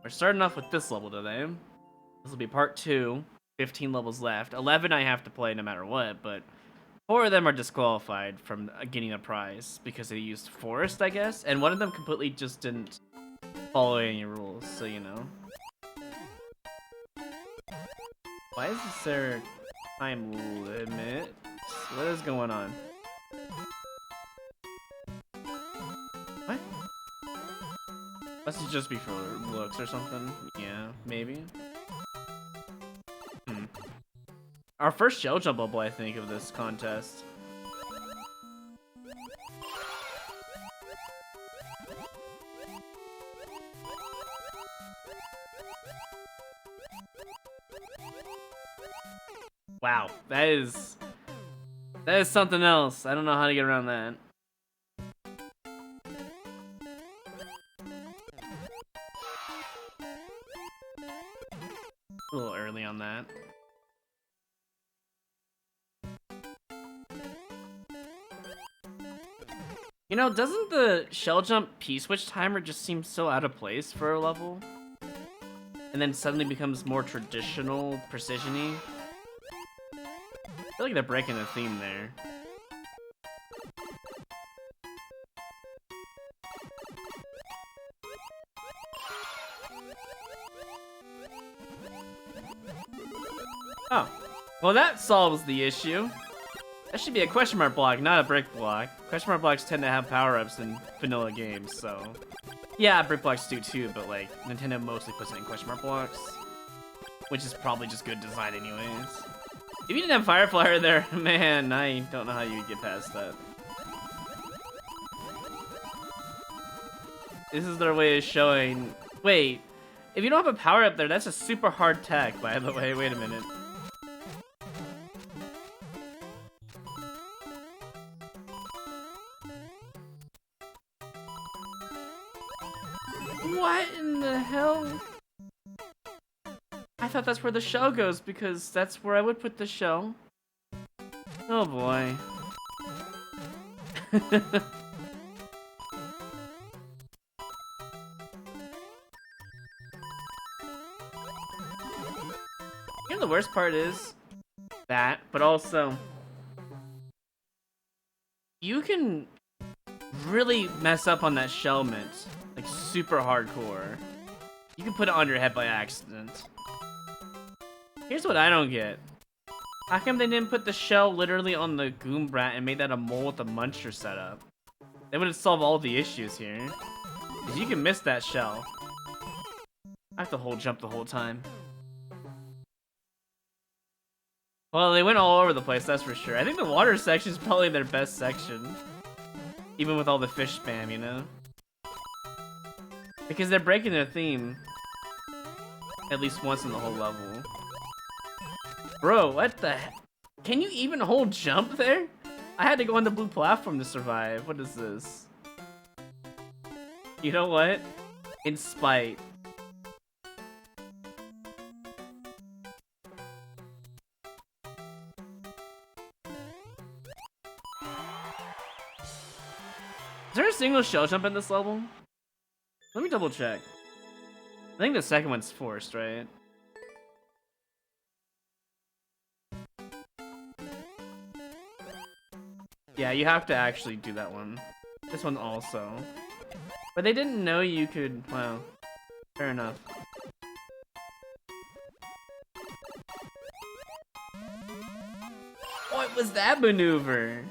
We're starting off with this level today. This will be part 2. 15 levels left. 11 I have to play no matter what, but 4 of them are disqualified from getting a prize because they used Forest, I guess, and one of them completely just didn't follow any rules, so you know. Why is there a time limit? What is going on? What? Must just be for looks or something? Yeah, maybe. Our first shell jump bubble, I think, of this contest. Wow, that is something else. I don't know how to get around that. A little early on that. You know, doesn't the shell jump P-switch timer just seem so out of place for a level? And then suddenly becomes more traditional, precision-y? I feel like they're breaking the theme there. Oh, well that solves the issue. That should be a question mark block, not a brick block. Question mark blocks tend to have power-ups in vanilla games, so... Yeah, brick blocks do too, but like, Nintendo mostly puts it in question mark blocks. Which is probably just good design anyways. If you didn't have Fire Flyer there, man, I don't know how you would get past that. This is their way of showing... Wait, if you don't have a power-up there, that's a super hard tech, by the way. Wait a minute. What in the hell? I thought that's where the shell goes because that's where I would put the shell. Oh boy. You know the worst part is that, but also you can really mess up on that shell mint. Like, super hardcore. You can put it on your head by accident. Here's what I don't get. How come they didn't put the shell literally on the Goombrat and made that a mole with a muncher setup? They would have solved all the issues here. Because you can miss that shell. I have to hold jump the whole time. Well, they went all over the place, that's for sure. I think the water section is probably their best section. Even with all the fish spam, you know? Because they're breaking their theme at least once in the whole level. Bro, what the heck? Can you even hold jump there? I had to go on the blue platform to survive. What is this? You know what? In spite. Is there a single shell jump in this level? Let me double check. I think the second one's forced, right? Yeah, you have to actually do that one. This one also. But they didn't know you could... Wow. Fair enough. What was that maneuver?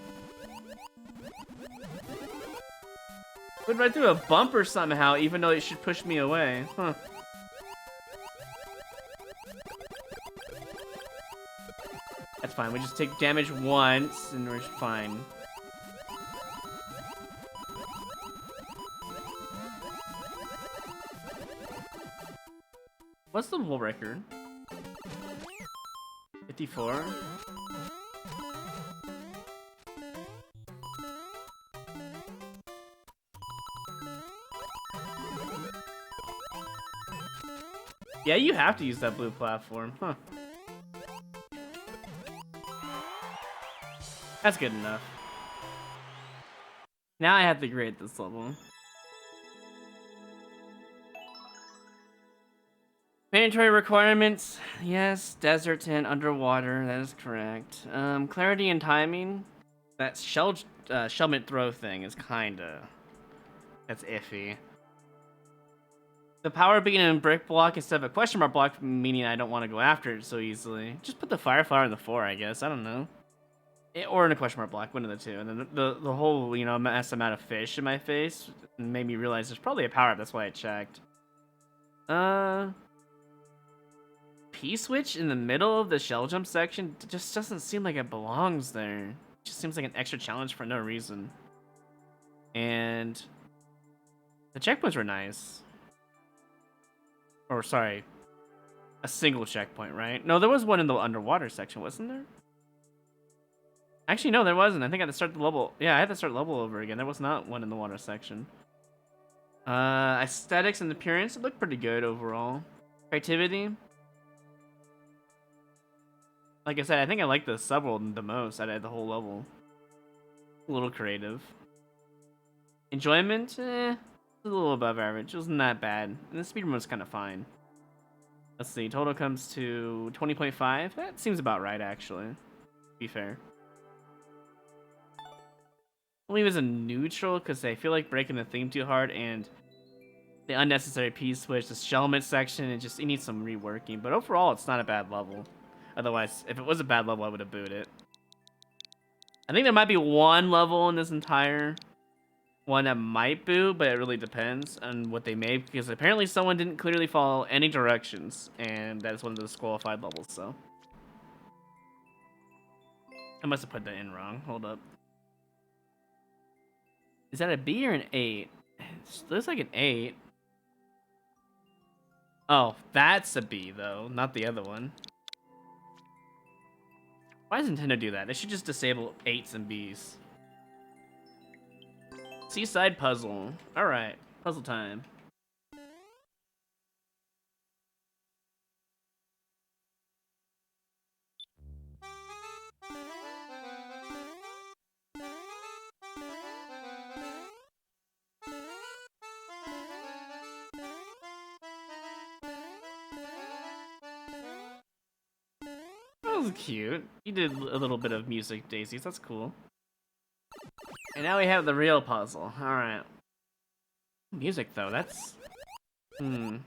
Went right through a bumper somehow, even though it should push me away. Huh. That's fine. We just take damage once, and we're fine. What's the world record? 54? Yeah, you have to use that blue platform, huh? That's good enough. Now I have to grade this level. Mandatory requirements. Yes, desert and underwater. That is correct. Clarity and timing. That shellment throw thing is kinda... That's iffy. The power being in brick block instead of a question mark block, meaning I don't want to go after it so easily. Just put the fire flower in the 4, I guess. I don't know. Or in a question mark block, one of the two. And then the whole, you know, mass amount of fish in my face made me realize there's probably a power up. That's why I checked. P-switch in the middle of the shell jump section just doesn't seem like it belongs there. It just seems like an extra challenge for no reason. And the checkpoints were nice. Or sorry, a single checkpoint, right? No, there was one in the underwater section, wasn't there? Actually, no, there wasn't. I think I had to start the level. Yeah, I had to start level over again. There was not one in the water section. Aesthetics and appearance, it looked pretty good overall. Creativity. Like I said, I think I like the subworld the most out of the whole level. A little creative. Enjoyment, a little above average. It wasn't that bad. And the speedrun was kind of fine. Let's see, total comes to 20.5. That seems about right, actually. To be fair. I'll leave as a neutral because I feel like breaking the theme too hard and the unnecessary P-switch, the shellment section, it needs some reworking. But overall, it's not a bad level. Otherwise, if it was a bad level, I would have booed it. I think there might be one level in this entire one that might boot, but it really depends on what they made, because apparently someone didn't clearly follow any directions, and that's one of the disqualified levels, so. I must have put that in wrong. Hold up. Is that a B or an 8? It looks like an 8. Oh, that's a B, though, not the other one. Why does Nintendo do that? They should just disable 8s and Bs. Seaside puzzle. Alright, puzzle time. That was cute. You did a little bit of music, Daisies. That's cool. And now we have the real puzzle. Alright. Music, though, that's... a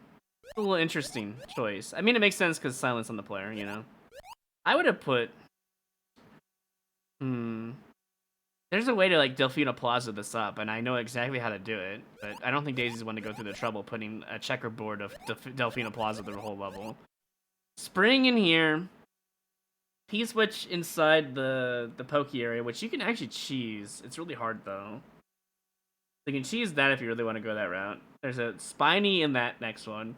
little interesting choice. I mean, it makes sense because silence on the player, you know? I would have put... There's a way to, like, Delfino Plaza this up, and I know exactly how to do it, but I don't think Daisy's want to go through the trouble putting a checkerboard of Delfino Plaza through the whole level. Spring in here. P-switch inside the pokey area, which you can actually cheese. It's really hard, though. You can cheese that if you really want to go that route. There's a spiny in that next one.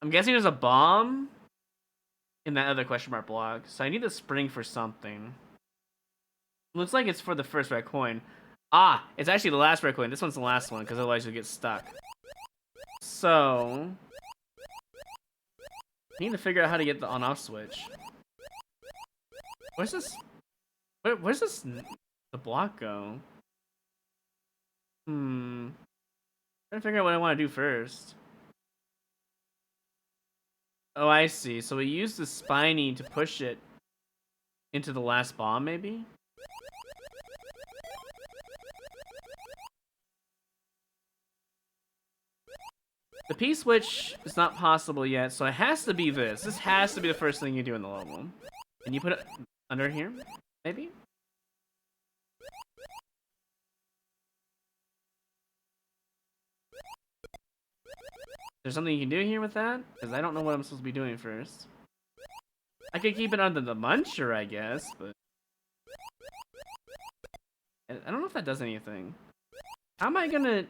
I'm guessing there's a bomb in that other question mark block, so I need the spring for something. Looks like it's for the first red coin. Ah, it's actually the last red coin. This one's the last one, because otherwise you'll get stuck. So... I need to figure out how to get the on-off switch. Where's this? Where's this? The block go? Trying to figure out what I want to do first. Oh, I see. So we use the spiny to push it into the last bomb, maybe? The P-switch is not possible yet, so it has to be this. This has to be the first thing you do in the level. Can you put it under here? Maybe? There's something you can do here with that? Because I don't know what I'm supposed to be doing first. I could keep it under the muncher, I guess, but... I don't know if that does anything. How am I gonna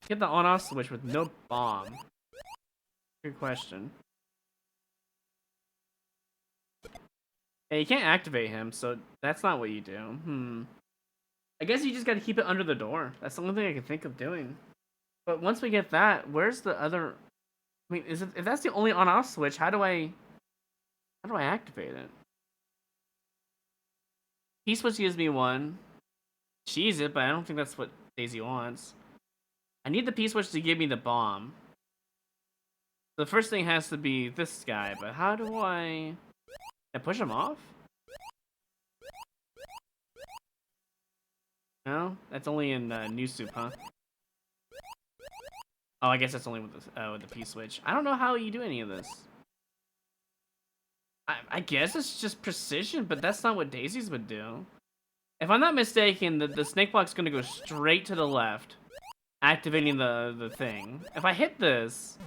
get the on-off switch with no bomb? Good question. Hey, you can't activate him, so that's not what you do. I guess you just gotta keep it under the door. That's the only thing I can think of doing. But once we get that, where's the other... I mean, if that's the only on-off switch, how do I activate it? P-switch gives me one. Cheese it, but I don't think that's what Daisy wants. I need the P-switch to give me the bomb. The first thing has to be this guy, but how do I push him off? No? That's only in New Soup, huh? Oh, I guess that's only with the P-switch. I don't know how you do any of this. I guess it's just precision, but that's not what Daisy's would do. If I'm not mistaken, the snake block's gonna go straight to the left, activating the thing. If I hit this,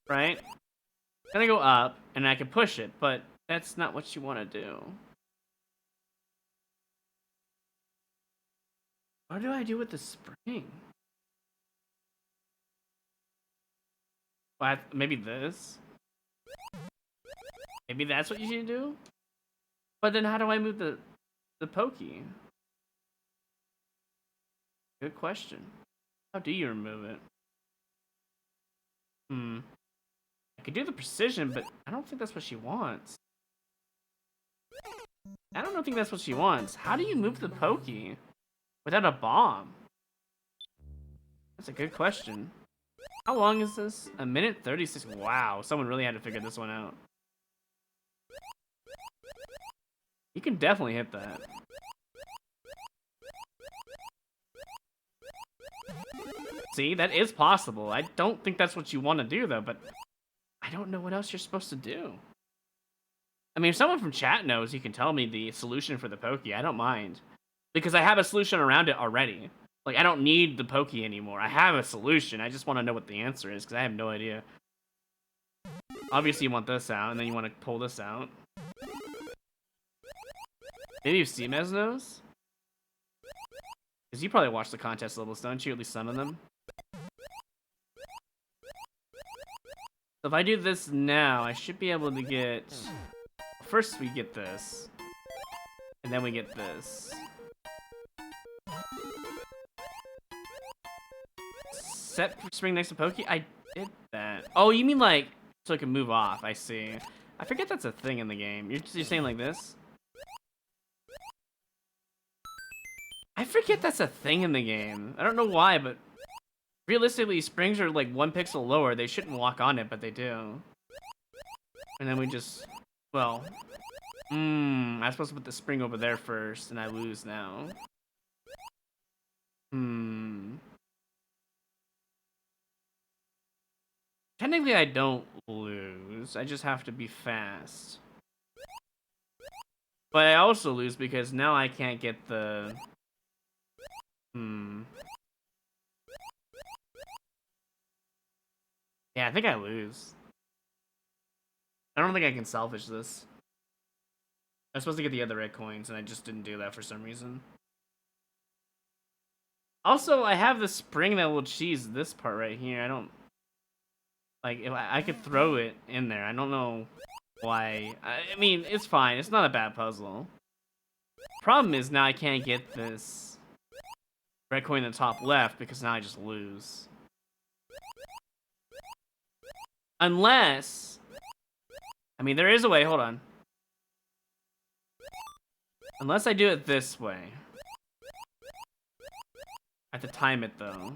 right, it's gonna go up, and I can push it, but that's not what you want to do. What do I do with the spring? Well, maybe this? Maybe that's what you should do? But then how do I move the pokey? Good question. How do you remove it? I could do the precision, but I don't think that's what she wants. I don't think that's what she wants. How do you move the pokey without a bomb? That's a good question. How long is this? 1:36. Wow, someone really had to figure this one out. You can definitely hit that. See, that is possible. I don't think that's what you want to do, though, but I don't know what else you're supposed to do. I mean, if someone from chat knows, you can tell me the solution for the pokey. I don't mind. Because I have a solution around it already. Like, I don't need the pokey anymore. I have a solution. I just want to know what the answer is, because I have no idea. Obviously, you want this out, and then you want to pull this out. Maybe Seamez knows? Because you probably watch the contest levels, don't you? At least some of them. So if I do this now, I should be able to get... First, we get this. And then we get this. Set spring next to Pokey? I did that. Oh, you mean like, so it can move off. I see. I forget that's a thing in the game. You're saying like this? I forget that's a thing in the game. I don't know why, but realistically, springs are like 1 pixel lower. They shouldn't walk on it, but they do. And then we just, well, I'm supposed to put the spring over there first, and I lose now. Technically, I don't lose. I just have to be fast. But I also lose because now I can't get the... Yeah, I think I lose. I don't think I can salvage this. I was supposed to get the other red coins, and I just didn't do that for some reason. Also, I have the spring that will cheese this part right here. I don't... Like, if I could throw it in there. I don't know why. I mean, it's fine. It's not a bad puzzle. Problem is now I can't get this red coin in the top left because now I just lose. Unless... I mean, there is a way. Hold on. Unless I do it this way. I have to time it, though.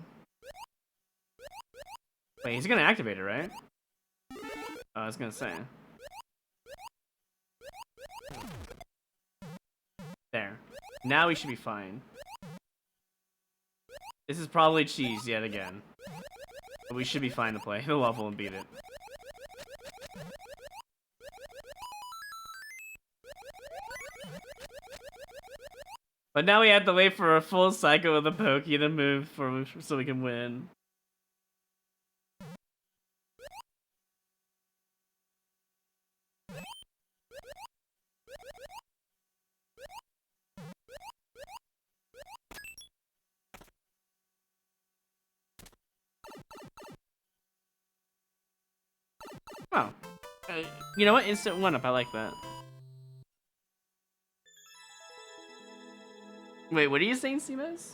Wait, he's gonna activate it, right? Oh, I was gonna say. There. Now we should be fine. This is probably cheese yet again. But we should be fine to play the level and beat it. But now we have to wait for a full cycle of the Pokey to move so we can win. Oh. You know what? Instant 1-up. I like that. Wait, what are you saying, Seamus?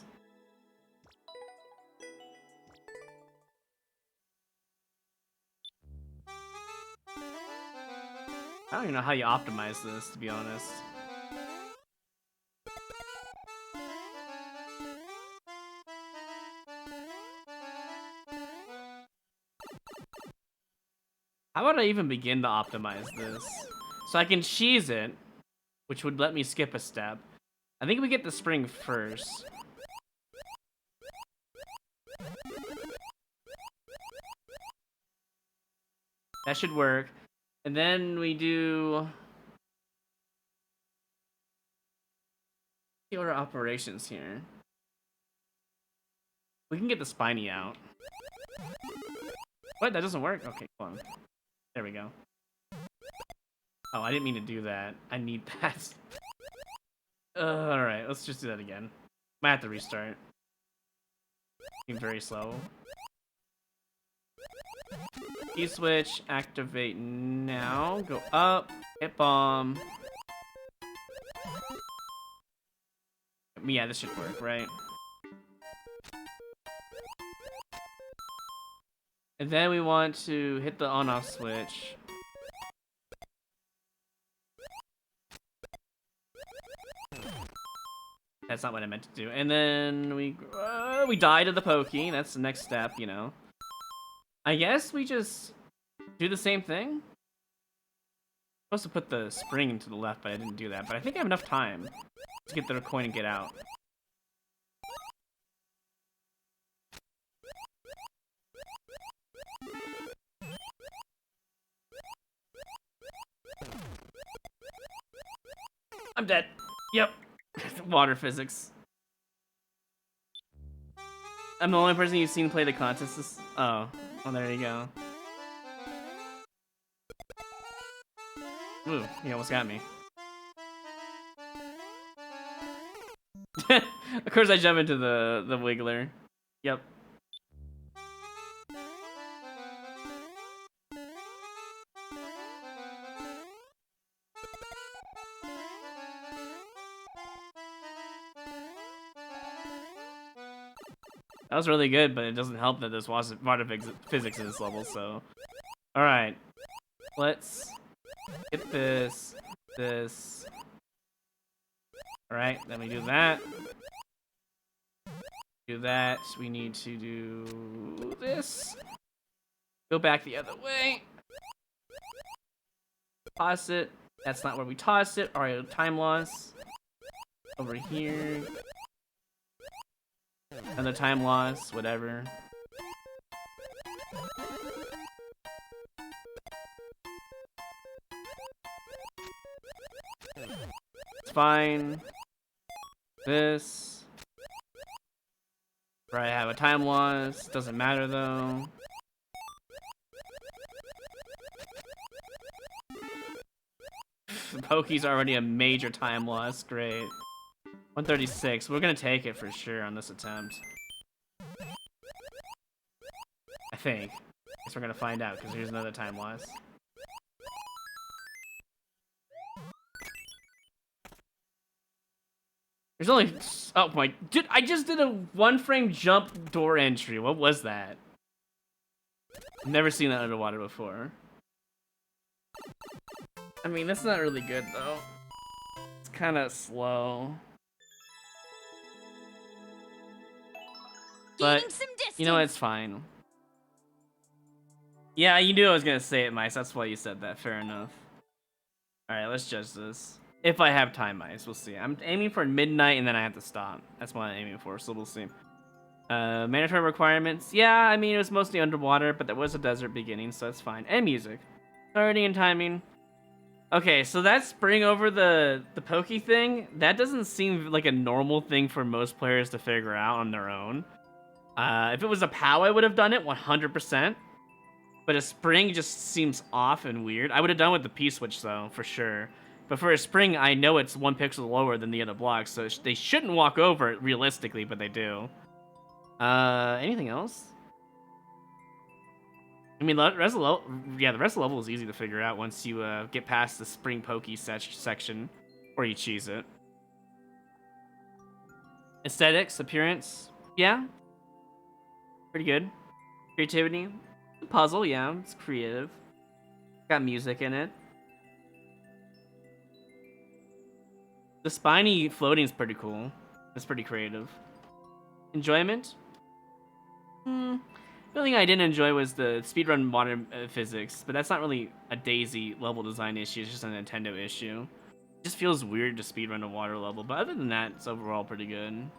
I don't even know how you optimize this, to be honest. How about I even begin to optimize this? So I can cheese it, which would let me skip a step. I think we get the spring first. That should work. And then we do the order operations here. We can get the spiny out. What? That doesn't work? Okay, come on. There we go. Oh, I didn't mean to do that. I need that. Alright, let's just do that again. Might have to restart. Being very slow. Key switch, activate now. Go up, hit bomb. Yeah, this should work, right? And then we want to hit the on-off switch. That's not what I meant to do. And then we die to the Pokey. That's the next step, you know. I guess we just do the same thing. I'm supposed to put the spring to the left, but I didn't do that. But I think I have enough time to get the coin and get out. I'm dead. Yep. Water physics. I'm the only person you've seen play the contest. Oh, there you go. Ooh, he almost got me. Of course I jump into the Wiggler. Yep. That was really good, but it doesn't help that there's water physics at this level, so... Alright. Let's get this. Alright, then we do that. Do that. We need to do this. Go back the other way. Toss it. That's not where we tossed it. Alright, time loss. Over here. Another time loss, whatever. It's fine. This. Right, I have a time loss. Doesn't matter though. The Pokey's already a major time loss. Great. 136. We're gonna take it for sure on this attempt. I think. Guess we're gonna find out because here's another time loss. There's only... Oh my... Dude, I just did a one-frame jump door entry. What was that? I've never seen that underwater before. I mean, that's not really good, though. It's kind of slow. But, you know, it's fine. Yeah, you knew I was gonna say it, Mice. That's why you said that. Fair enough. Alright, let's judge this. If I have time, Mice. We'll see. I'm aiming for midnight, and then I have to stop. That's what I'm aiming for, so we'll see. Mandatory requirements. Yeah, I mean, it was mostly underwater, but there was a desert beginning, so that's fine. And music. Starting and timing. Okay, so that spring over the Pokey thing, that doesn't seem like a normal thing for most players to figure out on their own. If it was a POW, I would have done it 100%. But a spring just seems off and weird. I would have done with the P-switch, though, for sure. But for a spring, I know it's 1 pixel lower than the other blocks, so they shouldn't walk over it realistically, but they do. Anything else? I mean, the rest of the level is easy to figure out once you get past the spring Pokey section, or you cheese it. Aesthetics, appearance, yeah, pretty good. Creativity, puzzle, yeah, it's creative. Got music in it. The spiny floating is pretty cool. It's pretty creative. Enjoyment? The only thing I didn't enjoy was the speedrun water physics, but that's not really a Daisy level design issue, it's just a Nintendo issue. It just feels weird to speedrun a water level, but other than that, it's overall pretty good.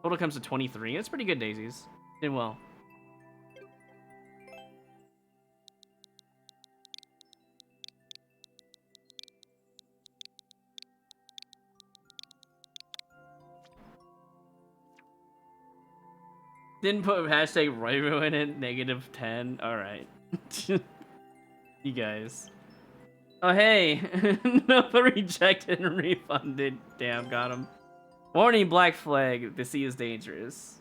Total comes to 23. It's pretty good, Daisies. Did well. Didn't put hashtag Royru in it, -10. Alright. You guys. Oh, hey. No, rejected and refunded. Damn, got him. Warning, black flag. The sea is dangerous.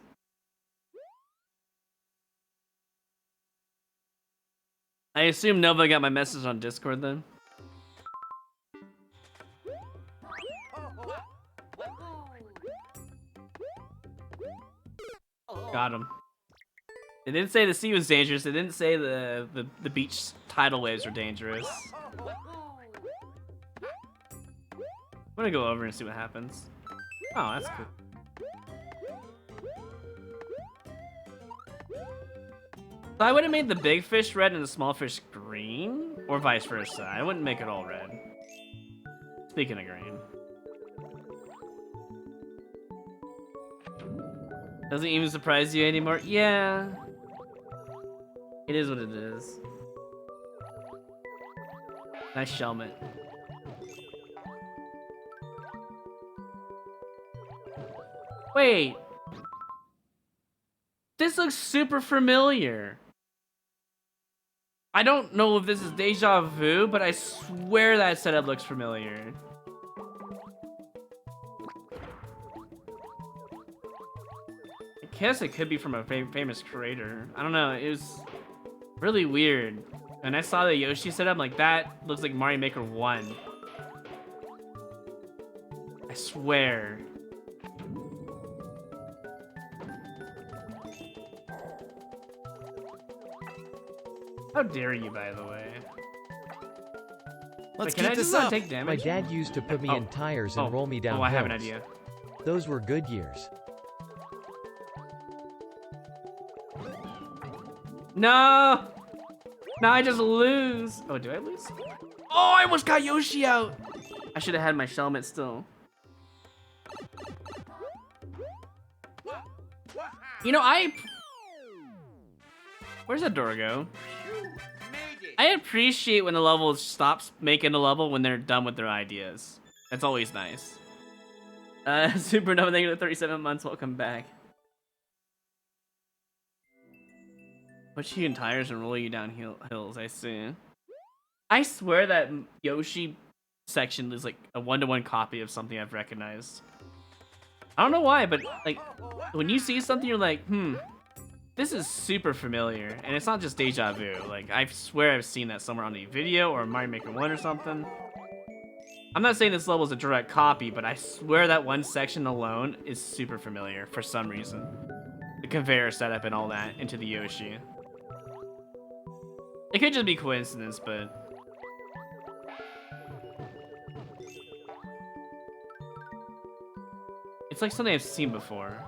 I assume Nova got my message on Discord then. Got him. They didn't say the sea was dangerous. They didn't say the beach tidal waves were dangerous. I'm gonna go over and see what happens. Oh, that's cool. So I would have made the big fish red and the small fish green, or vice versa. I wouldn't make it all red. Speaking of green. Doesn't even surprise you anymore? Yeah. It is what it is. Nice shellmet. Wait. This looks super familiar. I don't know if this is deja vu, but I swear that setup looks familiar. I guess it could be from a famous creator. I don't know. It was really weird. And I saw the Yoshi setup, like that looks like Mario Maker 1. I swear. How dare you, by the way? Let's Wait, keep this up. Take damage? My dad used to put me in tires and roll me down I have hills. an idea. Those were good years. No! Now I just lose. Oh, do I lose? Oh, I almost got Yoshi out. I should have had my shellmet still. You know, where's that door go? I appreciate when the level stops making a level when they're done with their ideas. That's always nice. Supernova, thank you for 37 months. Welcome back. Put you in tires and roll you down hills, I see. I swear that Yoshi section is like a one-to-one copy of something I've recognized. I don't know why, but like when you see something, you're like, this is super familiar. And it's not just deja vu. Like, I swear I've seen that somewhere on a video or Mario Maker 1 or something. I'm not saying this level is a direct copy, but I swear that one section alone is super familiar for some reason. The conveyor setup and all that into the Yoshi. It could just be coincidence, but... it's like something I've seen before.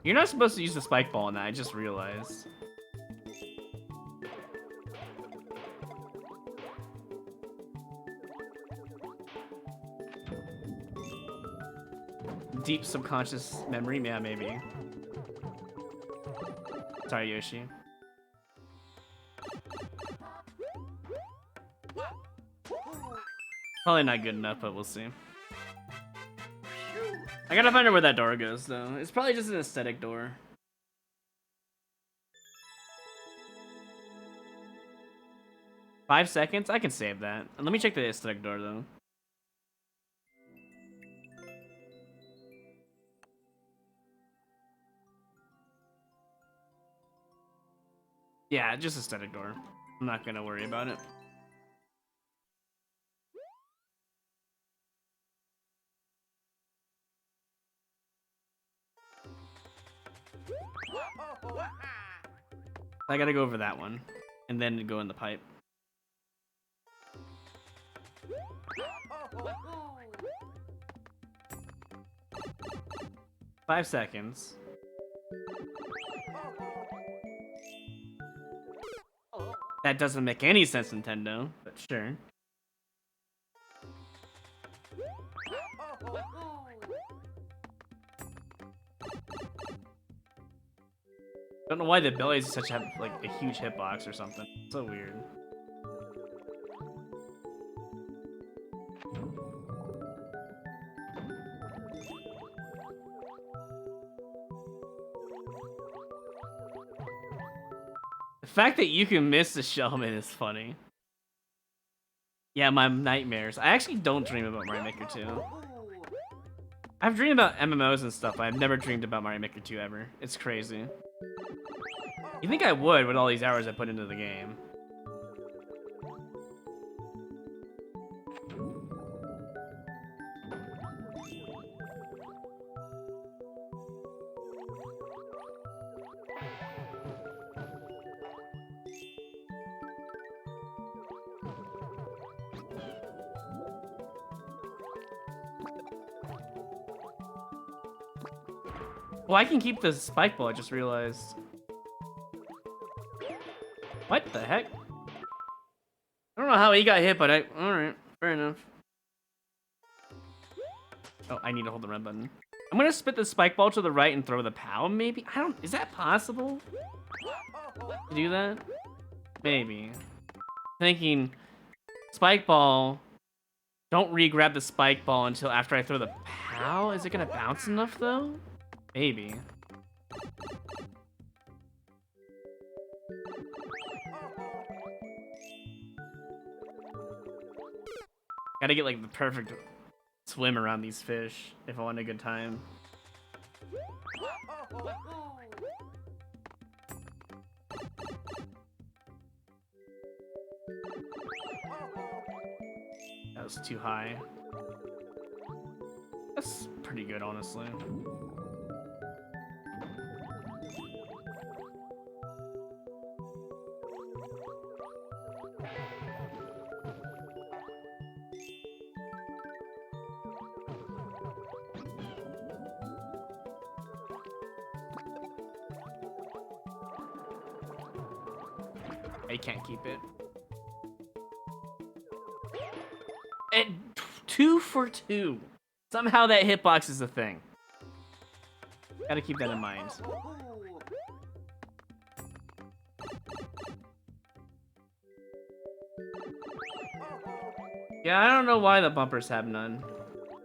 You're not supposed to use the spike ball on that, I just realized. Deep subconscious memory? Yeah, maybe. Sorry, Yoshi. Probably not good enough, but we'll see. I gotta find out where that door goes, though. It's probably just an aesthetic door. $5 I can save that. And let me check the aesthetic door, though. Yeah, just aesthetic door. I'm not gonna worry about it. I gotta go over that one, and then go in the pipe. 5 seconds. That doesn't make any sense, Nintendo, but sure. Don't know why the abilities such have like a huge hitbox or something. So weird. The fact that you can miss the Shellman is funny. Yeah, my nightmares. I actually don't dream about Mario Maker 2. I've dreamed about MMOs and stuff, but I've never dreamed about Mario Maker 2 ever. It's crazy. You think I would with all these hours I put into the game. Well, I can keep the spike ball, I just realized. What the heck? I don't know how he got hit, but alright, fair enough. Oh, I need to hold the red button. I'm gonna spit the spike ball to the right and throw the POW, maybe? Is that possible? To do that? Maybe. Thinking, spike ball, don't re-grab the spike ball until after I throw the POW? Is it gonna bounce enough, though? Maybe. Gotta get, like, the perfect swim around these fish if I want a good time. That was too high. That's pretty good, honestly. I can't keep it. And 2 for 2. Somehow that hitbox is a thing. Gotta keep that in mind. Yeah, I don't know why the bumpers have none.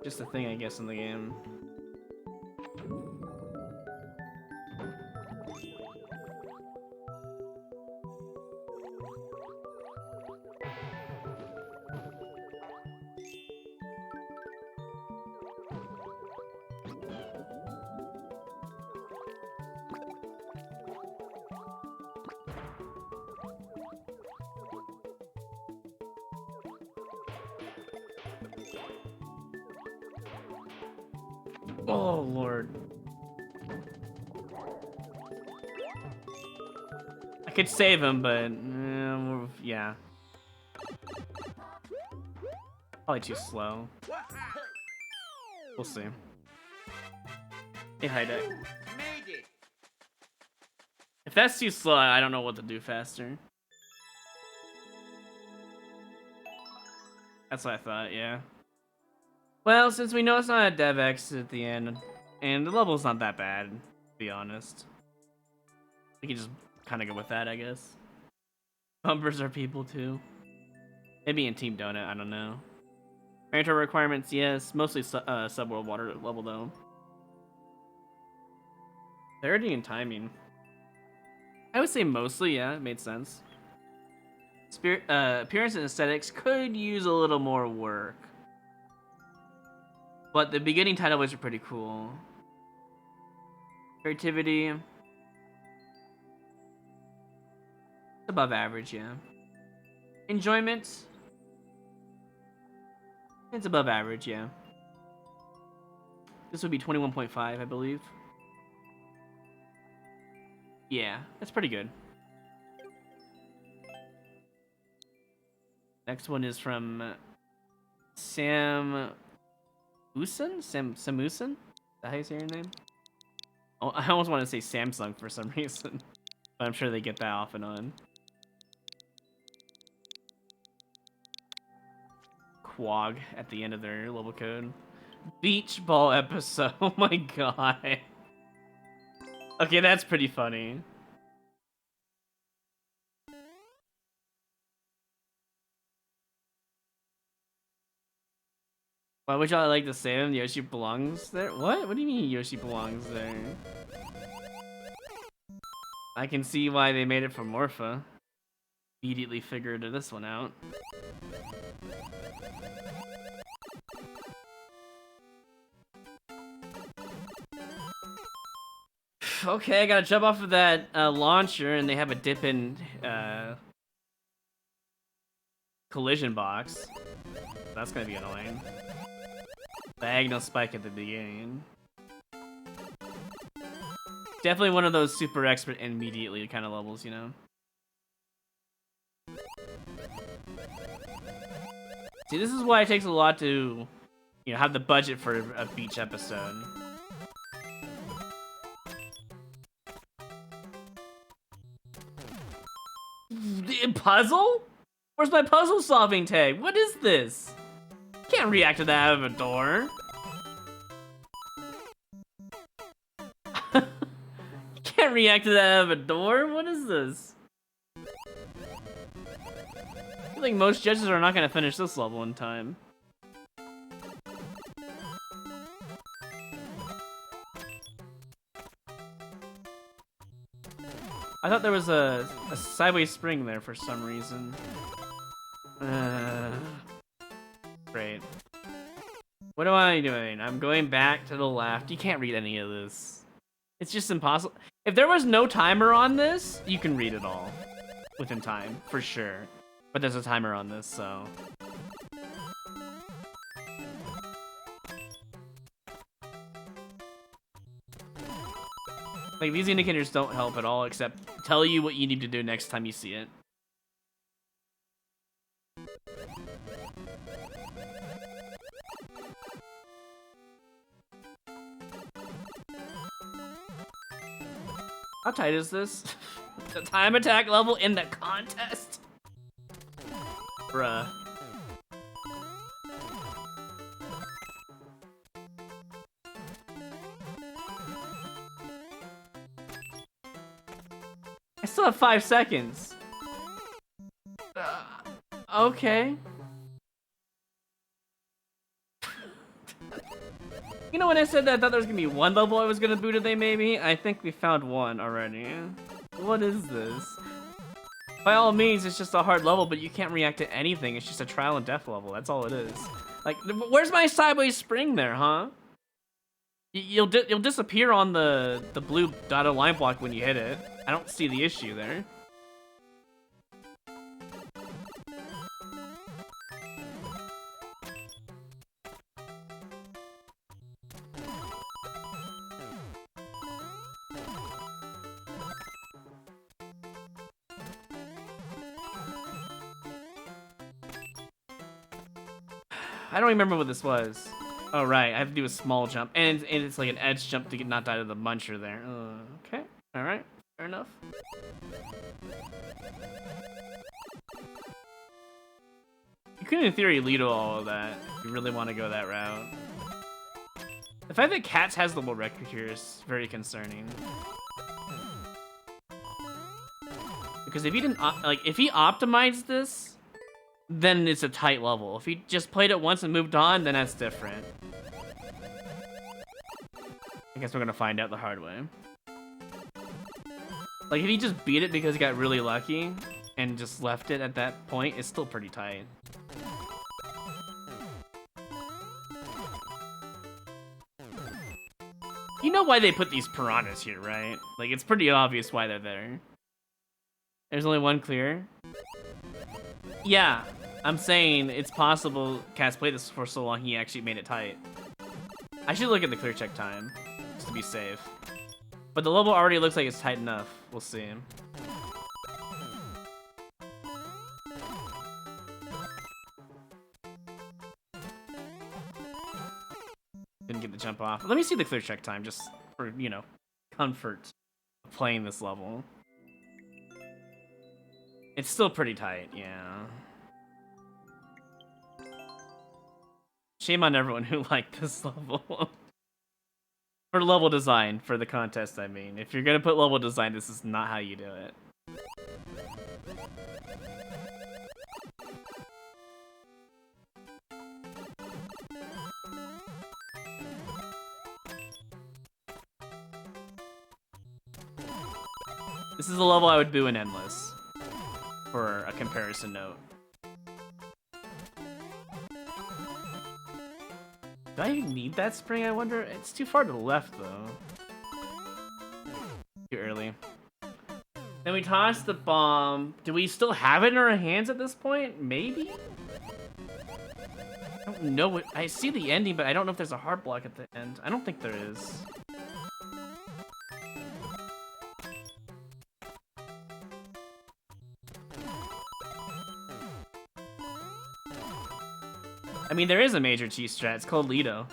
Just a thing, I guess, in the game. Oh, Lord. I could save him, but... yeah. Probably too slow. We'll see. Hey, Deck. If that's too slow, I don't know what to do faster. That's what I thought, yeah. Well, since we know it's not a DevX at the end, and the level's not that bad, to be honest. We can just kind of go with that, I guess. Bumpers are people, too. Maybe in Team Donut, I don't know. Mandatory requirements, yes. Mostly subworld water level, though. Clarity and timing. I would say mostly, yeah, it made sense. Appearance and aesthetics could use a little more work. But the beginning title was pretty cool. Creativity. Above average, yeah. Enjoyment. It's above average, yeah. This would be 21.5, I believe. Yeah, that's pretty good. Next one is from Sam Usen? Samusen? Is that how you say your name? Oh, I almost want to say Samsung for some reason, but I'm sure they get that off and on. Quag at the end of their level code. Beach ball episode. Oh my god. Okay, that's pretty funny. Why would y'all like to say him? Yoshi belongs there? What? What do you mean Yoshi belongs there? I can see why they made it for Morpha. Immediately figured this one out. Okay, I gotta jump off of that launcher, and they have a dip-in collision box. That's gonna be annoying. Diagonal spike at the beginning. Definitely one of those super expert immediately kind of levels, you know? See, this is why it takes a lot to, you know, have the budget for a beach episode. Puzzle? Where's my puzzle solving tag? What is this? Can't react to that out of a door. Can't react to that out of a door? What is this? I feel like most judges are not gonna finish this level in time. I thought there was a sideways spring there for some reason. Great. What am I doing? I'm going back to the left. You can't read any of this. It's just impossible. If there was no timer on this, you can read it all within time, for sure. But there's a timer on this, so... Like, these indicators don't help at all, except tell you what you need to do next time you see it. How tight is this? The time attack level in the contest? Bruh. I still have 5 seconds. Okay. You know, when I said that I thought there was gonna be one level I was gonna boot today, maybe? I think we found one already. What is this? By all means, it's just a hard level, but you can't react to anything. It's just a trial and death level. That's all it is. Like, where's my sideways spring there, huh? You'll disappear on the blue dotted line block when you hit it. I don't see the issue there. I don't remember what this was. Oh, right. I have to do a small jump. And it's like an edge jump to get not out of the muncher there. Okay. Alright. Fair enough. You could, in theory, lead all of that if you really want to go that route. The fact that Cats has the world record here is very concerning. Because if he didn't, like, if he optimized this, then it's a tight level. If he just played it once and moved on, then that's different. I guess we're gonna find out the hard way. Like, if he just beat it because he got really lucky and just left it at that point, it's still pretty tight. You know why they put these piranhas here, right? Like, it's pretty obvious why they're there. There's only one clear. Yeah, I'm saying it's possible Cat's played this for so long he actually made it tight. I should look at the clear check time, just to be safe. But the level already looks like it's tight enough. We'll see. Didn't get the jump off. Let me see the clear check time, just for, you know, comfort of playing this level. It's still pretty tight, yeah. Shame on everyone who liked this level. For level design, for the contest, I mean. If you're gonna put level design, this is not how you do it. This is a level I would boo in Endless, for a comparison note. Do I even need that spring, I wonder? It's too far to the left, though. Too early. Then we toss the bomb. Do we still have it in our hands at this point? Maybe? I don't know. I see the ending, but I don't know if there's a hard block at the end. I don't think there is. I mean, there is a major cheese strat. It's called Lido.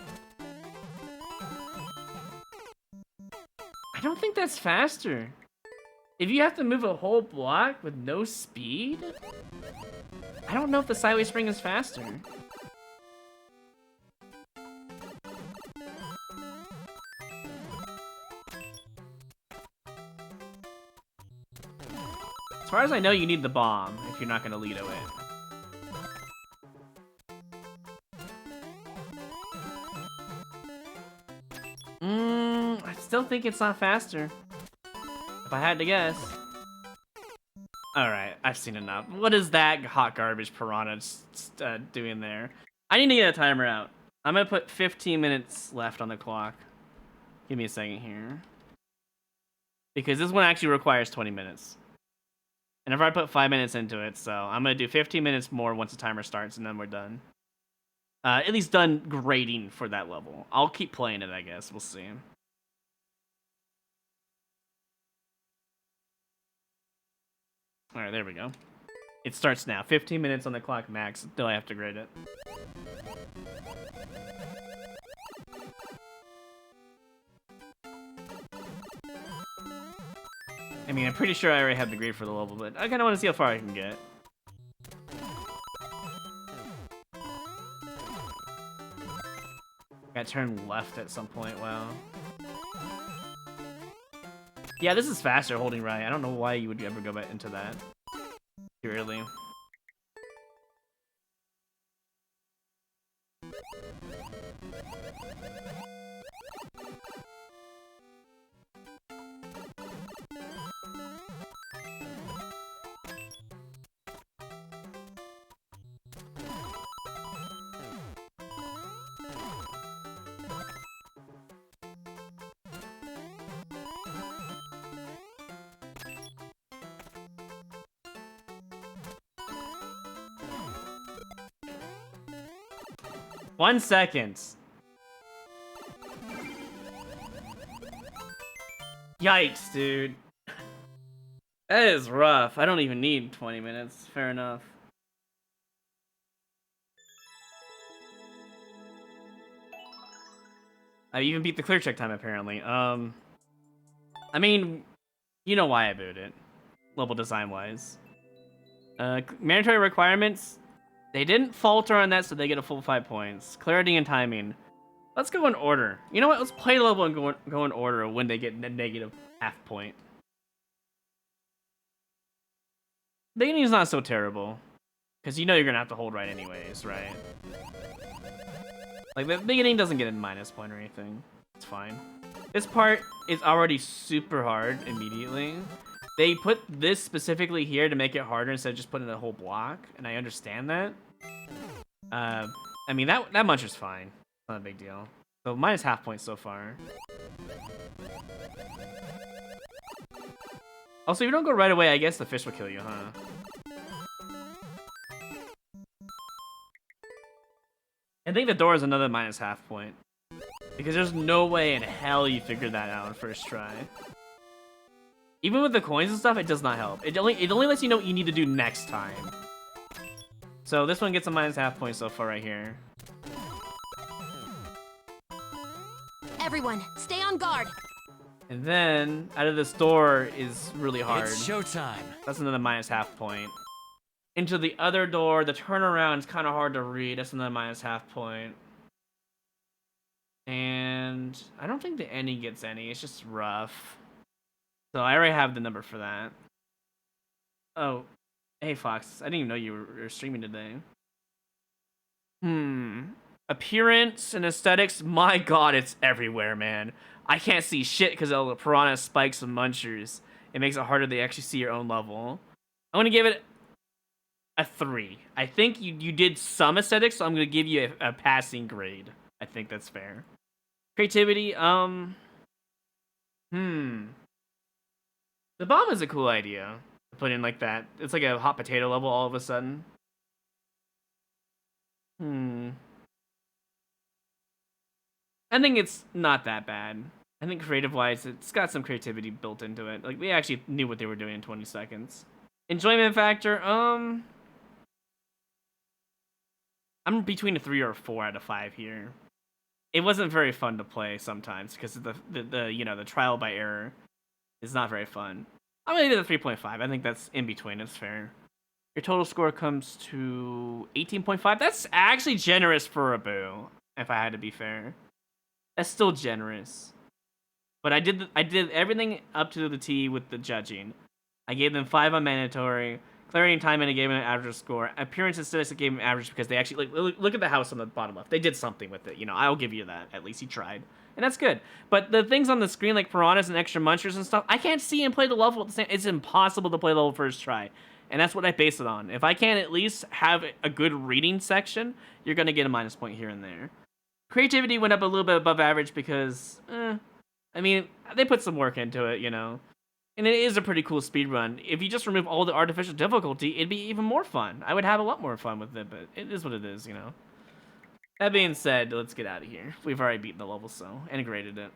I don't think that's faster. If you have to move a whole block with no speed? I don't know if the sideways spring is faster. As far as I know, you need the bomb if you're not going to Lido it. I still think it's not faster. If I had to guess. Alright, I've seen enough. What is that hot garbage piranha doing there? I need to get a timer out. I'm gonna put 15 minutes left on the clock. Give me a second here. Because this one actually requires 20 minutes. And I've already put 5 minutes into it, so I'm gonna do 15 minutes more once the timer starts, and then we're done. At least done grading for that level. I'll keep playing it, I guess. We'll see. Alright, there we go. It starts now. 15 minutes on the clock max until I have to grade it. I mean, I'm pretty sure I already have the grade for the level, but I kind of want to see how far I can get. Got turned left at some point, wow. Yeah, this is faster holding right. I don't know why you would ever go back into that. Too early. One second. Yikes, dude. That is rough. I don't even need 20 minutes. Fair enough. I even beat the clear check time, apparently. I mean, you know why I booed it. Level design-wise. Mandatory requirements. They didn't falter on that, so they get a full 5 points. Clarity and timing. Let's go in order. You know what? Let's play the level and go in order when they get a negative half point. Beginning is not so terrible. Because you know you're going to have to hold right anyways, right? Like, the beginning doesn't get a minus point or anything. It's fine. This part is already super hard immediately. They put this specifically here to make it harder instead of just putting a whole block, and I understand that. I mean, that much is fine. Not a big deal. So minus half points so far. Also, if you don't go right away, I guess the fish will kill you, huh? I think the door is another minus half point. Because there's no way in hell you figured that out on first try. Even with the coins and stuff, it does not help. It only lets you know what you need to do next time. So this one gets a minus half point so far right here. Everyone, stay on guard. And then out of this door is really hard. It's showtime. That's another minus half point. Into the other door, the turnaround is kind of hard to read. That's another minus half point. And I don't think the ending gets any. It's just rough. So I already have the number for that. Oh, hey Fox. I didn't even know you were streaming today. Appearance and aesthetics. My God, it's everywhere, man. I can't see shit because of the piranha spikes and munchers. It makes it harder to actually see your own level. I'm gonna give it a 3. I think you did some aesthetics, so I'm gonna give you a passing grade. I think that's fair. Creativity, the bomb is a cool idea to put in like that. It's like a hot potato level all of a sudden. I think it's not that bad. I think creative-wise, it's got some creativity built into it. Like, they actually knew what they were doing in 20 seconds. Enjoyment factor, I'm between a 3 or a 4 out of 5 here. It wasn't very fun to play sometimes because of the trial by error is not very fun. I'm gonna give it a 3.5. I think that's in between. It's fair. Your total score comes to 18.5. That's actually generous for a boo, if I had to be fair. That's still generous. But I did everything up to the T with the judging. I gave them 5 on mandatory. Clarity and time, and I gave them an average score. Appearance and statistics, I gave them average because they actually look at the house on the bottom left. They did something with it. You know, I'll give you that. At least he tried, and that's good. But the things on the screen like piranhas and extra munchers and stuff, I can't see and play the level at the same. It's impossible to play the level first try, and that's what I base it on. If I can't at least have a good reading section, you're gonna get a minus point here and there. Creativity went up a little bit above average because, I mean, they put some work into it, you know. And it is a pretty cool speedrun. If you just remove all the artificial difficulty, it'd be even more fun. I would have a lot more fun with it, but it is what it is, you know. That being said, let's get out of here. We've already beaten the level, so integrated it.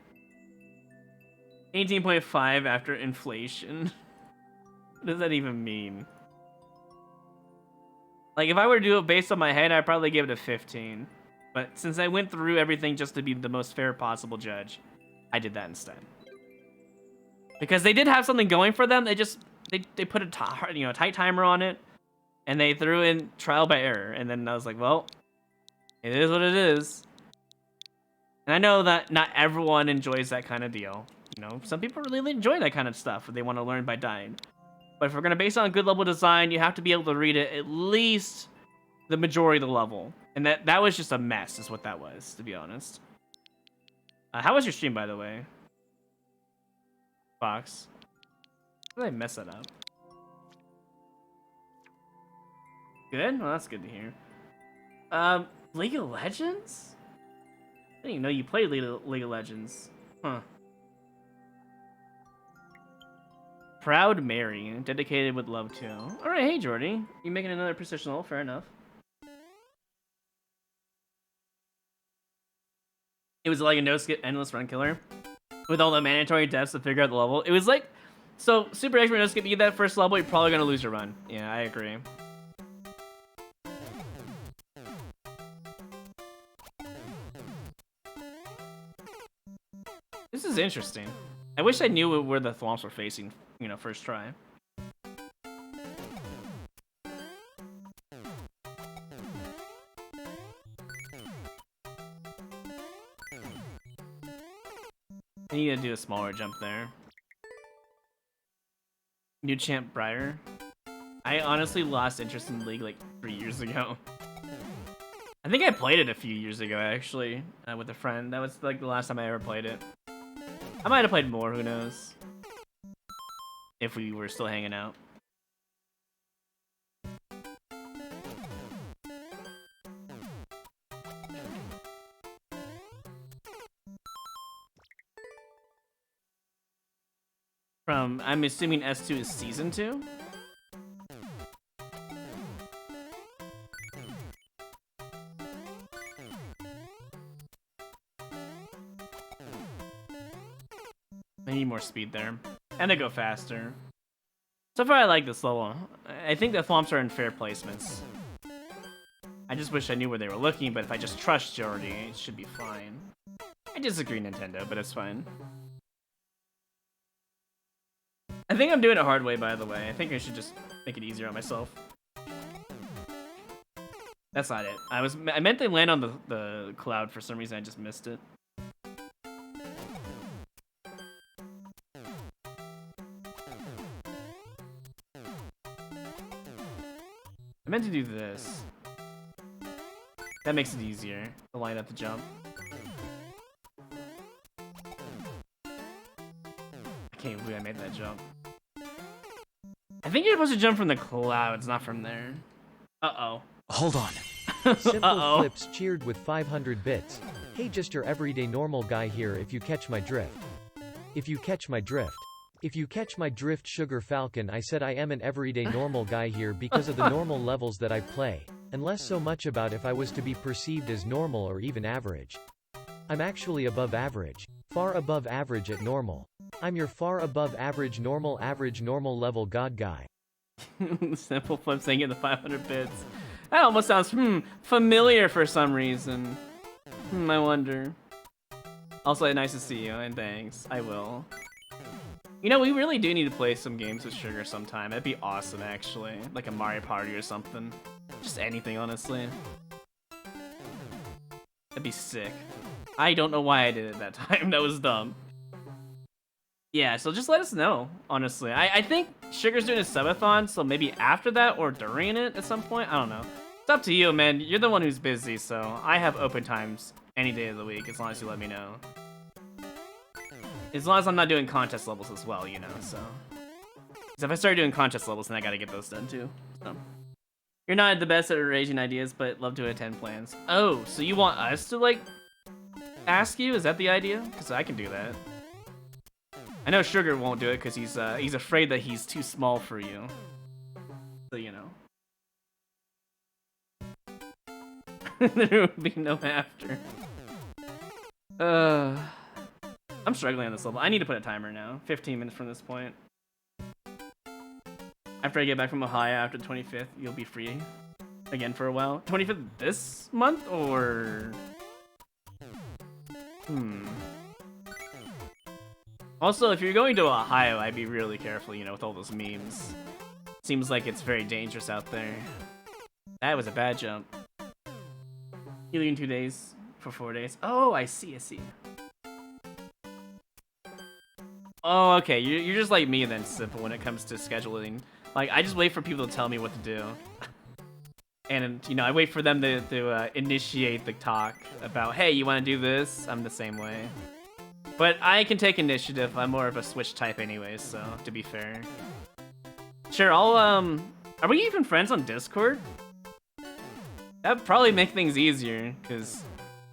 18.5 after inflation. What does that even mean? Like, if I were to do it based on my head, I'd probably give it a 15. But since I went through everything just to be the most fair possible judge, I did that instead. Because they did have something going for them. They put a tight timer on it, and they threw in trial by error. And then I was like, well, it is what it is. And I know that not everyone enjoys that kind of deal. You know, some people really enjoy that kind of stuff. They want to learn by dying. But if we're gonna base it on good level design, you have to be able to read it at least the majority of the level. And that was just a mess, is what that was, to be honest. How was your stream, by the way? Fox. How did I mess that up? Good? Well, that's good to hear. League of Legends? I didn't even know you played League of Legends. Huh. Proud Mary, dedicated with love too. Alright, hey Jordy. You making another precision roll, fair enough. It was like a no-skip endless run killer. With all the mandatory deaths to figure out the level. It was like, so super expert no-skip, you get that first level, you're probably gonna lose your run. Yeah, I agree. This is interesting. I wish I knew where the thwomps were facing, you know, first try. I need to do a smaller jump there. New champ Briar. I honestly lost interest in the league like 3 years ago. I think I played it a few years ago, actually, with a friend. That was like the last time I ever played it. I might have played more, who knows? If we were still hanging out. From, I'm assuming S2 is Season 2? I need more speed there. And they go faster. So far I like this level. I think the thwomps are in fair placements. I just wish I knew where they were looking, but if I just trust Jordy, it should be fine. I disagree, Nintendo, but it's fine. I think I'm doing it hard way, by the way. I think I should just make it easier on myself. That's not it. I meant to land on the cloud for some reason. I just missed it. I meant to do this. That makes it easier to line up the jump. I can't believe I made that jump. I think you're supposed to jump from the clouds, not from there. Uh-oh. Hold on. Simple Flips cheered with 500 bits. Hey, just your everyday normal guy here if you catch my drift. If you catch my drift. If you catch my drift, Sugar Falcon. I said I am an everyday normal guy here because of the normal levels that I play, and less so much about if I was to be perceived as normal or even average. I'm actually above average. Far above average at normal. I'm your far above average normal level god guy. Simple Flip saying it the 500 bits. That almost sounds familiar for some reason. I wonder. Also, nice to see you, and thanks. I will. You know, we really do need to play some games with Sugar sometime. That'd be awesome, actually. Like a Mario Party or something. Just anything, honestly. That'd be sick. I don't know why I did it that time. That was dumb. Yeah, so just let us know, honestly. I think Sugar's doing a subathon, so maybe after that or during it at some point. I don't know. It's up to you, man. You're the one who's busy, so I have open times any day of the week, as long as you let me know. As long as I'm not doing contest levels as well, you know, so. Because if I start doing contest levels, then I gotta get those done too. So. You're not the best at arranging ideas, but love to attend plans. Oh, so you want us to, like, ask you? Is that the idea? Because I can do that. I know Sugar won't do it because he's afraid that he's too small for you. So, you know. There would be no after. I'm struggling on this level. I need to put a timer now. 15 minutes from this point. After I get back from Ohio after the 25th, you'll be free again for a while. 25th this month or... Also, if you're going to Ohio, I'd be really careful, you know, with all those memes. Seems like it's very dangerous out there. That was a bad jump. You leave in 2 days for 4 days. Oh, I see. Oh, okay. You're just like me then, Simple, when it comes to scheduling. Like, I just wait for people to tell me what to do. And, you know, I wait for them to initiate the talk about, hey, you want to do this? I'm the same way. But I can take initiative. I'm more of a Switch type anyways, so, to be fair. Sure, are we even friends on Discord? That'd probably make things easier, because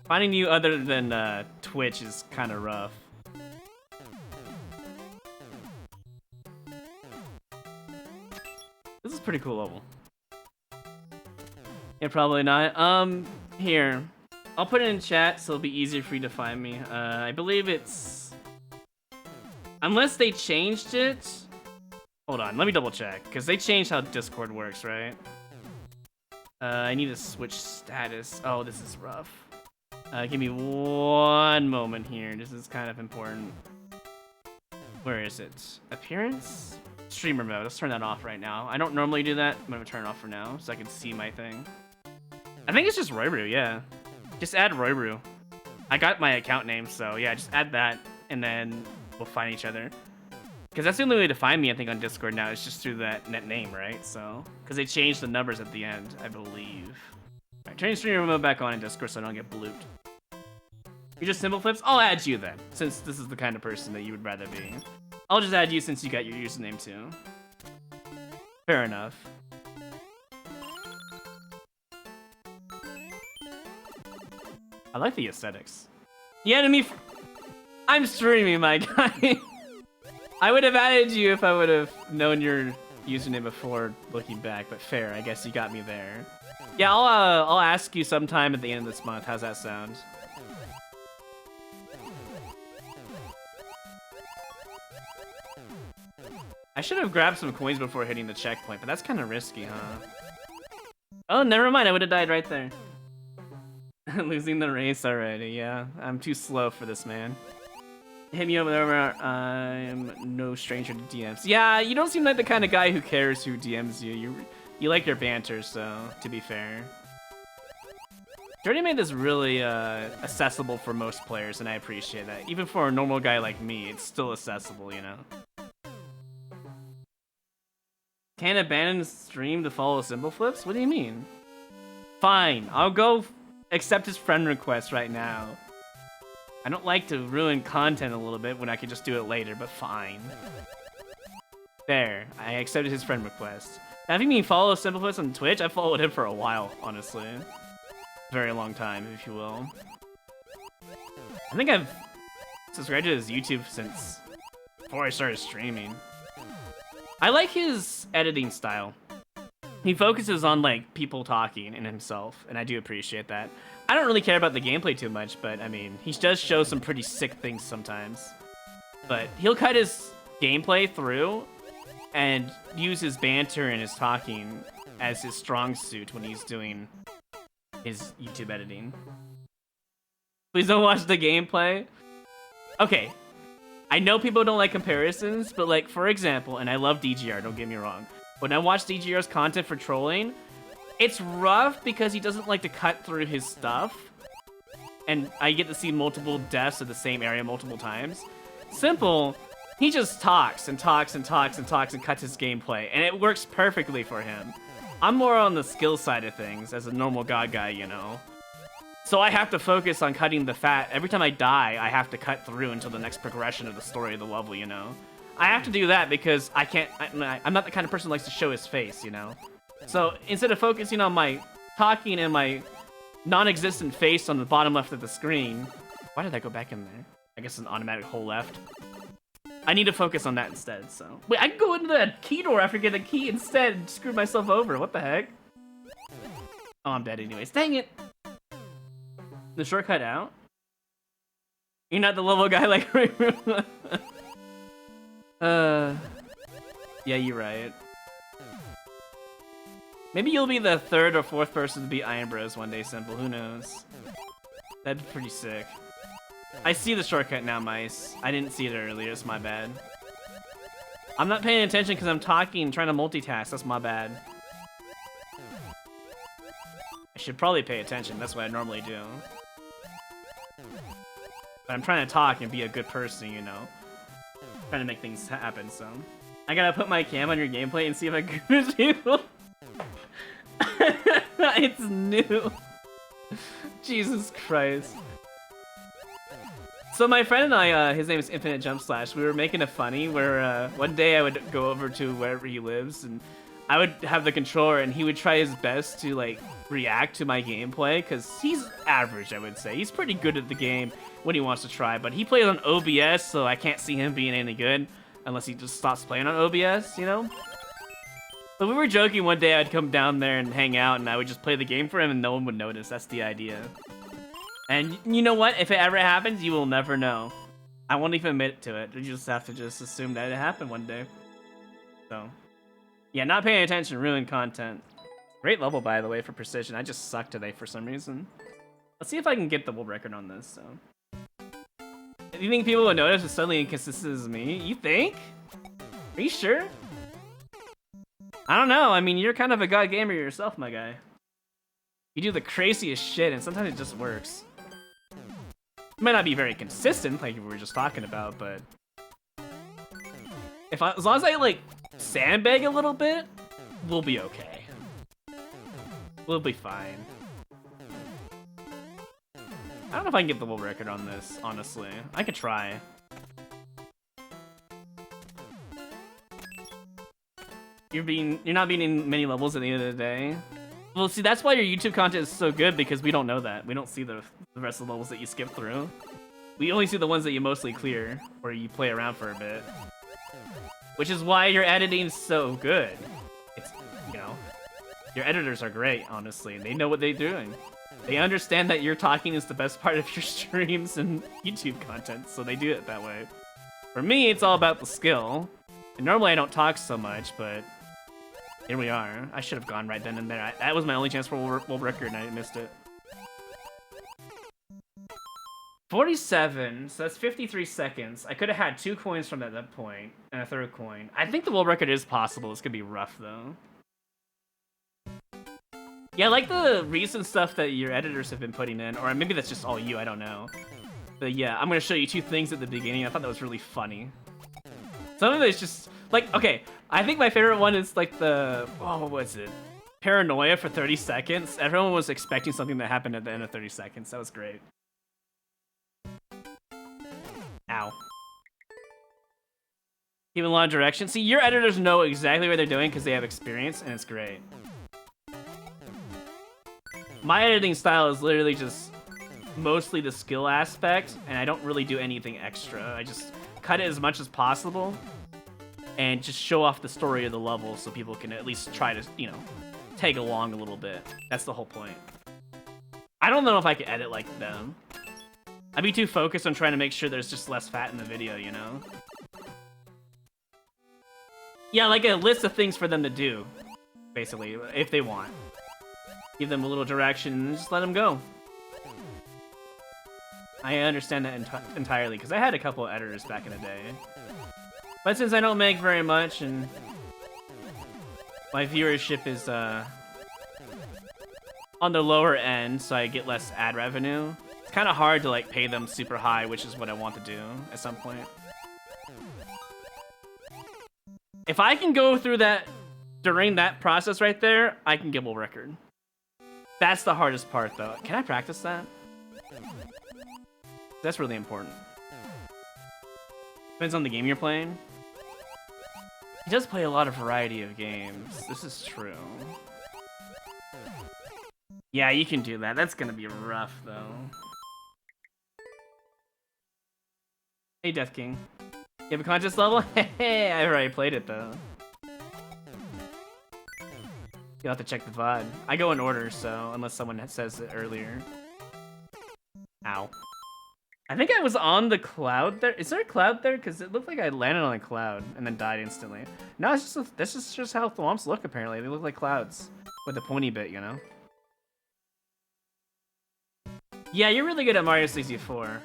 finding you other than Twitch is kind of rough. This is a pretty cool level. Yeah, probably not. Here. I'll put it in chat so it'll be easier for you to find me. I believe it's... Unless they changed it... Hold on, let me double check. Because they changed how Discord works, right? I need to switch status. Oh, this is rough. Give me one moment here. This is kind of important. Where is it? Appearance? Streamer mode. Let's turn that off right now. I don't normally do that. I'm gonna turn it off for now so I can see my thing. I think it's just Royru, yeah. Just add Royru. I got my account name, so yeah, just add that, and then we'll find each other. Because that's the only way to find me, I think, on Discord now, is just through that name, right? So, because they changed the numbers at the end, I believe. Alright, turn your streamer mode back on in Discord so I don't get blooped. You're just Simple Flips? I'll add you then, since this is the kind of person that you would rather be. I'll just add you since you got your username too. Fair enough. I like the aesthetics. The enemy. I'm streaming, my guy. I would have added you if I would have known your username before looking back, but fair. I guess you got me there. Yeah, I'll ask you sometime at the end of this month. How's that sound? I should have grabbed some coins before hitting the checkpoint, but that's kind of risky, huh? Oh, never mind. I would have died right there. Losing the race already, yeah. I'm too slow for this, man. hit me up whenever. I'm no stranger to DMs. Yeah, you don't seem like the kind of guy who cares who DMs you. You like your banter, so to be fair. Jordy made this really accessible for most players, and I appreciate that. Even for a normal guy like me, it's still accessible, you know? Can't abandon the stream to follow Symbol Flips? What do you mean? Fine, I'll go accept his friend request right now. I don't like to ruin content a little bit when I could just do it later, but fine. There, I accepted his friend request. Now, if you mean follow Symbol Flips on Twitch, I followed him for a while, honestly. Very long time, if you will. I think I've subscribed to his YouTube since before I started streaming. I like his editing style. He focuses on like people talking and himself, and I do appreciate that. I don't really care about the gameplay too much, but I mean, he does show some pretty sick things sometimes. But he'll cut his gameplay through and use his banter and his talking as his strong suit when he's doing his YouTube editing. Please don't watch the gameplay. Okay, I know people don't like comparisons, but like, for example, and I love DGR, don't get me wrong. When I watch DGR's content for trolling, it's rough because he doesn't like to cut through his stuff. And I get to see multiple deaths of the same area multiple times. Simple, he just talks and talks and talks and talks and cuts his gameplay, and it works perfectly for him. I'm more on the skill side of things as a normal god guy, you know. So I have to focus on cutting the fat. Every time I die, I have to cut through until the next progression of the story of the level, you know. I have to do that because I can't, I'm not the kind of person who likes to show his face, you know. So instead of focusing on my talking and my non-existent face on the bottom left of the screen, why did I go back in there? I guess an automatic whole left. I need to focus on that instead, so. Wait, I can go into the key door after getting the key instead and screw myself over. What the heck? Oh, I'm dead anyways. Dang it. The shortcut out? You're not the level guy like Royru. Yeah, you're right. Maybe you'll be the third or fourth person to beat Iron Bros one day, Simple. Who knows? That'd be pretty sick. I see the shortcut now, Mice. I didn't see it earlier. It's my bad. I'm not paying attention because I'm talking and trying to multitask. That's my bad. I should probably pay attention. That's what I normally do. But I'm trying to talk and be a good person, you know. Trying to make things happen, so. I gotta put my cam on your gameplay and see if I can with people. It's new. Jesus Christ. So my friend and I, his name is Infinite Jump Slash, we were making a funny where one day I would go over to wherever he lives and I would have the controller and he would try his best to like react to my gameplay because he's average, I would say. He's pretty good at the game when he wants to try, but he plays on OBS, so I can't see him being any good unless he just stops playing on OBS, you know? But we were joking one day I'd come down there and hang out and I would just play the game for him and no one would notice. That's the idea. And you know what? If it ever happens, you will never know. I won't even admit to it. You just have to just assume that it happened one day. So, yeah, not paying attention, ruined content. Great level, by the way, for precision. I just suck today for some reason. Let's see if I can get the world record on this, so. Do you think people will notice it's suddenly inconsistent as me? You think? Are you sure? I don't know. I mean, you're kind of a god gamer yourself, my guy. You do the craziest shit, and sometimes it just works. It might not be very consistent, like we were just talking about, but as long as I like sandbag a little bit, we'll be okay. We'll be fine. I don't know if I can get the world record on this, honestly. I could try. You're not beating many levels at the end of the day. Well, see, that's why your YouTube content is so good, because we don't know that. We don't see the rest of the levels that you skip through. We only see the ones that you mostly clear, or you play around for a bit. Which is why your editing's so good. It's, you know, your editors are great, honestly, and they know what they're doing. They understand that your talking is the best part of your streams and YouTube content, so they do it that way. For me, it's all about the skill. And normally I don't talk so much, but here we are. I should have gone right then and there. That was my only chance for world record and I missed it. 47, so that's 53 seconds. I could have had 2 coins from that point, and a 3rd coin. I think the world record is possible. It's gonna be rough, though. Yeah, I like the recent stuff that your editors have been putting in, or maybe that's just all you, I don't know. But yeah, I'm gonna show you 2 things at the beginning. I thought that was really funny. Some of it's just, like, okay, I think my favorite one is, like, the, oh, what was it? Paranoia for 30 seconds. Everyone was expecting something that happened at the end of 30 seconds. That was great. Ow. Even a lot of direction. See, your editors know exactly what they're doing because they have experience, and it's great. My editing style is literally just mostly the skill aspect, and I don't really do anything extra. I just cut it as much as possible and just show off the story of the level so people can at least try to, you know, tag along a little bit. That's the whole point. I don't know if I could edit like them. I'd be too focused on trying to make sure there's just less fat in the video, you know? Yeah, like a list of things for them to do, basically, if they want. Give them a little direction and just let them go. I understand that entirely, because I had a couple of editors back in the day. But since I don't make very much, and my viewership is on the lower end, so I get less ad revenue, it's kind of hard to like pay them super high, which is what I want to do at some point. If I can go through that during that process right there, I can get a record. That's the hardest part, though. Can I practice that? That's really important. Depends on the game you're playing. He does play a lot of variety of games. This is true. Yeah, you can do that. That's gonna be rough, though. Hey, Death King. You have a contest level? Hey, I already played it, though. You'll have to check the VOD. I go in order, so unless someone says it earlier. Ow. I think I was on the cloud there. Is there a cloud there? Because it looked like I landed on a cloud and then died instantly. No, it's just this is just how thwomps look, apparently. They look like clouds with a pointy bit, you know? Yeah, you're really good at Mario 64.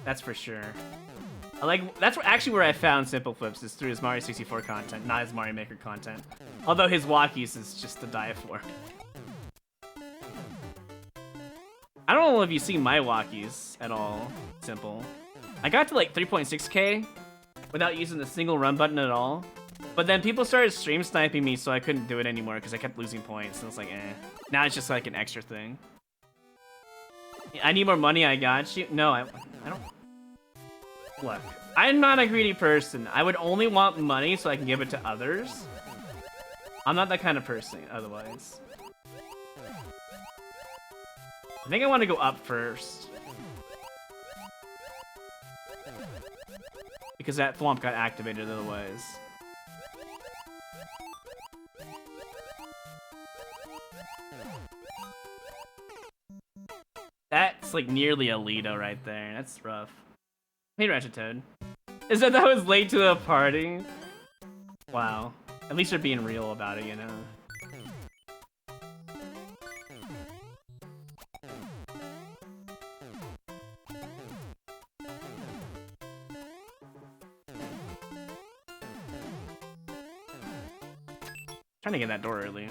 That's for sure. That's actually where I found Simple Flips, is through his Mario 64 content, not his Mario Maker content. Although his walkies is just to die for. I don't know if you've seen my walkies at all, Simple. I got to like 3.6k without using the single run button at all. But then people started stream sniping me, so I couldn't do it anymore because I kept losing points. And it's like, eh. Now it's just like an extra thing. I need more money, I got you. No, I don't. Look, I'm not a greedy person. I would only want money so I can give it to others. I'm not that kind of person otherwise. I think I want to go up first. Because that thwomp got activated otherwise. That's like nearly a Lido right there. That's rough. Hey, Ratchet Toad. Is that was late to the party? Wow. At least you're being real about it, you know? Trying to get that door early.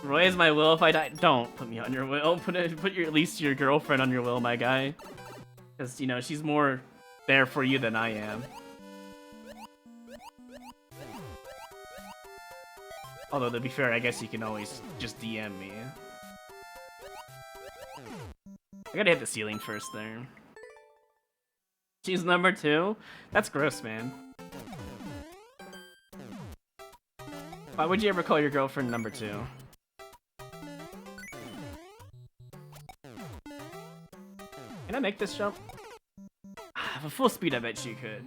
Roy is my will if I die. Don't put me on your will. Put at least your girlfriend on your will, my guy. Because, you know, she's more there for you than I am. Although, to be fair, I guess you can always just DM me. I gotta hit the ceiling first there. She's number 2? That's gross, man. Why would you ever call your girlfriend number 2? Can I make this jump? For full speed, I bet you could.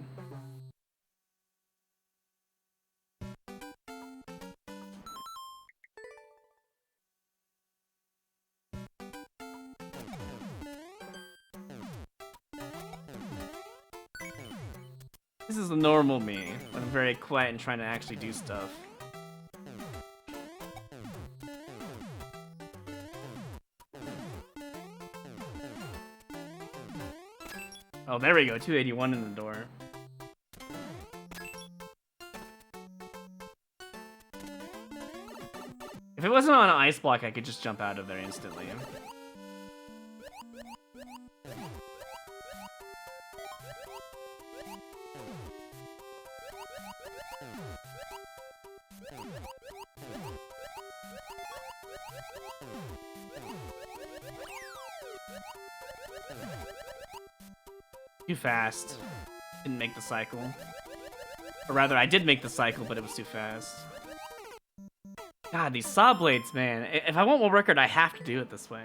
This is the normal me, when I'm very quiet and trying to actually do stuff. Oh, there we go. 281 in the door. If it wasn't on an ice block, I could just jump out of there instantly. Too fast. Didn't make the cycle. Or rather, I did make the cycle, but it was too fast. God, these saw blades, man. If I want world record, I have to do it this way.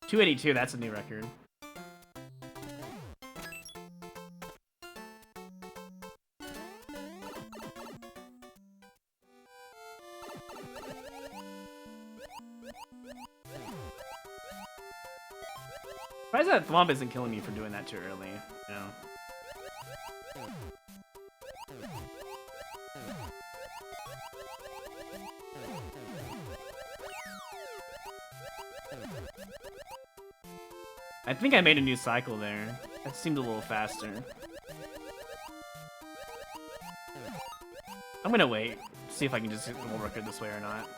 .282, that's a new record. Surprised that Thwomp isn't killing me for doing that too early, you know? I think I made a new cycle there. That seemed a little faster. I'm gonna wait, see if I can just hit the world record this way or not.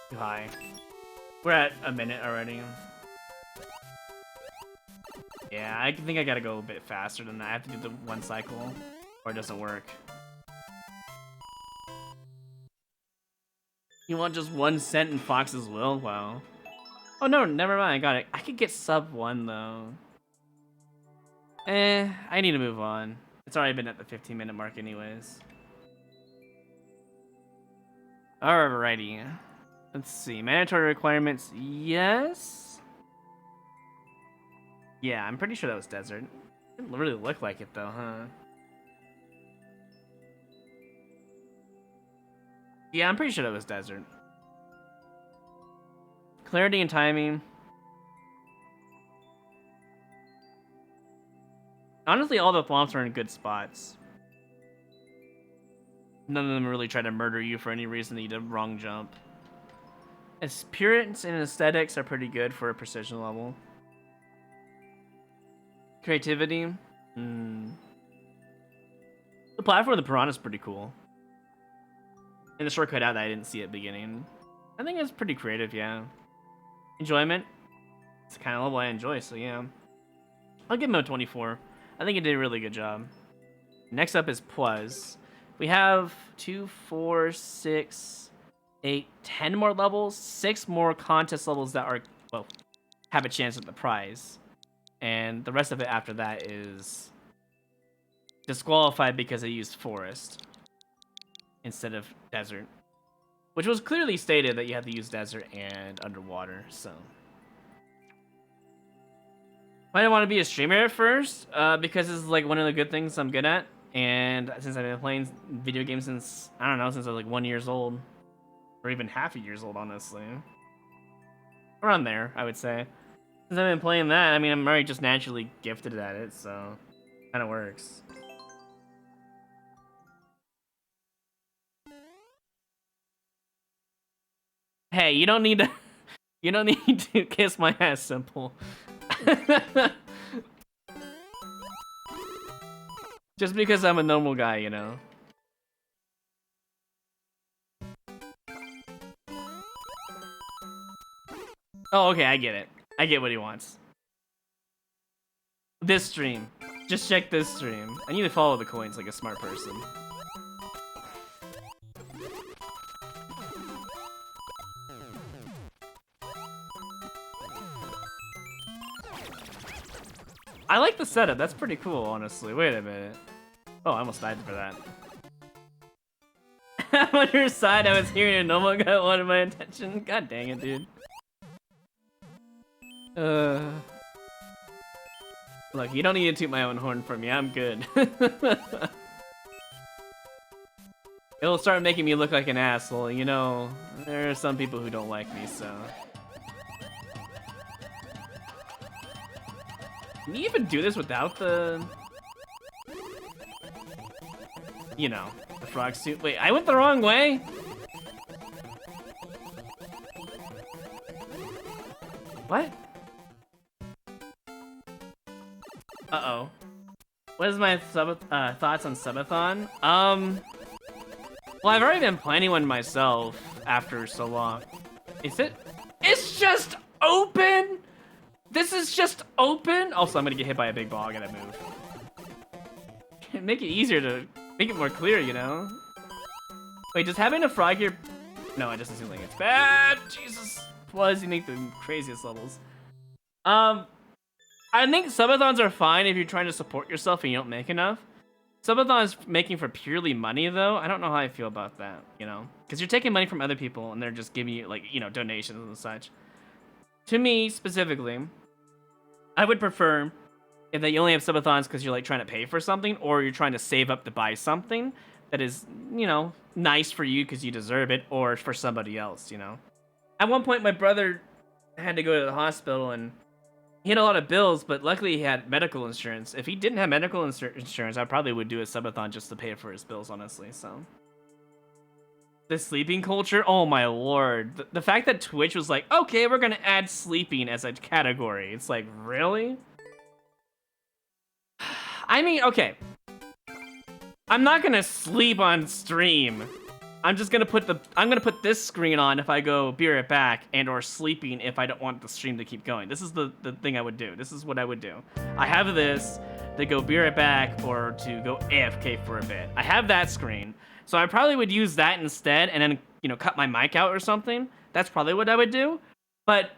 Too high. We're at a minute already. Yeah, I think I gotta go a bit faster than that. I have to do the one cycle, or it doesn't work. You want just 1 cent in Fox's Will? Wow. Oh no, never mind, I got it. I could get sub 1 though. I need to move on. It's already been at the 15-minute mark anyways. Alrighty. Let's see, mandatory requirements, yes? Yeah, I'm pretty sure that was desert. Didn't really look like it though, huh? Yeah, I'm pretty sure that was desert. Clarity and timing. Honestly, all the Thwomps are in good spots. None of them really try to murder you for any reason that you did a wrong jump. Appearance and aesthetics are pretty good for a precision level. Creativity. The platform of the Piranha is pretty cool. And the shortcut out that I didn't see at the beginning. I think it's pretty creative, yeah. Enjoyment. It's the kind of level I enjoy, so yeah. I'll give him a 24. I think he did a really good job. Next up is Pwaz. We have 2, 4, 6, 8, 10 more levels. 6 more contest levels that are, well, have a chance at the prize. And the rest of it after that is disqualified because they used forest instead of desert, which was clearly stated that you have to use desert and underwater. So I didn't want to be a streamer at first because it's like one of the good things I'm good at, and since I've been playing video games since, I don't know, since I was like 1 year old, or even half a years old, honestly, around there, I would say. Since I've been playing that, I mean, I'm already just naturally gifted at it, so it kind of works. Hey, you don't need to you don't need to kiss my ass, Simple. Just because I'm a normal guy, you know. Oh, okay, I get it. I get what he wants. This stream. Just check this stream. I need to follow the coins like a smart person. I like the setup. That's pretty cool, honestly. Wait a minute. Oh, I almost died for that. I'm on your side. I was hearing a normal guy wanted my attention. God dang it, dude. Look, you don't need to toot my own horn for me. I'm good. It'll start making me look like an asshole. You know, there are some people who don't like me, so. Can you even do this without the... You know, the frog suit? Wait, I went the wrong way? What? Uh-oh. What is my thoughts on subathon? Well, I've already been planning one myself after so long. Is it? It's just open? This is just open? Also, I'm gonna get hit by a big ball. I gotta move. Make it easier to make it more clear, you know? Wait, does having a frog here... No, it doesn't seem like it's bad. Jesus. Why does he make the craziest levels? I think subathons are fine if you're trying to support yourself and you don't make enough. Subathons making for purely money, though, I don't know how I feel about that, you know? Because you're taking money from other people and they're just giving you, like, you know, donations and such. To me, specifically, I would prefer if you only have subathons because you're, like, trying to pay for something or you're trying to save up to buy something that is, you know, nice for you because you deserve it or for somebody else, you know? At one point, my brother had to go to the hospital and he had a lot of bills, but luckily he had medical insurance. If he didn't have medical insurance, I probably would do a subathon just to pay for his bills, honestly, so. The sleeping culture? Oh my lord. The fact that Twitch was like, okay, we're gonna add sleeping as a category. It's like, really? I mean, okay. I'm not gonna sleep on stream. I'm just gonna put this screen on if I go be right back and or sleeping if I don't want the stream to keep going. This is the thing I would do. This is what I would do. I have this to go be right back or to go AFK for a bit. I have that screen. So I probably would use that instead and then, you know, cut my mic out or something. That's probably what I would do. But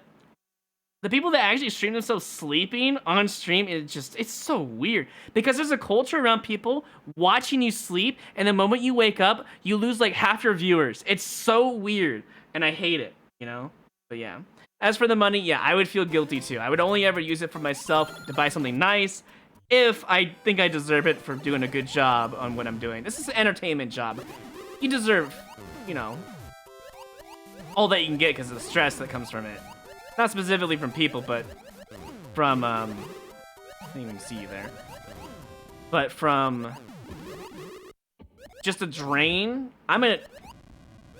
the people that actually stream themselves sleeping on stream it's so weird. Because there's a culture around people watching you sleep, and the moment you wake up, you lose like half your viewers. It's so weird, and I hate it, you know? But yeah. As for the money, yeah, I would feel guilty too. I would only ever use it for myself to buy something nice if I think I deserve it for doing a good job on what I'm doing. This is an entertainment job. You deserve, you know, all that you can get because of the stress that comes from it. Not specifically from people, but from, I didn't even see you there. But from just a drain.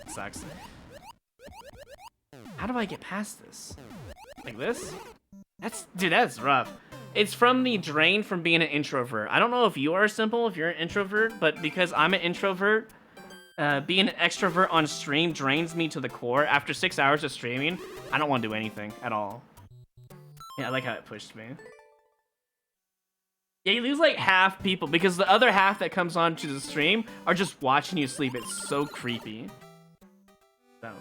Sucks. How do I get past this? Like this? Dude, that's rough. It's from the drain from being an introvert. I don't know if you are simple, if you're an introvert, but because I'm an introvert, being an extrovert on stream drains me to the core. After 6 hours of streaming, I don't want to do anything at all. Yeah, I like how it pushed me. Yeah, you lose like half people because the other half that comes onto the stream are just watching you sleep. It's so creepy. So,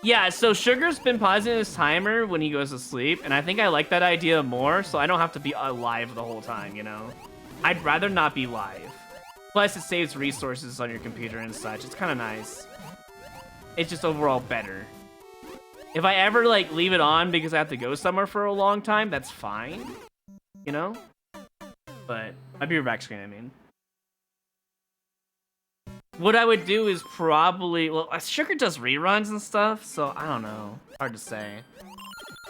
yeah, so Sugar's been pausing his timer when he goes to sleep, and I think I like that idea more, so I don't have to be alive the whole time, you know? I'd rather not be live. Plus, it saves resources on your computer and such. It's kind of nice. It's just overall better. If I ever, like, leave it on because I have to go somewhere for a long time, that's fine. You know? But, my be right back screen, I mean. What I would do is probably... Well, Sugar does reruns and stuff, so I don't know. Hard to say.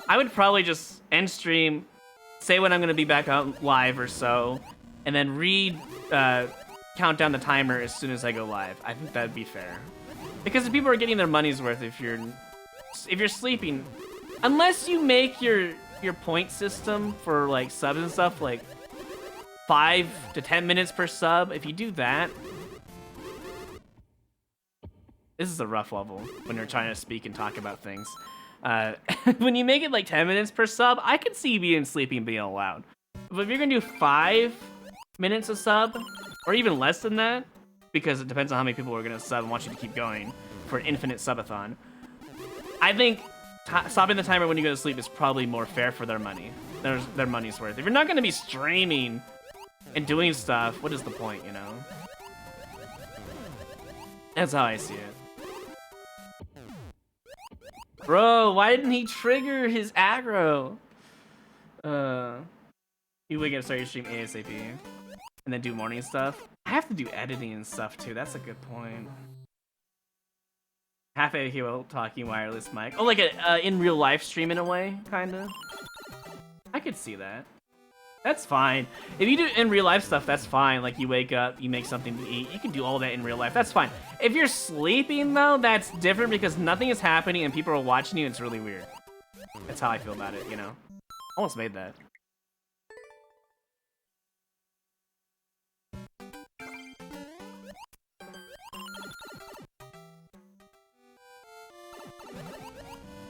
I would probably just end stream, say when I'm going to be back out live or so, and then count down the timer as soon as I go live. I think that'd be fair. Because if people are getting their money's worth if you're sleeping, unless you make your point system for like subs and stuff like 5 to 10 minutes per sub, if you do that, this is a rough level when you're trying to speak and talk about things. When you make it like 10 minutes per sub, I could see being sleeping being allowed. But if you're gonna do 5 minutes a sub, or even less than that, because it depends on how many people are gonna sub and want you to keep going for an infinite subathon, I think stopping the timer when you go to sleep is probably more fair for their money. Their money's worth. If you're not gonna be streaming and doing stuff, what is the point, you know? That's how I see it. Bro, why didn't he trigger his aggro? You wake up, start your stream ASAP, and then do morning stuff. I have to do editing and stuff too. That's a good point. Half a hero talking wireless mic. Oh, like a in real life stream in a way, kinda. I could see that. That's fine. If you do in real life stuff, that's fine. Like you wake up, you make something to eat. You can do all that in real life. That's fine. If you're sleeping though, that's different because nothing is happening and people are watching you. And it's really weird. That's how I feel about it, you know. Almost made that.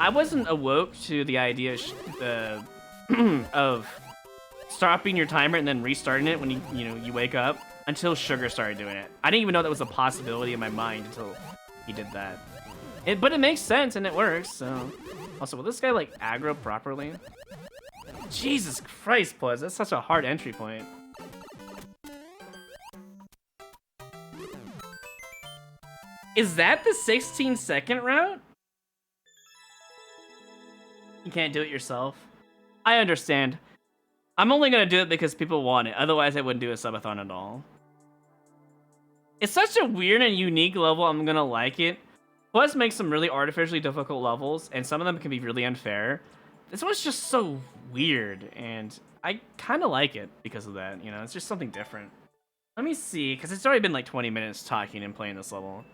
I wasn't awoke to the idea of stopping your timer and then restarting it when you wake up until Sugar started doing it. I didn't even know that was a possibility in my mind until he did that. But it makes sense and it works. So also, will this guy like aggro properly? Jesus Christ, Plus, that's such a hard entry point. Is that the 16-second route? You can't do it yourself. I understand. I'm only gonna do it because people want it. Otherwise, I wouldn't do a subathon at all. It's such a weird and unique level. I'm gonna like it. Plus, makes some really artificially difficult levels, and some of them can be really unfair. This one's just so weird, and I kind of like it because of that. You know, it's just something different. Let me see, because it's already been like 20 minutes talking and playing this level.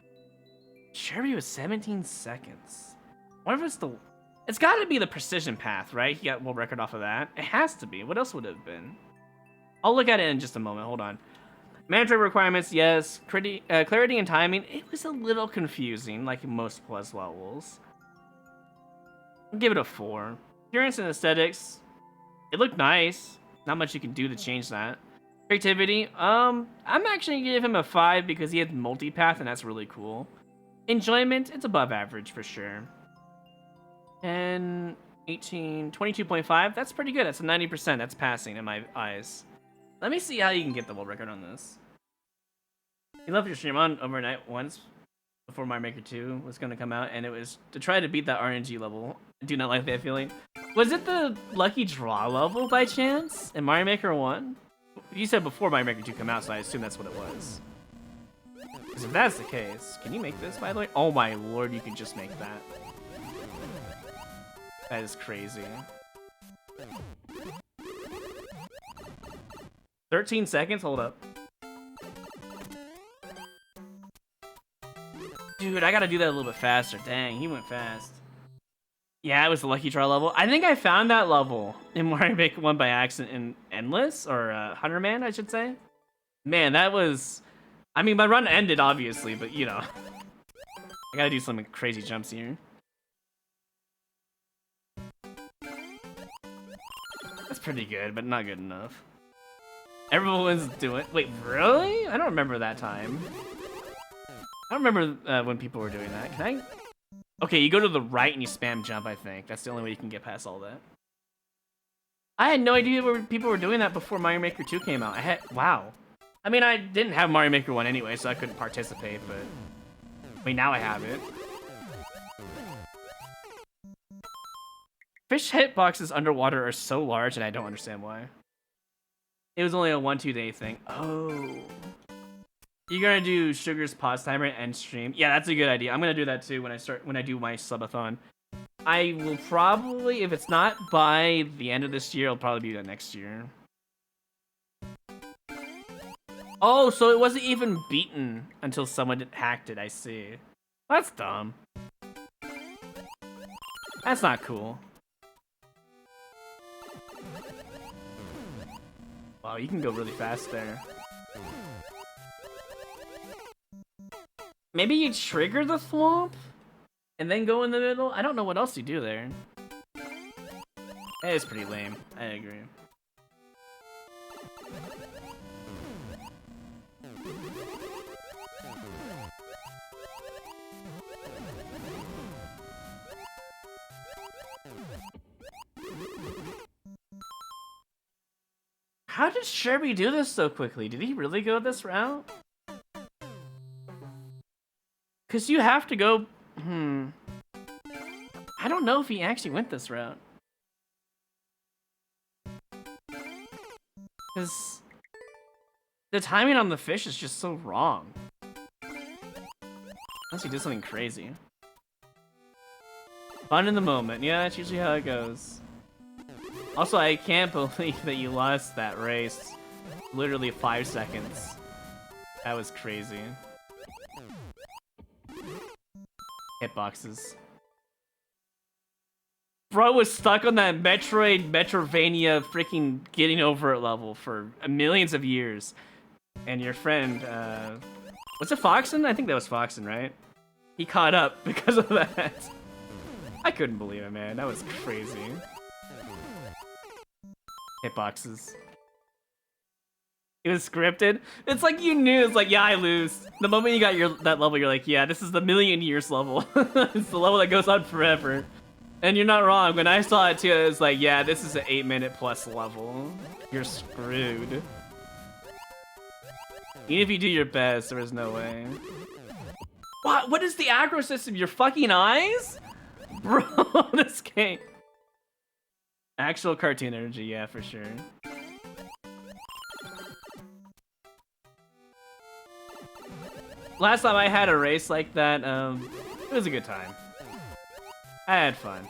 Sherry was 17 seconds. What if it's the... It's got to be the precision path, right? He got world record off of that. It has to be. What else would it have been? I'll look at it in just a moment. Hold on. Mandatory requirements, yes. Clarity and timing, it was a little confusing, like most Plus levels. I'll give it a 4. Appearance and aesthetics, it looked nice. Not much you can do to change that. Creativity, I'm actually gonna give him a 5 because he had multipath and that's really cool. Enjoyment, it's above average for sure. 10, 18, 22.5, that's pretty good. That's a 90%. That's passing in my eyes. Let me see how you can get the world record on this. You left your stream on overnight once before Mario Maker 2 was going to come out, and it was to try to beat that RNG level. I do not like that feeling. Was it the Lucky Draw level by chance in Mario Maker 1? You said before Mario Maker 2 came out, so I assume that's what it was. Because if that's the case, can you make this, by the way? Oh my lord, you can just make that. That is crazy. 13 seconds? Hold up. Dude, I gotta do that a little bit faster. Dang, he went fast. Yeah, it was the Lucky Draw level. I think I found that level in Mario Maker 1 by accident in Endless, or Hunter Man, I should say. Man, that was... I mean, my run ended, obviously, but, you know. I gotta do some crazy jumps here. That's pretty good, but not good enough. Everyone's doing... Wait, really? I don't remember that time. I don't remember when people were doing that. Can I... Okay, you go to the right and you spam jump, I think. That's the only way you can get past all that. I had no idea where people were doing that before Mario Maker 2 came out. Wow. I mean, I didn't have Mario Maker 1 anyway, so I couldn't participate, but... I mean, now I have it. Fish hitboxes underwater are so large, and I don't understand why. It was only a 1-2 day thing. Oh. You're gonna do Sugar's pause timer and end stream. Yeah, that's a good idea. I'm gonna do that too when I do my subathon. I will probably, if it's not by the end of this year, it'll probably be the next year. Oh, so it wasn't even beaten until someone hacked it, I see. That's dumb. That's not cool. Wow, you can go really fast there. Maybe you trigger the thwomp and then go in the middle? I don't know what else you do there. It is pretty lame. I agree. How did Sherby do this so quickly? Did he really go this route? Because you have to go... I don't know if he actually went this route. Because the timing on the fish is just so wrong. Unless he did something crazy. Fun in the moment. Yeah, that's usually how it goes. Also, I can't believe that you lost that race. Literally 5 seconds. That was crazy. Hitboxes. Bro was stuck on that Metrovania freaking getting over it level for millions of years. And your friend, was it Foxen? I think that was Foxen, right? He caught up because of that. I couldn't believe it, man. That was crazy. Hitboxes. It was scripted. It's like you knew. It's like, yeah, I lose. The moment you got that level, you're like, yeah, this is the million years level. It's the level that goes on forever. And you're not wrong. When I saw it too, it was like, yeah, this is an 8-minute plus level. You're screwed. Even if you do your best, there is no way. What is the aggro system? Your fucking eyes? Bro, this game. Actual cartoon energy, yeah, for sure. Last time I had a race like that, it was a good time. I had fun.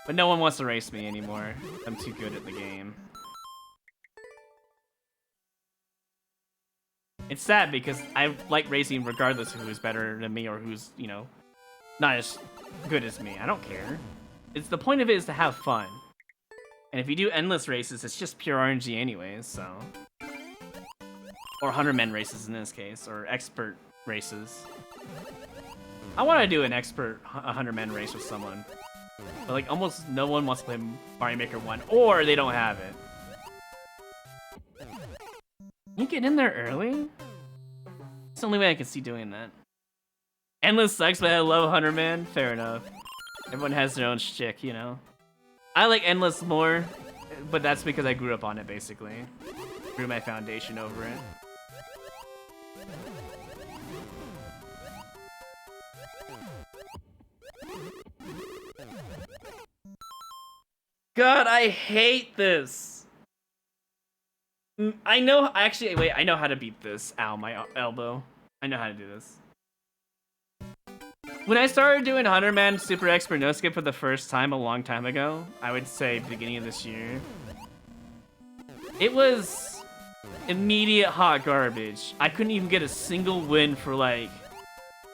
But no one wants to race me anymore. I'm too good at the game. It's sad because I like racing regardless of who's better than me or who's, you know, not as good as me. I don't care. The point of it is to have fun. And if you do endless races, it's just pure RNG anyways, so. Or 100-man races in this case, or expert races. I want to do an expert 100-man race with someone. But like almost no one wants to play Mario Maker 1, or they don't have it. You get in there early? It's the only way I can see doing that. Endless sucks, but I love 100-man. Fair enough. Everyone has their own shtick, you know. I like Endless more, but that's because I grew up on it, basically. Grew my foundation over it. God, I hate this. I know, actually, wait, I know how to beat this. Ow, my elbow. I know how to do this. When I started doing 100-man Super Expert No Skip for the first time a long time ago, I would say beginning of this year, it was immediate hot garbage. I couldn't even get a single win for like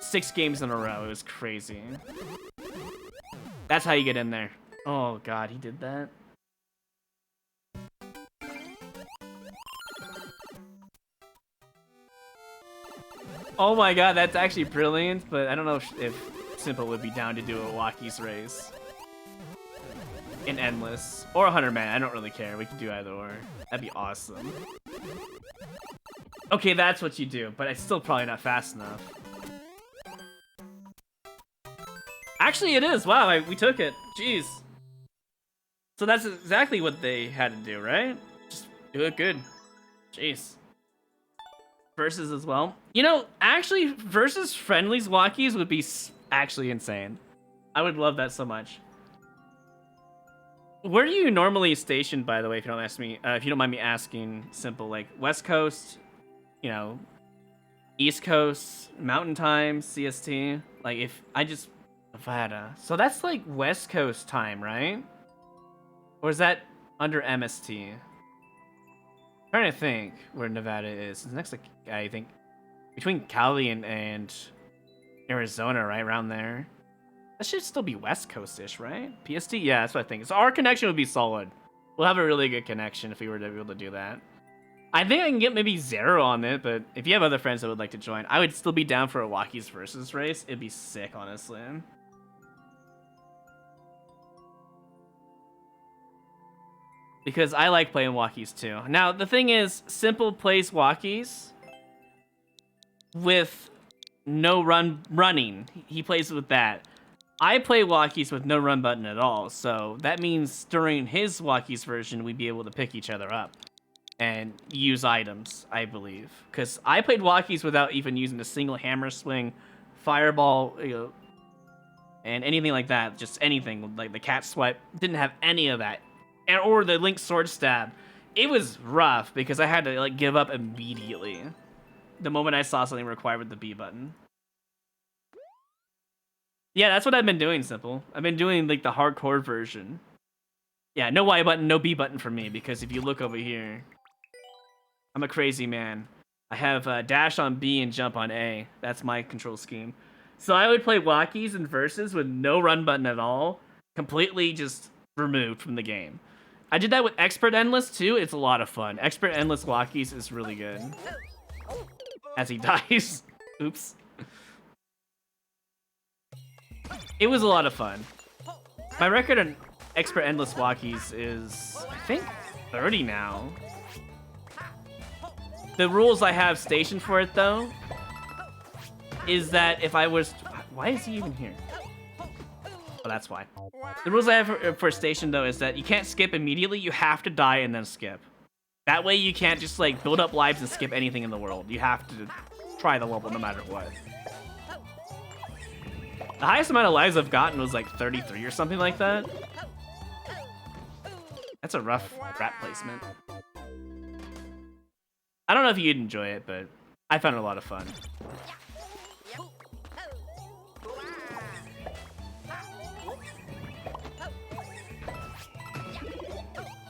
6 games in a row. It was crazy. That's how you get in there. Oh god, he did that. Oh my god, that's actually brilliant, but I don't know if Simple would be down to do a Walkies race. In Endless. Or 100-man, I don't really care. We can do either or. That'd be awesome. Okay, that's what you do, but it's still probably not fast enough. Actually, it is. Wow, we took it. Jeez. So that's exactly what they had to do, right? Just do it good. Jeez. Versus as well. You know, actually, versus friendlies walkies would be actually insane. I would love that so much. Where are you normally stationed, by the way, if you don't ask me, if you don't mind me asking? Simple, like West Coast, you know, East Coast, Mountain Time, CST. Like if Nevada. So that's like West Coast time, right? Or is that under MST? I'm trying to think where Nevada is. It's next to, I think, between Cali and Arizona, right around there. That should still be West Coast-ish, right? PST? Yeah, that's what I think. So our connection would be solid. We'll have a really good connection if we were to be able to do that. I think I can get maybe 0 on it, but if you have other friends that would like to join, I would still be down for a Walkies versus race. It'd be sick, honestly. Because I like playing walkies too. Now, the thing is, Simple plays walkies with no running. He plays with that. I play walkies with no run button at all, so that means during his walkies version, we'd be able to pick each other up and use items, I believe. Because I played walkies without even using a single hammer swing, fireball, you know, and anything like that. Just anything, like the cat swipe. Didn't have any of that. or the Link sword stab. It was rough because I had to like give up immediately the moment I saw something required with the B button. Yeah, that's what I've been doing, Simple. I've been doing like the hardcore version. Yeah, no Y button, no B button for me, because if you look over here, I'm a crazy man. I have dash on B and jump on A. That's my control scheme. So I would play walkies and verses with no run button at all, completely just removed from the game. I did that with Expert Endless too. It's a lot of fun. Expert Endless walkies is really good. As he dies. Oops. It was a lot of fun. My record on Expert Endless walkies is, I think, 30 now. The rules I have stationed for it, though, is that if I was... Why is he even here? Oh, that's why. The rules I have for station, though, is that you can't skip immediately. You have to die and then skip. That way you can't just, like, build up lives and skip anything in the world. You have to try the level no matter what. The highest amount of lives I've gotten was, like, 33 or something like that. That's a rough rat placement. I don't know if you'd enjoy it, but I found it a lot of fun.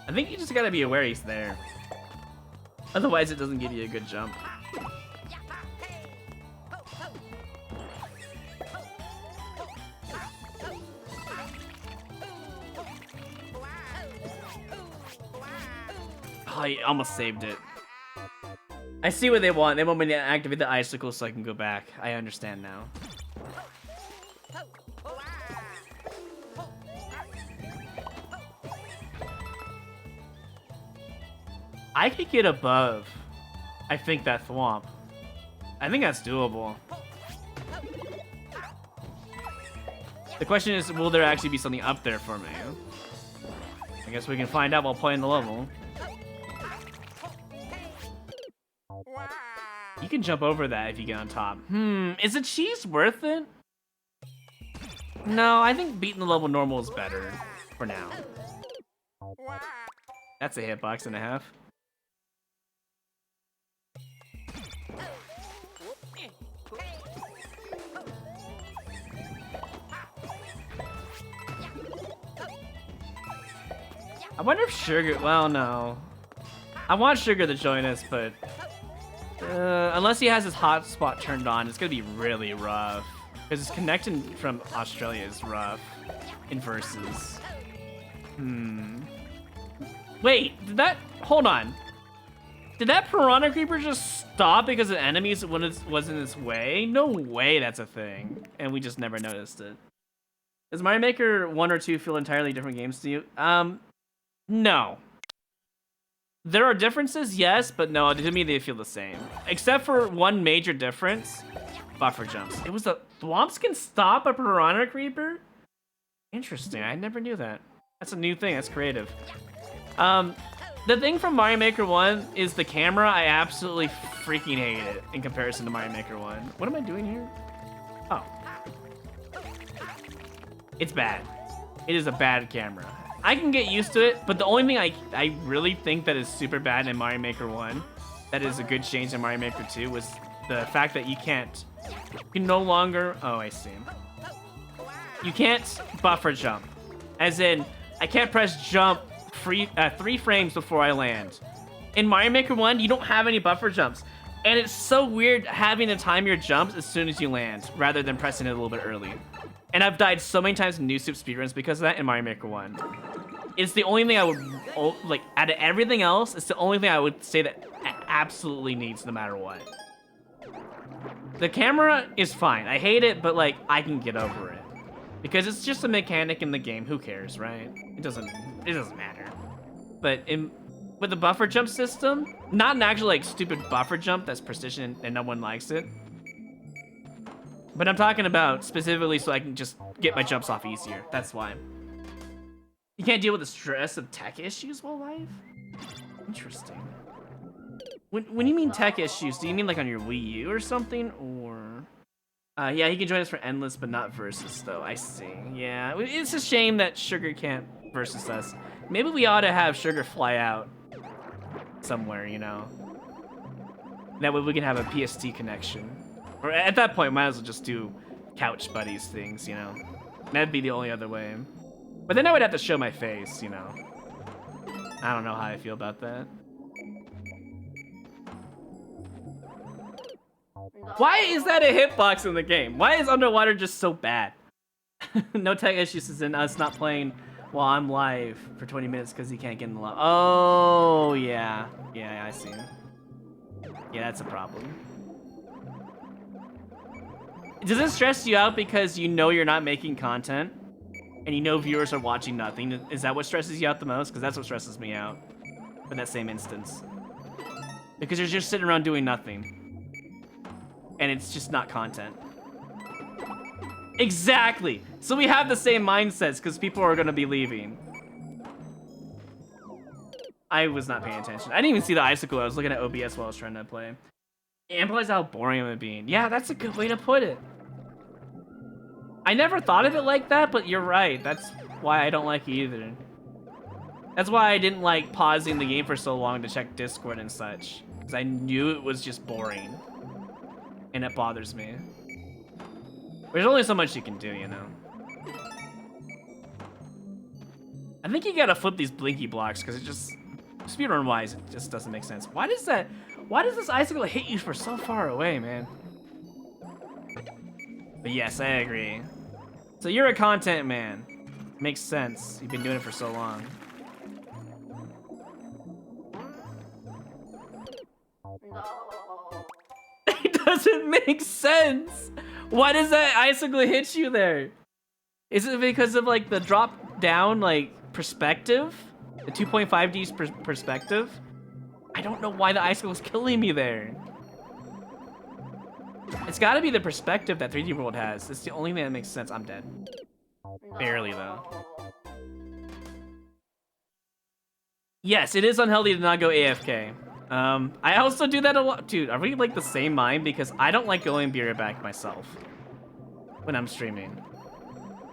I think you just gotta be aware he's there. Otherwise, it doesn't give you a good jump. Oh, I almost saved it. I see what they want. They want me to activate the icicle so I can go back. I understand now. I could get above, I think, that thwomp. I think that's doable. The question is, will there actually be something up there for me? I guess we can find out while playing the level. You can jump over that if you get on top. Is the cheese worth it? No, I think beating the level normal is better for now. That's a hitbox and a half. I wonder if Sugar... Well, no. I want Sugar to join us, but... unless he has his hotspot turned on, it's gonna be really rough. Because his connection from Australia is rough. In versus. Wait, did that... Hold on. Did that Piranha Creeper just stop because of enemies when it was in its way? No way that's a thing. And we just never noticed it. Does Mario Maker 1 or 2 feel entirely different games to you? No. There are differences, yes, but no, to me they feel the same. Except for one major difference, buffer jumps. It was the thwomps can stop a Piranha Creeper? Interesting, I never knew that. That's a new thing, that's creative. The thing from Mario Maker 1 is the camera. I absolutely freaking hate it in comparison to Mario Maker 1. What am I doing here? Oh. It's bad. It is a bad camera. I can get used to it, but the only thing I really think that is super bad in Mario Maker 1 that is a good change in Mario Maker 2 was the fact that you can no longer... Oh, I see. You can't buffer jump. As in, I can't press jump 3 frames before I land. In Mario Maker 1, you don't have any buffer jumps. And it's so weird having to time your jumps as soon as you land, rather than pressing it a little bit early. And I've died so many times in New Soup speedruns because of that in Mario Maker 1. It's the only thing I would, like, out of everything else, it's the only thing I would say that absolutely needs no matter what. The camera is fine. I hate it, but, like, I can get over it. Because it's just a mechanic in the game. Who cares, right? It doesn't matter. But with the buffer jump system, not an actual, like, stupid buffer jump that's precision and no one likes it. But I'm talking about specifically so I can just get my jumps off easier. That's why. You can't deal with the stress of tech issues while live? Interesting. When you mean tech issues, do you mean like on your Wii U or something? Or... yeah, he can join us for Endless, but not Versus, though. I see. Yeah, it's a shame that Sugar can't Versus us. Maybe we ought to have Sugar fly out somewhere, you know? That way we can have a PST connection. Or at that point, might as well just do couch buddies things, you know? That'd be the only other way. But then I would have to show my face, you know? I don't know how I feel about that. Why is that a hitbox in the game? Why is underwater just so bad? No tech issues is in us not playing while I'm live for 20 minutes because he can't get in the lobby. Oh, yeah. Yeah, I see. Yeah, that's a problem. Does it stress you out because you know you're not making content? And you know viewers are watching nothing? Is that what stresses you out the most? Because that's what stresses me out in that same instance. Because you're just sitting around doing nothing. And it's just not content. Exactly! So we have the same mindsets because people are going to be leaving. I was not paying attention. I didn't even see the icicle. I was looking at OBS while I was trying to play. It implies how boring I'm being. Yeah, that's a good way to put it. I never thought of it like that, but you're right. That's why I don't like it either. That's why I didn't like pausing the game for so long to check Discord and such. Because I knew it was just boring. And it bothers me. There's only so much you can do, you know? I think you gotta flip these blinky blocks because it just, speedrun wise, it just doesn't make sense. Why does this icicle hit you from so far away, man? But yes, I agree. So you're a content man. Makes sense. You've been doing it for so long. It doesn't make sense. Why does that icicle hit you there? Is it because of like the drop down like perspective? The 2.5D's perspective? I don't know why the icicle is killing me there. It's gotta be the perspective that 3D World has. It's the only thing that makes sense. I'm dead. Barely though. Yes, it is unhealthy to not go AFK. I also do that a lot. Dude, are we like the same mind? Because I don't like going beer back myself when I'm streaming.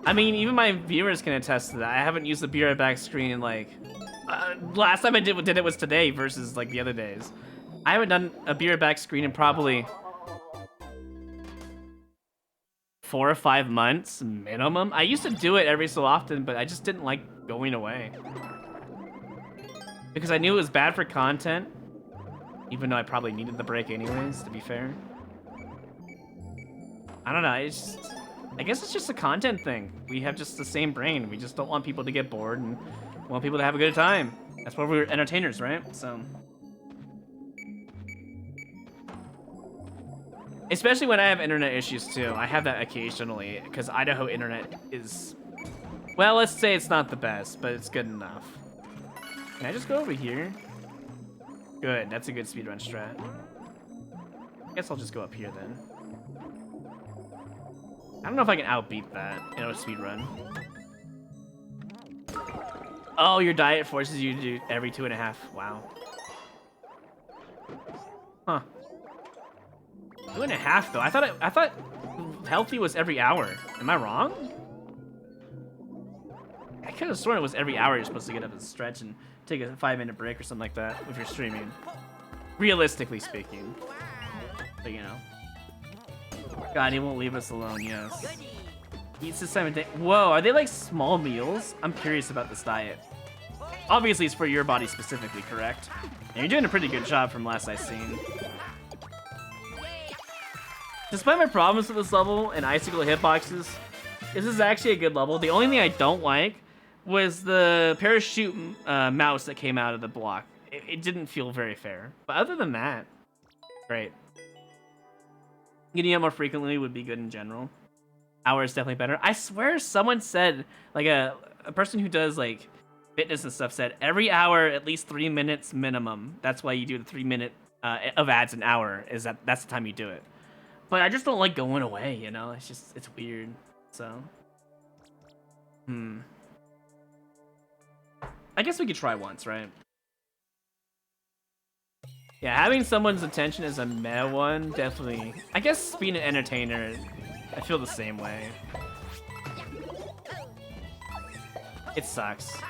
I mean, even my viewers can attest to that. I haven't used the beer back screen in like, last time I did it was today versus like the other days. I haven't done a beer back screen in probably 4 or 5 months minimum. I used to do it every so often, but I just didn't like going away. Because I knew it was bad for content. Even though I probably needed the break anyways, to be fair. I don't know, I guess it's just a content thing. We have just the same brain. We just don't want people to get bored and want people to have a good time. That's why we're entertainers, right? So. Especially when I have internet issues too. I have that occasionally because Idaho internet is, well, let's say it's not the best, but it's good enough. Can I just go over here? Good, that's a good speedrun strat. I guess I'll just go up here then. I don't know if I can outbeat that in a speedrun. Oh, your diet forces you to do every 2.5. Wow. Huh. 2.5 though. I thought healthy was every hour. Am I wrong? I could have sworn it was every hour you're supposed to get up and stretch and take a 5-minute break or something like that if you're streaming. Realistically speaking. But you know. God, he won't leave us alone, yes. Eats this time of day. Whoa, are they like small meals? I'm curious about this diet. Obviously it's for your body specifically, correct? And you're doing a pretty good job from last I've seen. Despite my problems with this level and icicle hitboxes, this is actually a good level. The only thing I don't like was the parachute mouse that came out of the block. It didn't feel very fair. But other than that, great. Getting out more frequently would be good in general. Hour is definitely better. I swear someone said, like a person who does like fitness and stuff said, every hour at least 3 minutes minimum. That's why you do the 3-minute of ads an hour, that's the time you do it. But I just don't like going away, you know? It's weird, so. I guess we could try once, right? Yeah, having someone's attention is a meh one, definitely. I guess being an entertainer, I feel the same way. It sucks.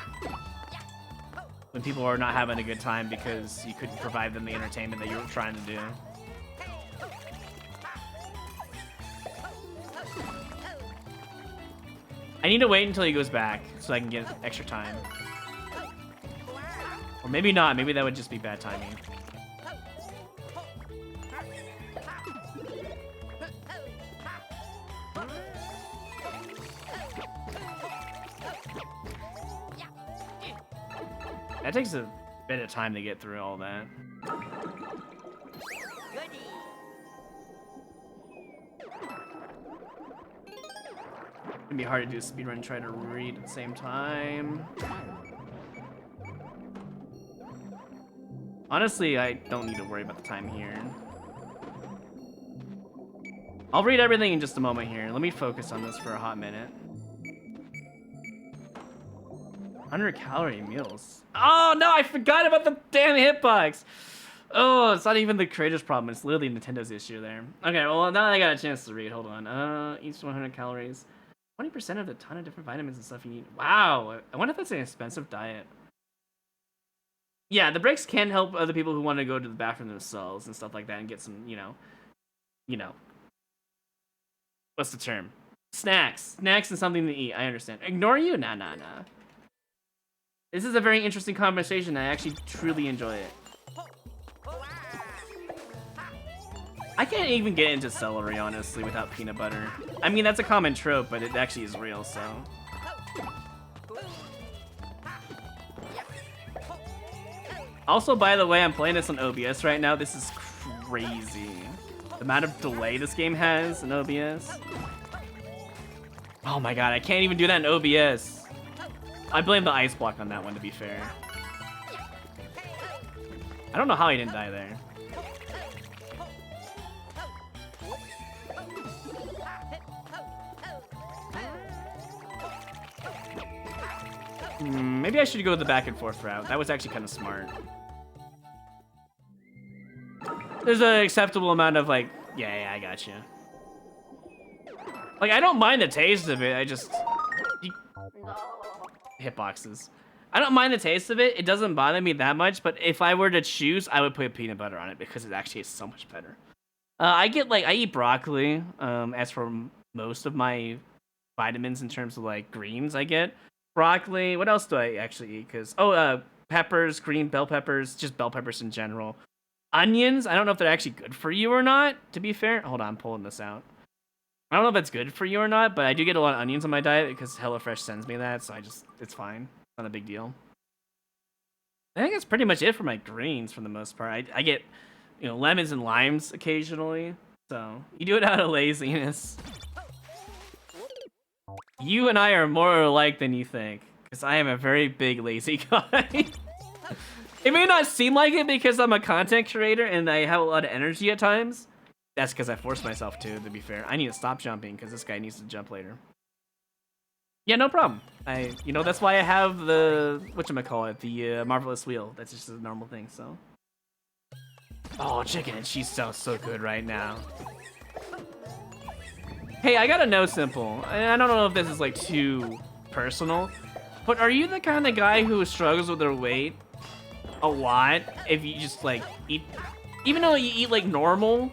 when people are not having a good time because you couldn't provide them the entertainment that you were trying to do. I need to wait until he goes back so I can get extra time. Or maybe not. Maybe that would just be bad timing. That takes a bit of time to get through all that. It's gonna be hard to do a speedrun and try to read at the same time. Honestly, I don't need to worry about the time here. I'll read everything in just a moment here. Let me focus on this for a hot minute. 100-calorie meals. Oh no, I forgot about the damn hitbox. Oh, it's not even the creator's problem. It's literally Nintendo's issue there. Okay, well now I got a chance to read. Hold on. Each 100 calories. 20% of the ton of different vitamins and stuff you need. Wow. I wonder if that's an expensive diet. Yeah, the breaks can help other people who want to go to the bathroom themselves and stuff like that and get some, you know. What's the term? Snacks and something to eat. I understand. Ignore you? Nah. This is a very interesting conversation. I actually truly enjoy it. I can't even get into celery, honestly, without peanut butter. I mean, that's a common trope, but it actually is real, so. Also, by the way, I'm playing this on OBS right now. This is crazy. The amount of delay this game has in OBS. Oh my god, I can't even do that in OBS. I blame the ice block on that one, to be fair. I don't know how he didn't die there. Maybe I should go the back and forth route. That was actually kind of smart. There's an acceptable amount of like, yeah, I got you. Like, I don't mind the taste of it. I just hitboxes. I don't mind the taste of it. It doesn't bother me that much. But if I were to choose, I would put peanut butter on it because it actually is so much better. I eat broccoli. As for most of my vitamins in terms of like greens, I get broccoli. What else do I actually eat? Peppers, green bell peppers, just bell peppers in general. Onions, I don't know if they're actually good for you or not, to be fair. Hold on, I'm pulling this out. I don't know if it's good for you or not, but I do get a lot of onions on my diet because HelloFresh sends me that, so it's fine. It's not a big deal. I think that's pretty much it for my greens for the most part. I get, lemons and limes occasionally, so you do it out of laziness. You and I are more alike than you think, because I am a very big lazy guy. It may not seem like it because I'm a content creator and I have a lot of energy at times. That's because I force myself to be fair. I need to stop jumping because this guy needs to jump later. Yeah, no problem. That's why I have the, whatchamacallit, the Marvelous Wheel. That's just a normal thing, so. Oh, chicken and cheese sounds so good right now. Hey, I gotta know, Simple. I don't know if this is like too personal, but are you the kind of guy who struggles with their weight a lot if you just like eat, even though you eat like normal,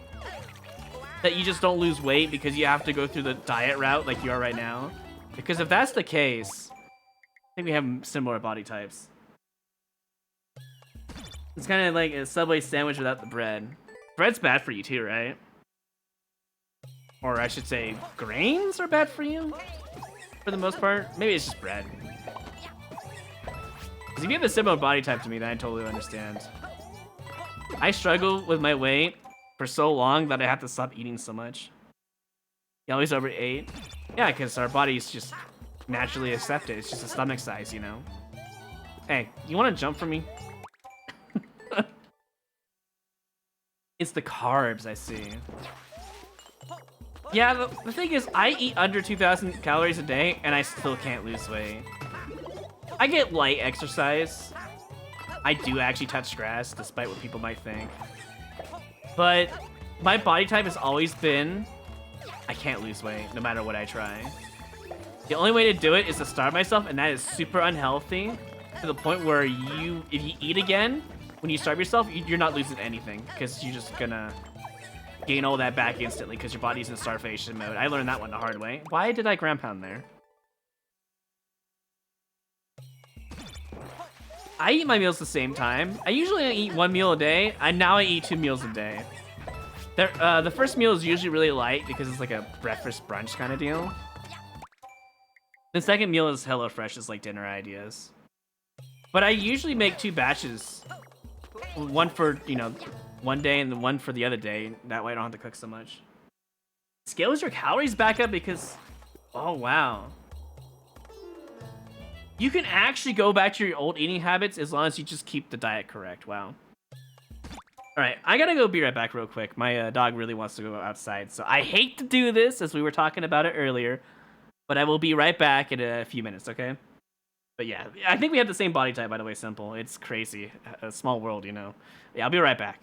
that you just don't lose weight because you have to go through the diet route like you are right now? Because if that's the case, I think we have similar body types. It's kind of like a Subway sandwich without the bread. Bread's bad for you too, right? Or I should say, grains are bad for you? For the most part? Maybe it's just bread. Because if you have a similar body type to me, then I totally understand. I struggle with my weight for so long that I have to stop eating so much. You always overate? Yeah, because our bodies just naturally accept it. It's just a stomach size, you know? Hey, you want to jump for me? It's the carbs, I see. Yeah, the thing is, I eat under 2,000 calories a day, and I still can't lose weight. I get light exercise. I do actually touch grass, despite what people might think. But my body type has always been, I can't lose weight, no matter what I try. The only way to do it is to starve myself, and that is super unhealthy. to the point where if you eat again, when you starve yourself, you're not losing anything because you're just gonna gain all that back instantly because your body's in starvation mode. I learned that one the hard way. Why did I ground pound there? I eat my meals the same time. I usually eat 1 meal a day, and now I eat 2 meals a day. The first meal is usually really light because it's like a breakfast brunch kind of deal. The second meal is HelloFresh, is like dinner ideas. But I usually make 2 batches. One for, you know, one day and the one for the other day. That way I don't have to cook so much. Scales your calories back up because... Oh, wow. You can actually go back to your old eating habits as long as you just keep the diet correct. Wow. Alright, I gotta go be right back real quick. My dog really wants to go outside, so I hate to do this, as we were talking about it earlier. But I will be right back in a few minutes, okay? But yeah, I think we have the same body type, by the way, Simple. It's crazy. A small world, you know. Yeah, I'll be right back.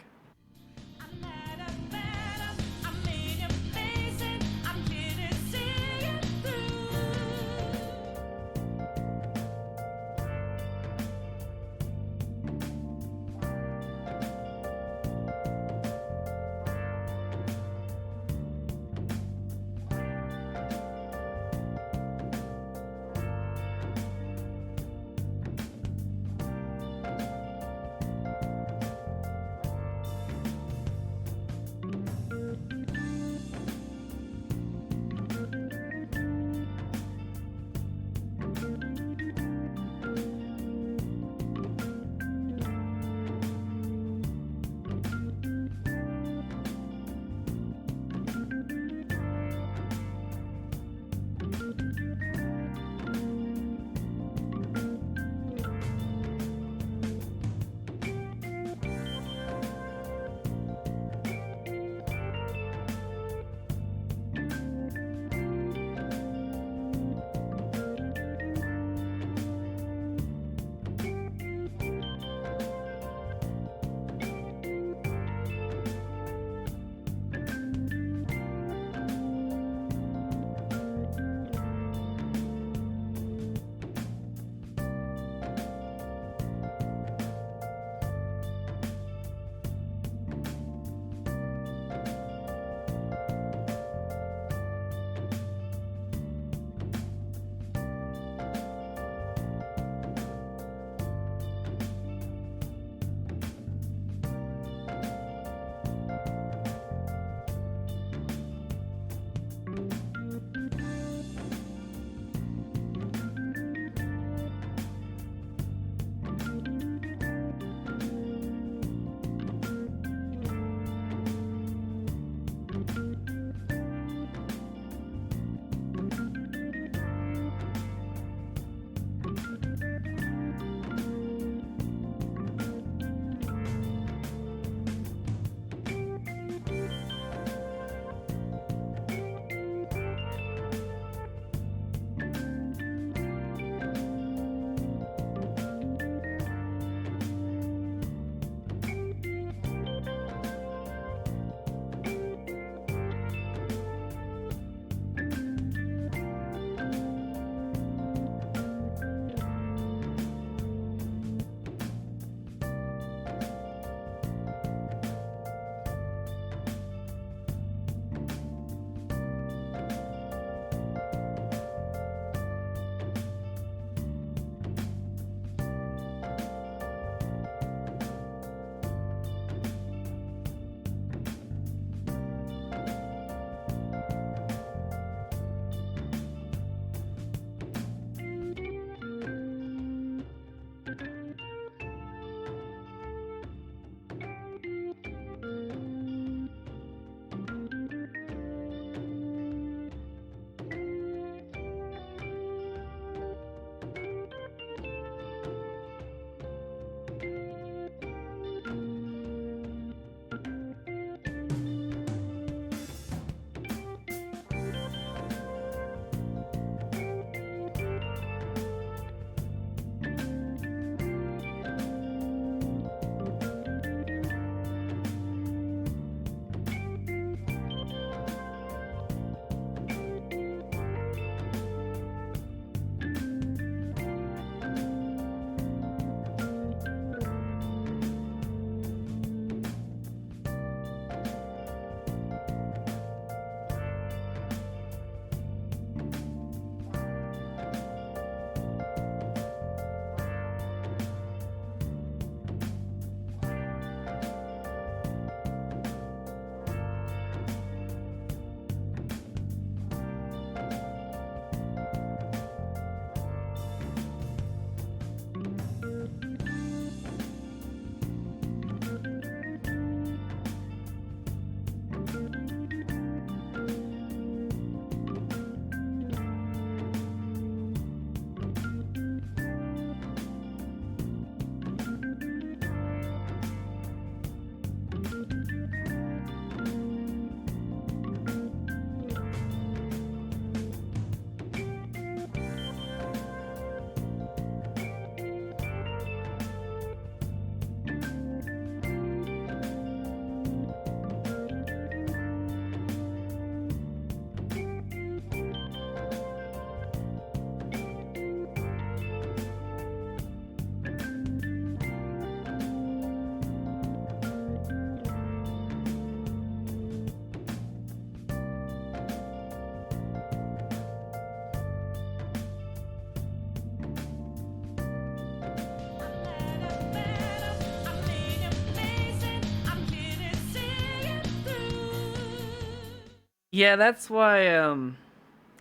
Yeah, that's why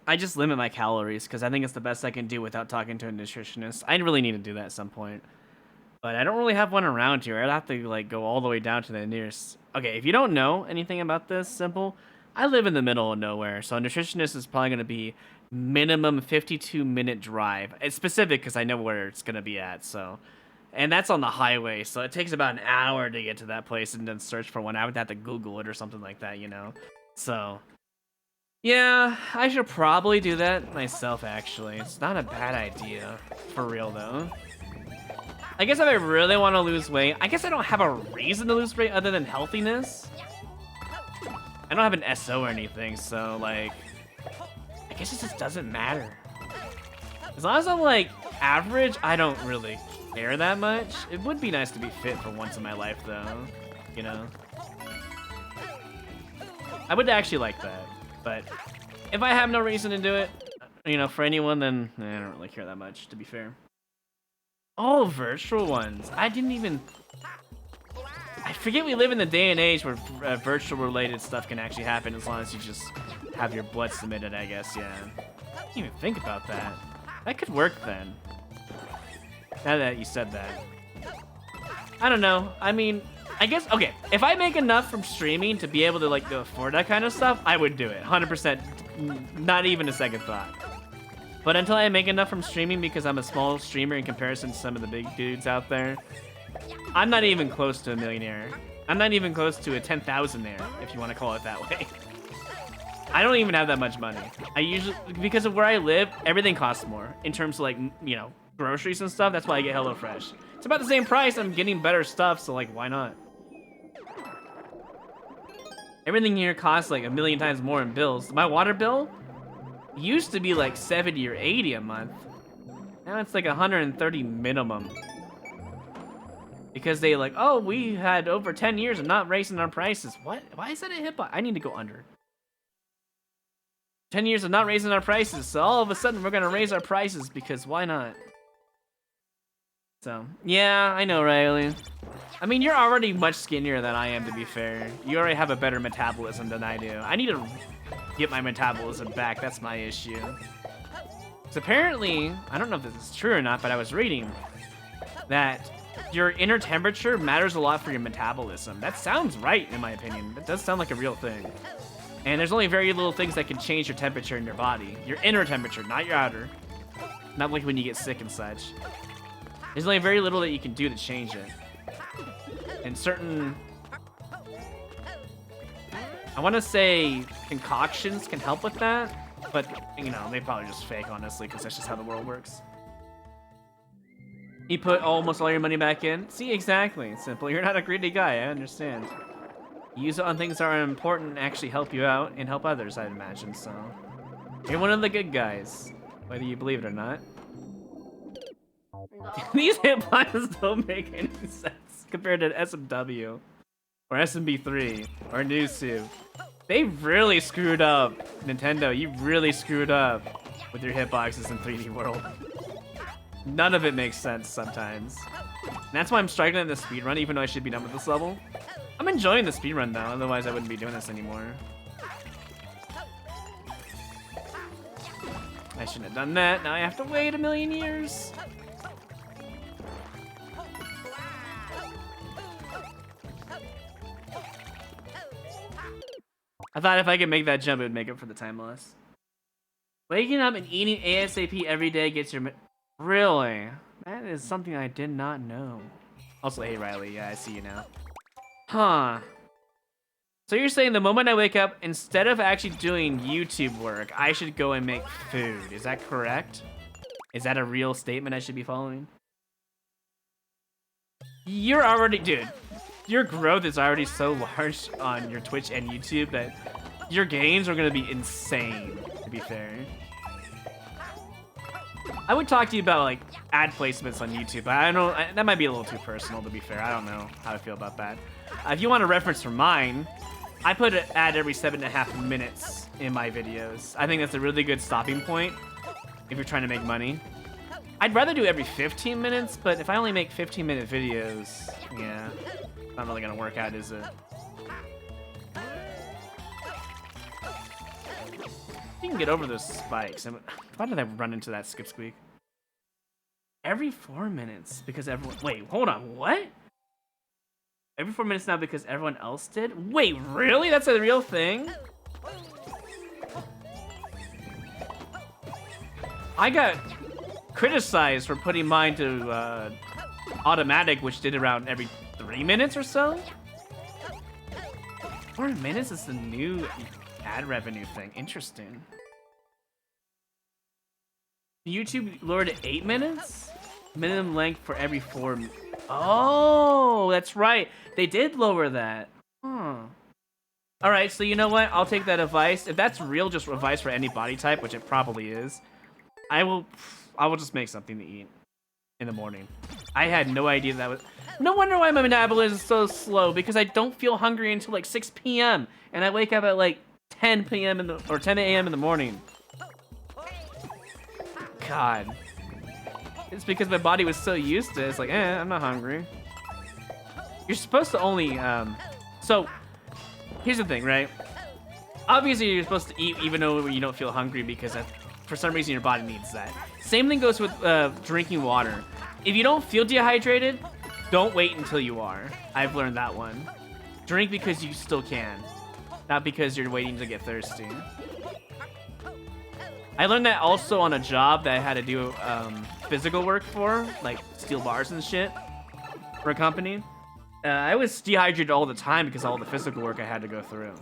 I just limit my calories because I think it's the best I can do without talking to a nutritionist. I really need to do that at some point, but I don't really have one around here. I'd have to like go all the way down to the nearest. Okay, if you don't know anything about this, simple. I live in the middle of nowhere, so a nutritionist is probably going to be minimum 52-minute drive. It's specific because I know where it's going to be at, so. And that's on the highway, so it takes about an hour to get to that place and then search for one. I would have to Google it or something like that, you know? So, yeah, I should probably do that myself, actually. It's not a bad idea, for real, though. I guess if I really want to lose weight, I guess I don't have a reason to lose weight other than healthiness. I don't have an SO or anything, so, like, I guess it just doesn't matter. As long as I'm, like, average, I don't really care that much. It would be nice to be fit for once in my life, though, you know? I would actually like that, but if I have no reason to do it, you know, for anyone, then I don't really care that much, to be fair. Oh, virtual ones. I didn't even... I forget we live in the day and age where virtual-related stuff can actually happen as long as you just have your blood submitted, I guess, yeah. I didn't even think about that. That could work, then. Now that you said that. I don't know. I mean, I guess, okay, if I make enough from streaming to be able to, like, afford that kind of stuff, I would do it. 100%. Not even a second thought. But until I make enough from streaming because I'm a small streamer in comparison to some of the big dudes out there, I'm not even close to a millionaire. I'm not even close to a 10,000aire, if you want to call it that way. I don't even have that much money. I usually, because of where I live, everything costs more in terms of, like, you know, groceries and stuff. That's why I get HelloFresh. It's about the same price. I'm getting better stuff, so, like, why not? Everything here costs, like, 1,000,000 times more in bills. My water bill used to be, like, 70 or 80 a month. Now it's, like, 130 minimum. Because they like, oh, we had over 10 years of not raising our prices. What? Why is that a hitbox? I need to go under. 10 years of not raising our prices, so all of a sudden we're gonna raise our prices because why not? So, yeah, I know, Riley. I mean, you're already much skinnier than I am, to be fair. You already have a better metabolism than I do. I need to get my metabolism back. That's my issue. Because apparently, I don't know if this is true or not, but I was reading that your inner temperature matters a lot for your metabolism. That sounds right, in my opinion. That does sound like a real thing. And there's only very little things that can change your temperature in your body. Your inner temperature, not your outer. Not like when you get sick and such. There's only very little that you can do to change it. And certain... I want to say concoctions can help with that. But, you know, they probably just fake, honestly, because that's just how the world works. You put almost all your money back in? See, exactly. Simple. You're not a greedy guy, I understand. You use it on things that are important and actually help you out and help others, I'd imagine, so. You're one of the good guys, whether you believe it or not. These hitboxes don't make any sense compared to SMW, or SMB3, or Nusu. They really screwed up, Nintendo. You really screwed up with your hitboxes in 3D World. None of it makes sense sometimes. And that's why I'm struggling in the speedrun, even though I should be done with this level. I'm enjoying the speedrun though, otherwise I wouldn't be doing this anymore. I shouldn't have done that. Now I have to wait 1,000,000 years. I thought if I could make that jump, it would make up for the time loss. Waking up and eating ASAP every day gets your... Really? That is something I did not know. Also, hey Riley, yeah, I see you now. Huh. So you're saying the moment I wake up, instead of actually doing YouTube work, I should go and make food. Is that correct? Is that a real statement I should be following? You're already... Dude, your growth is already so large on your Twitch and YouTube that your gains are going to be insane, to be fair. I would talk to you about, like, ad placements on YouTube, but I don't... that might be a little too personal, to be fair. I don't know how I feel about that. If you want a reference from mine, I put an ad every 7.5 minutes in my videos. I think that's a really good stopping point if you're trying to make money. I'd rather do every 15 minutes, but if I only make 15-minute videos, yeah, it's not really gonna work out, is it? You can get over those spikes. Why did I run into that skip squeak? Every 4 minutes because everyone. Wait, hold on. What? Every 4 minutes now because everyone else did? Wait, really? That's a real thing? I got criticized for putting mine to automatic, which did around every 3 minutes or so. 4 minutes is the new ad revenue thing. Interesting. YouTube lowered to 8 minutes? Minimum length for every 4 minutes. Oh, that's right. They did lower that. Huh. Alright, so you know what? I'll take that advice. If that's real, just advice for any body type, which it probably is, I will just make something to eat in the morning. I had no idea that was... No wonder why my metabolism is so slow, because I don't feel hungry until like 6 p.m. and I wake up at like 10 p.m. or 10 a.m. in the morning. God. It's because my body was so used to it. It's like, I'm not hungry. You're supposed to only, so, here's the thing, right? Obviously, you're supposed to eat even though you don't feel hungry because for some reason your body needs that. Same thing goes with drinking water. If you don't feel dehydrated, don't wait until you are. I've learned that one. Drink because you still can, not because you're waiting to get thirsty. I learned that also on a job that I had to do physical work for, like steel bars and shit, for a company. I was dehydrated all the time because of all the physical work I had to go through.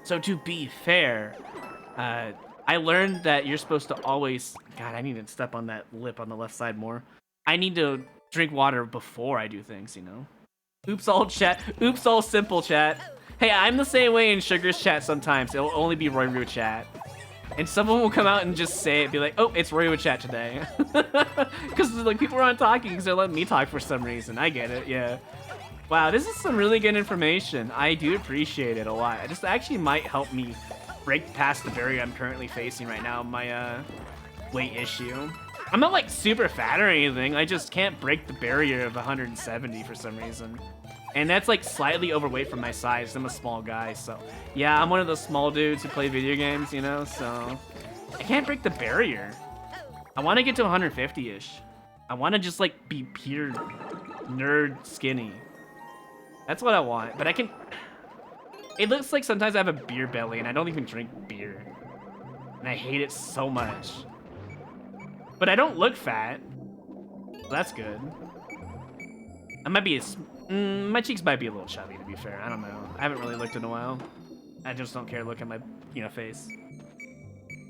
So to be fair, I learned that you're supposed to always... God, I need to step on that lip on the left side more. I need to drink water before I do things, you know? Oops all chat. Oops all simple chat. Hey, I'm the same way in Sugar's chat sometimes. It'll only be Royru chat. And someone will come out and just say it, be like, oh, it's Royru chat today. Because like people aren't talking because they're letting me talk for some reason. I get it, yeah. Wow, this is some really good information. I do appreciate it a lot. This actually might help me break past the barrier I'm currently facing right now, my weight issue. I'm not like super fat or anything. I just can't break the barrier of 170 for some reason. And that's like slightly overweight for my size. I'm a small guy, so yeah, I'm one of those small dudes who play video games, you know, so I can't break the barrier. I want to get to 150-ish. I want to just like be pure nerd skinny. That's what I want, but I can... It looks like sometimes I have a beer belly and I don't even drink beer. And I hate it so much. But I don't look fat. So that's good. I might be my cheeks might be a little chubby, to be fair. I don't know. I haven't really looked in a while. I just don't care to look at my, face.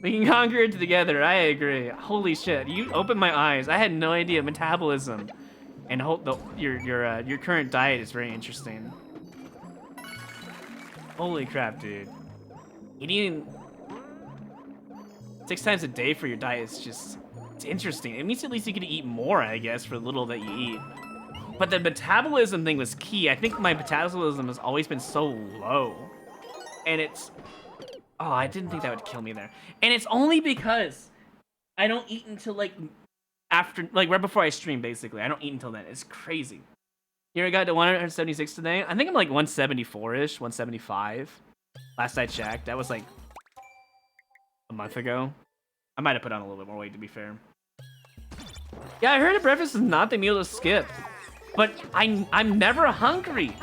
We can conquer it together. I agree. Holy shit! You opened my eyes. I had no idea metabolism, and your current diet is very interesting. Holy crap, dude! Eating 6 times a day for your diet is it's interesting. It means at least you can eat more, I guess, for the little that you eat. But the metabolism thing was key. I think my metabolism has always been so low. And it's... Oh, I didn't think that would kill me there. And it's only because I don't eat until, like, after... Like, right before I stream, basically. I don't eat until then. It's crazy. Here I got to 176 today. I think I'm, like, 174-ish, 175. Last I checked. That was, like, a month ago. I might have put on a little bit more weight, to be fair. Yeah, I heard a breakfast is not the meal to skip. But I'm never hungry.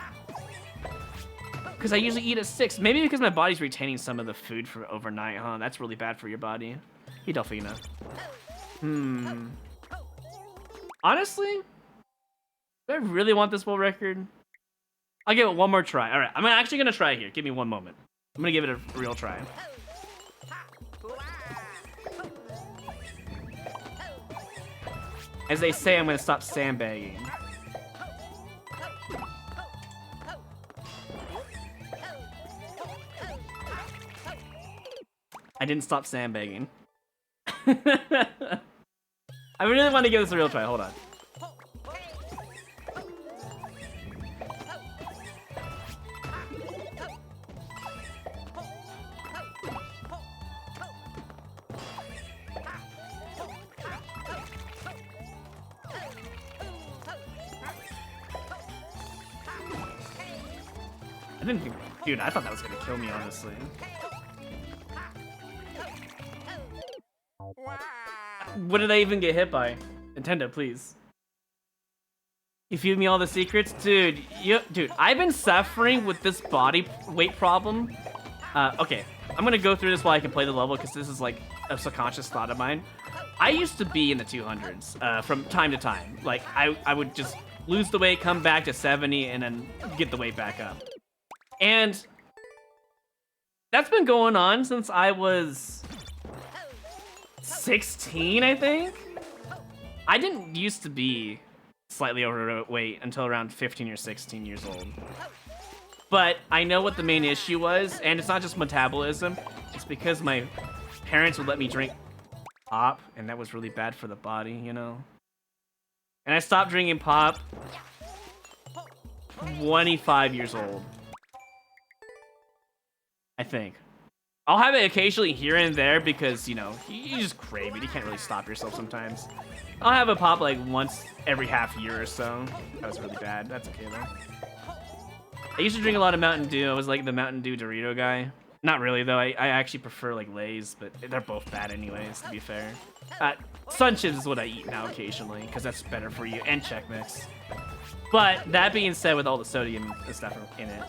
Because I usually eat at 6. Maybe because my body's retaining some of the food for overnight, huh? That's really bad for your body. Hey, Delphina. Honestly, do I really want this world record? I'll give it one more try. All right, I'm actually going to try here. Give me one moment. I'm going to give it a real try. As they say, I'm going to stop sandbagging. I didn't stop sandbagging. I really want to give this a real try. Hold on. I didn't think... Dude, I thought that was going to kill me, honestly. What did I even get hit by? Nintendo, please. You feed me all the secrets? Dude, dude, I've been suffering with this body weight problem. Okay, I'm gonna go through this while I can play the level because this is like a subconscious thought of mine. I used to be in the 200s from time to time. Like, I would just lose the weight, come back to 70, and then get the weight back up. And that's been going on since I was 16, I think? I didn't used to be slightly overweight until around 15 or 16 years old. But I know what the main issue was, and it's not just metabolism. It's because my parents would let me drink pop, and that was really bad for the body, you know? And I stopped drinking pop 25 years old. I think. I'll have it occasionally here and there because, you know, you just crave it. You can't really stop yourself sometimes. I'll have a pop like once every half year or so. That was really bad. That's okay though. I used to drink a lot of Mountain Dew. I was like the Mountain Dew Dorito guy. Not really though. I actually prefer like Lay's, but they're both bad anyways, to be fair. Sun Chips is what I eat now occasionally because that's better for you, and Chex Mix. But that being said, with all the sodium and stuff in it,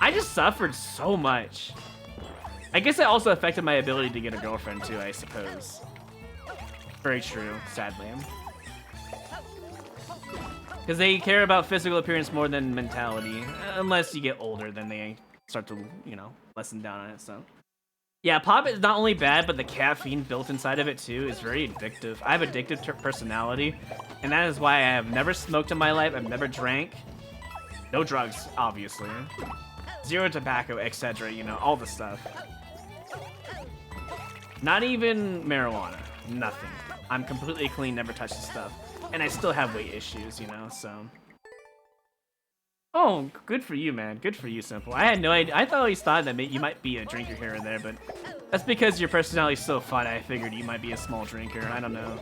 I just suffered so much. I guess it also affected my ability to get a girlfriend too, I suppose. Very true, sadly. Because they care about physical appearance more than mentality. Unless you get older, then they start to, you know, lessen down on it, so. Yeah, pop is not only bad, but the caffeine built inside of it too is very addictive. I have addictive personality, and that is why I have never smoked in my life, I've never drank. No drugs, obviously. Zero tobacco, etc., you know, all the stuff. Not even marijuana. Nothing. I'm completely clean, never touched the stuff. And I still have weight issues, you know, so. Oh, good for you, man. Good for you, Simple. I had no idea. I always thought that you might be a drinker here and there, but that's because your personality is so fun. I figured you might be a small drinker. I don't know.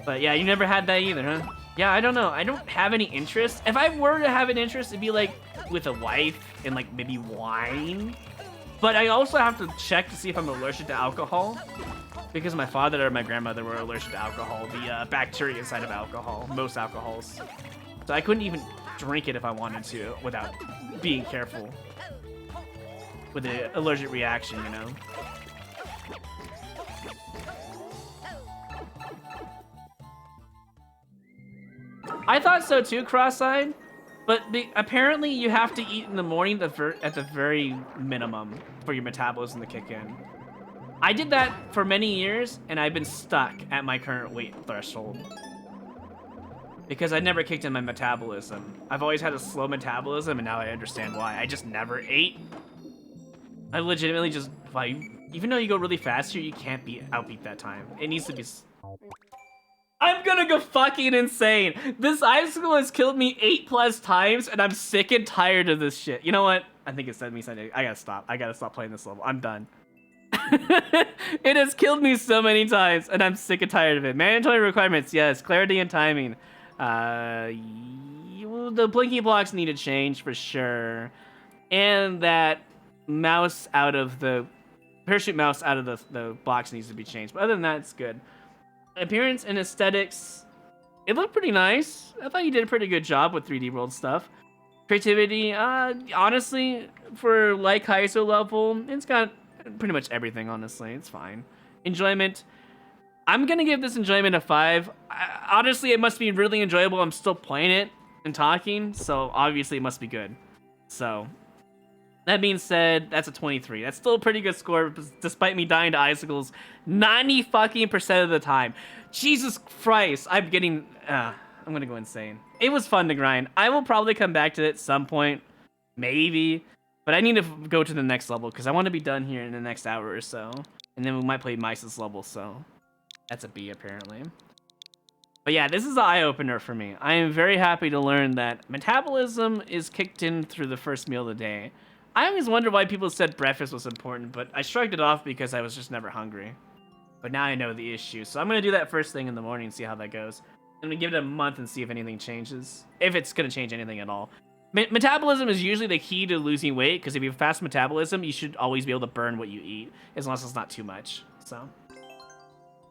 But yeah, you never had that either, huh? Yeah, I don't know. I don't have any interest. If I were to have an interest, it'd be like with a wife and like maybe wine. But I also have to check to see if I'm allergic to alcohol. Because my father or my grandmother were allergic to alcohol, the bacteria inside of alcohol, most alcohols. So I couldn't even drink it if I wanted to without being careful with the allergic reaction, you know? I thought so too, cross-eyed, but apparently you have to eat in the morning at the very minimum for your metabolism to kick in. I did that for many years, and I've been stuck at my current weight threshold. Because I never kicked in my metabolism. I've always had a slow metabolism, and now I understand why. I just never ate. I legitimately just, like, even though you go really fast here, you can't outbeat that time. It needs to be... I'm gonna go fucking insane. This icicle has killed me 8+ times, and I'm sick and tired of this shit. You know what? I think it said me something. I gotta stop. I gotta stop playing this level. I'm done. It has killed me so many times, and I'm sick and tired of it. Mandatory requirements, yes. Clarity and timing. The blinky blocks need to change for sure. And that mouse out of the... parachute mouse out of the box needs to be changed. But other than that, it's good. Appearance and aesthetics, it looked pretty nice. I thought you did a pretty good job with 3D World stuff. Creativity, honestly, for like ISO level, it's got pretty much everything, honestly. It's fine. Enjoyment, I'm gonna give this enjoyment a 5. Honestly, it must be really enjoyable. I'm still playing it and talking, so obviously it must be good. So, that being said, that's a 23. That's still a pretty good score, despite me dying to icicles 90% of the time. Jesus Christ, I'm getting... I'm gonna go insane. It was fun to grind. I will probably come back to it at some point. Maybe. But I need to go to the next level, because I want to be done here in the next hour or so. And then we might play Mice's level, so... That's a B, apparently. But yeah, this is an eye-opener for me. I am very happy to learn that metabolism is kicked in through the first meal of the day. I always wondered why people said breakfast was important, but I shrugged it off because I was just never hungry. But now I know the issue, so I'm going to do that first thing in the morning and see how that goes. I'm going to give it a month and see if anything changes. If it's going to change anything at all. Metabolism is usually the key to losing weight, because if you have fast metabolism, you should always be able to burn what you eat, as long as it's not too much. So,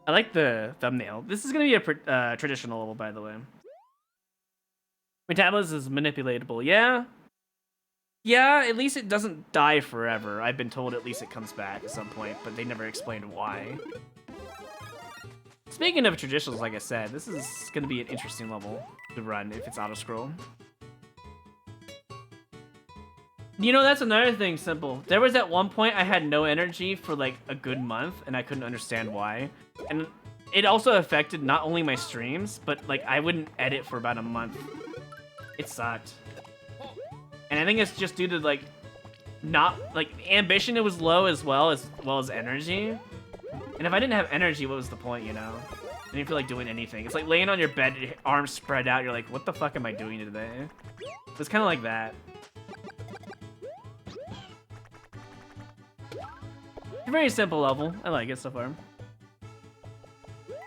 I like the thumbnail. This is gonna be a traditional level, by the way. Metabolism is manipulatable. Yeah. Yeah, at least it doesn't die forever. I've been told at least it comes back at some point, but they never explained why. Speaking of traditionals, like I said, this is gonna be an interesting level to run if it's auto-scroll. You know, that's another thing, Simple. There was at one point I had no energy for like a good month, and I couldn't understand why. And it also affected not only my streams, but like I wouldn't edit for about a month. It sucked. And I think it's just due to like not like ambition. It was low as well as energy. And if I didn't have energy, what was the point, you know? I didn't feel like doing anything. It's like laying on your bed, your arms spread out. You're like, what the fuck am I doing today? It's kind of like that. It's a very simple level. I like it so far.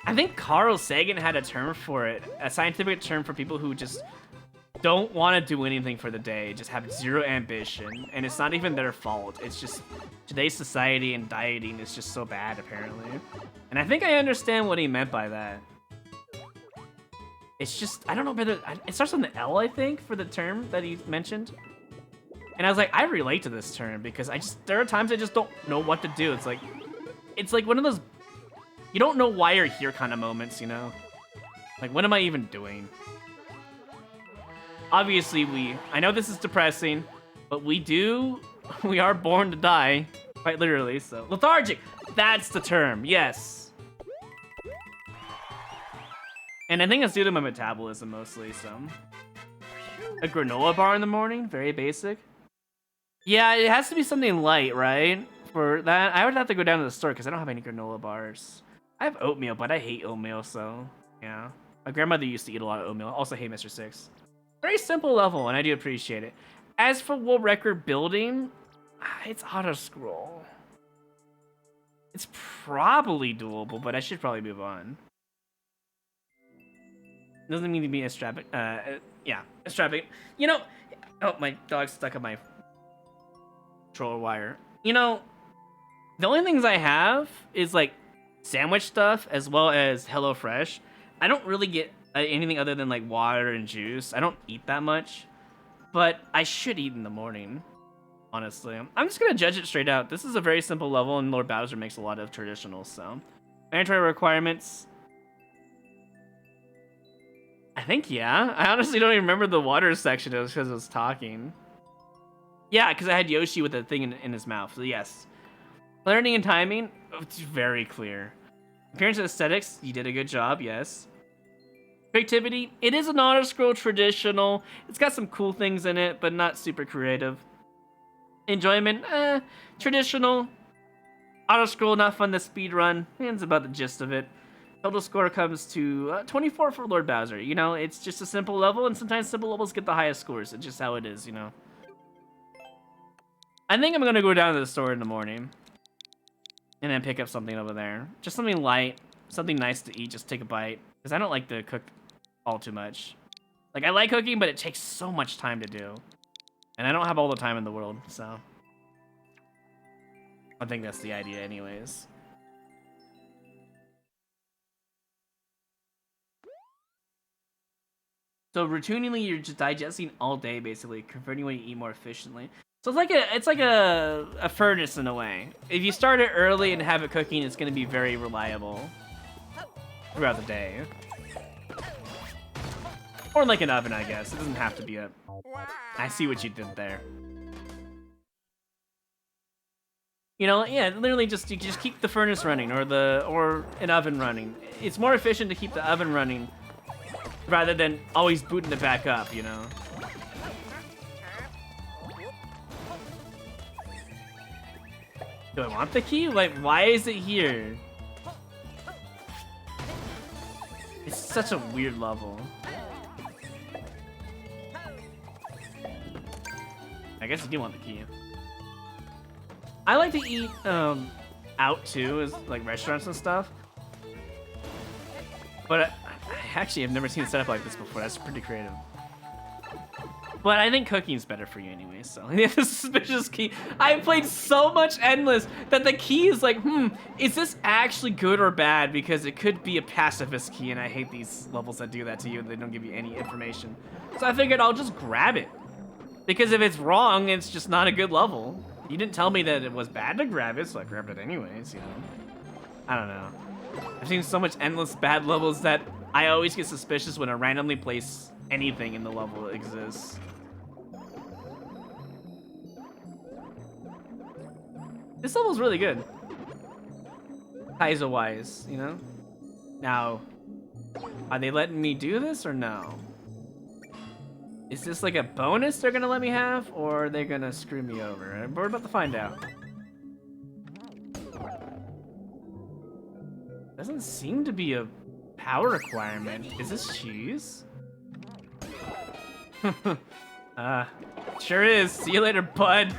I think Carl Sagan had a term for it, a scientific term for people who just don't want to do anything for the day, just have zero ambition, and it's not even their fault. It's just today's society and dieting is just so bad, apparently. And I think I understand what he meant by that. It's just, I don't know whether, it starts on the L, I think, for the term that he mentioned. And I was like, I relate to this term because there are times I just don't know what to do. It's like one of those, you don't know why you're here kind of moments, you know? Like, what am I even doing? Obviously, I know this is depressing, but we are born to die, quite literally, so. Lethargic, that's the term, yes. And I think it's due to my metabolism mostly, so. A granola bar in the morning, very basic. Yeah, it has to be something light, right? For that, I would have to go down to the store because I don't have any granola bars. I have oatmeal, but I hate oatmeal, so yeah. My grandmother used to eat a lot of oatmeal. Also hate Mr. Six. Very simple level, and I do appreciate it. As for world record building, it's auto-scroll. It's probably doable, but I should probably move on. Doesn't mean to be extravagant. Yeah, extravagant. You know, oh, my dog's stuck on my controller wire. You know, the only things I have is like sandwich stuff as well as HelloFresh. I don't really get anything other than like water and juice. I don't eat that much, but I should eat in the morning, honestly. I'm just gonna judge it straight out. This is a very simple level, and Lord Bowser makes a lot of traditionals, so. Mandatory requirements. I think, yeah. I honestly don't even remember the water section. It was because I was talking. Yeah, because I had Yoshi with the thing in his mouth, so yes. Learning and timing, it's very clear. Appearance and aesthetics, you did a good job, yes. Creativity, it is an auto-scroll traditional. It's got some cool things in it, but not super creative. Enjoyment, traditional. Auto-scroll, not fun to speedrun. That's about the gist of it. Total score comes to 24 for Lord Bowser. You know, it's just a simple level, and sometimes simple levels get the highest scores. It's just how it is, you know. I think I'm gonna go down to the store in the morning. And then pick up something over there. Just something light, something nice to eat, just take a bite. Because I don't like to cook all too much. Like, I like cooking, but it takes so much time to do. And I don't have all the time in the world, so. I think that's the idea anyways. So routinely, you're just digesting all day, basically, converting what you eat more efficiently. So it's like a furnace in a way. If you start it early and have it cooking, it's gonna be very reliable throughout the day. Or like an oven, I guess. It doesn't have to be a. I see what you did there. You know, yeah, literally you just keep the furnace running or an oven running. It's more efficient to keep the oven running rather than always booting it back up, you know. Do I want the key? Like, why is it here? It's such a weird level. I guess you do want the key. I like to eat out too, as like restaurants and stuff. But I actually have never seen a setup like this before. That's pretty creative. But I think cooking's better for you anyway, so. The suspicious key. I played so much Endless that the key is like, is this actually good or bad? Because it could be a pacifist key, and I hate these levels that do that to you and they don't give you any information. So I figured I'll just grab it. Because if it's wrong, it's just not a good level. You didn't tell me that it was bad to grab it, so I grabbed it anyways, you know? I don't know. I've seen so much Endless bad levels that I always get suspicious when I randomly place anything in the level that exists. This level's really good. Kaiser-wise, you know? Now, are they letting me do this or no? Is this like a bonus they're gonna let me have, or are they gonna screw me over? We're about to find out. Doesn't seem to be a power requirement. Is this cheese? Sure is. See you later, bud.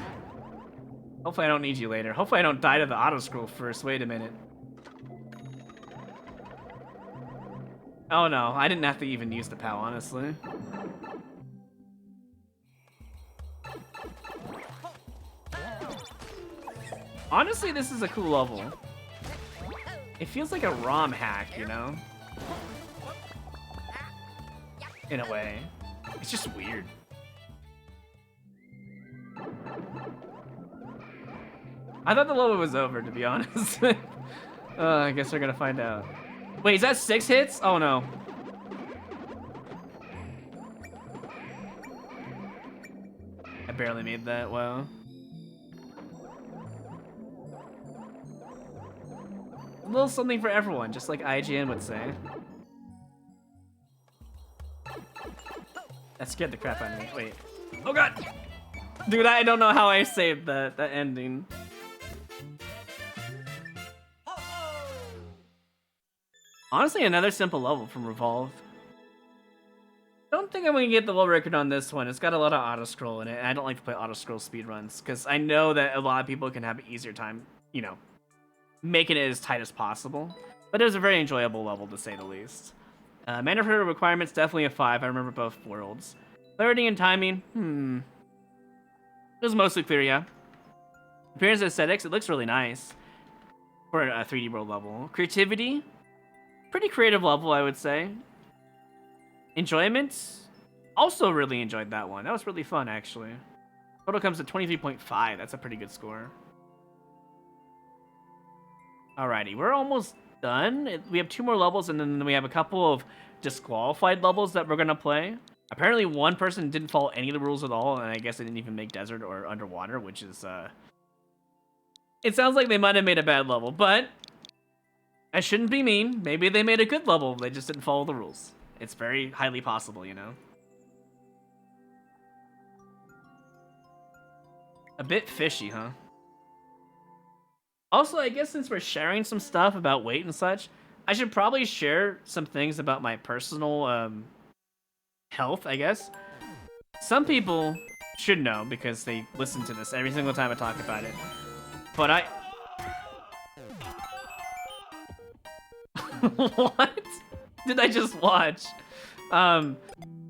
Hopefully I don't need you later. Hopefully I don't die to the auto-scroll first. Wait a minute. Oh no, I didn't have to even use the POW, honestly. Honestly, this is a cool level. It feels like a ROM hack, you know? In a way. It's just weird. I thought the level was over, to be honest. I guess we're gonna find out. Wait, is that 6 hits? Oh no. I barely made that, wow. A little something for everyone, just like IGN would say. That scared the crap out of me. Wait. Oh god! Dude, I don't know how I saved that ending. Honestly, another simple level from Revolve. Don't think I'm gonna get the world record on this one. It's got a lot of auto-scroll in it, and I don't like to play auto-scroll speedruns, because I know that a lot of people can have an easier time, you know, making it as tight as possible. But it was a very enjoyable level, to say the least. Mandatory requirements, definitely a 5. I remember both worlds. Clarity and timing, It was mostly clear, yeah. Appearance and aesthetics, it looks really nice for a 3D world level. Creativity, pretty creative level, I would say. Enjoyment, also really enjoyed that one. That was really fun, actually. Total comes to 23.5. That's a pretty good score. Alrighty, we're almost done. We have 2 more levels, and then we have a couple of disqualified levels that we're gonna play. Apparently, one person didn't follow any of the rules at all, and I guess they didn't even make desert or underwater, which is, it sounds like they might have made a bad level, but I shouldn't be mean. Maybe they made a good level, they just didn't follow the rules. It's very highly possible, you know? A bit fishy, huh? Also, I guess since we're sharing some stuff about weight and such, I should probably share some things about my personal health, I guess. Some people should know because they listen to this every single time I talk about it. But what did I just watch? I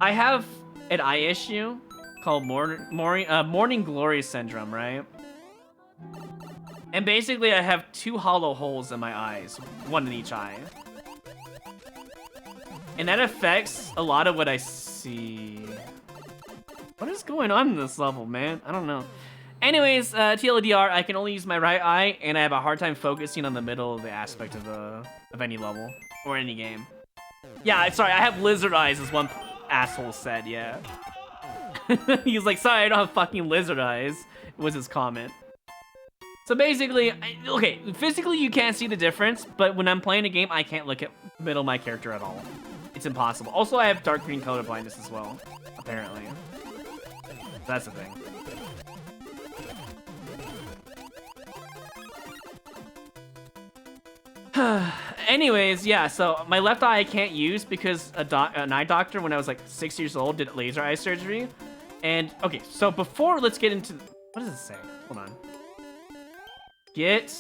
have an eye issue called morning glory syndrome, right? And basically, I have 2 hollow holes in my eyes, 1 in each eye. And that affects a lot of what I see. What is going on in this level, man? I don't know. Anyways, TLDR, I can only use my right eye, and I have a hard time focusing on the middle of the aspect of any level or any game. Yeah, sorry, I have lizard eyes, as one asshole said, yeah. He's like, sorry, I don't have fucking lizard eyes, was his comment. So basically, okay, physically you can't see the difference, but when I'm playing a game, I can't look at the middle of my character at all. It's impossible. Also, I have dark green color blindness as well, apparently. That's the thing. Anyways, yeah, so my left eye I can't use because an eye doctor when I was like 6 years old did laser eye surgery. And, okay, so before, let's get into... What does it say? Hold on. Get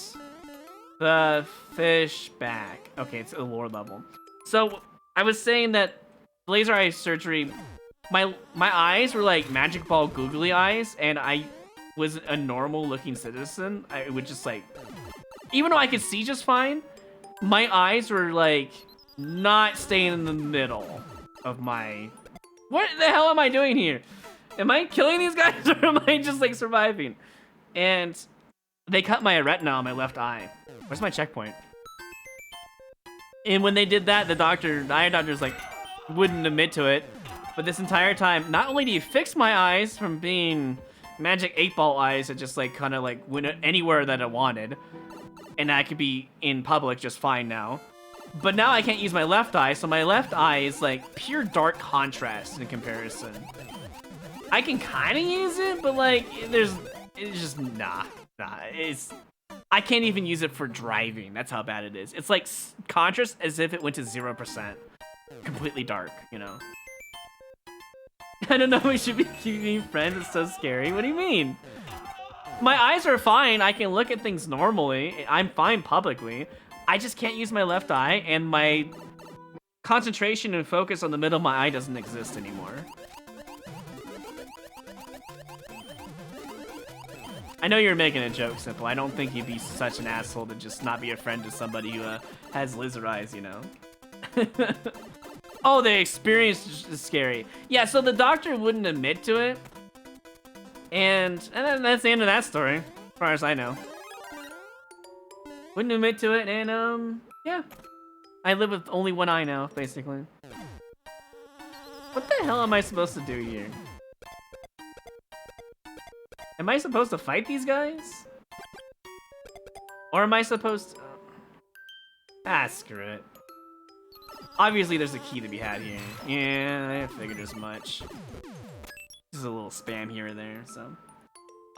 the fish back. Okay, it's a lower level. So I was saying that laser eye surgery my eyes were like magic ball googly eyes, and I was a normal looking citizen. I would just like, even though I could see just fine, my eyes were like not staying in the middle of my. What the hell am I doing here? Am I killing these guys or am I just like surviving? And they cut my retina on my left eye. Where's my checkpoint? And when they did that, the eye doctor's like, wouldn't admit to it. But this entire time, not only do you fix my eyes from being magic 8-ball eyes that just like kind of like went anywhere that I wanted, and I could be in public just fine now. But now I can't use my left eye, so my left eye is like pure dark contrast in comparison. I can kind of use it, but like it's just nah. I can't even use it for driving. That's how bad it is. It's like contrast as if it went to 0%. Completely dark, you know. I don't know, we should be keeping friends. It's so scary. What do you mean? My eyes are fine. I can look at things normally. I'm fine publicly. I just can't use my left eye, and my concentration and focus on the middle of my eye doesn't exist anymore. I know you're making a joke, Simple. I don't think you'd be such an asshole to just not be a friend to somebody who has lizard eyes, you know? Oh, the experience is scary. Yeah, so the doctor wouldn't admit to it. And then that's the end of that story, as far as I know. Wouldn't admit to it, and yeah. I live with only one eye now, basically. What the hell am I supposed to do here? Am I supposed to fight these guys? Or am I supposed to... Ah, screw it. Obviously, there's a key to be had here. Yeah, I figured as much. There's a little spam here or there, so...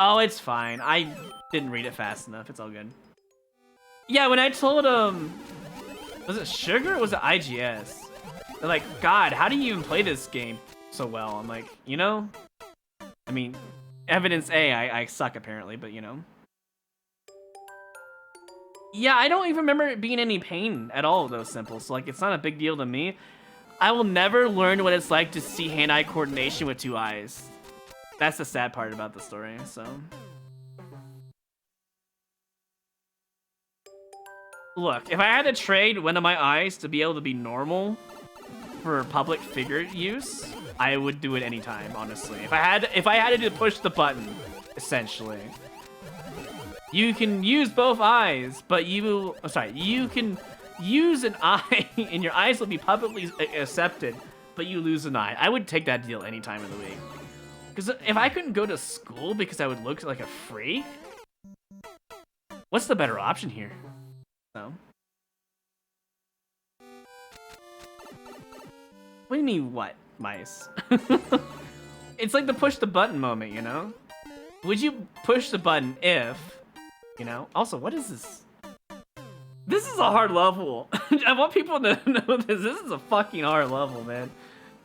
Oh, it's fine. I didn't read it fast enough. It's all good. Yeah, when I told was it Sugar or was it IGS? They're like, God, how do you even play this game so well? I'm like, you know? I mean, evidence A, I suck apparently, but you know. Yeah, I don't even remember it being any pain at all, though, Simple. So, like, it's not a big deal to me. I will never learn what it's like to see hand-eye coordination with two eyes. That's the sad part about the story, so... Look, if I had to trade one of my eyes to be able to be normal for public figure use, I would do it anytime, honestly. If I had to push the button, essentially. You can use both eyes, but you can use an eye and your eyes will be publicly accepted, but you lose an eye. I would take that deal any time of the week. Because if I couldn't go to school because I would look like a freak, what's the better option here? So. What do you mean, what, mice? It's like the push the button moment, you know? Would you push the button if, you know? Also, what is this? This is a hard level. I want people to know this. This is a fucking hard level, man.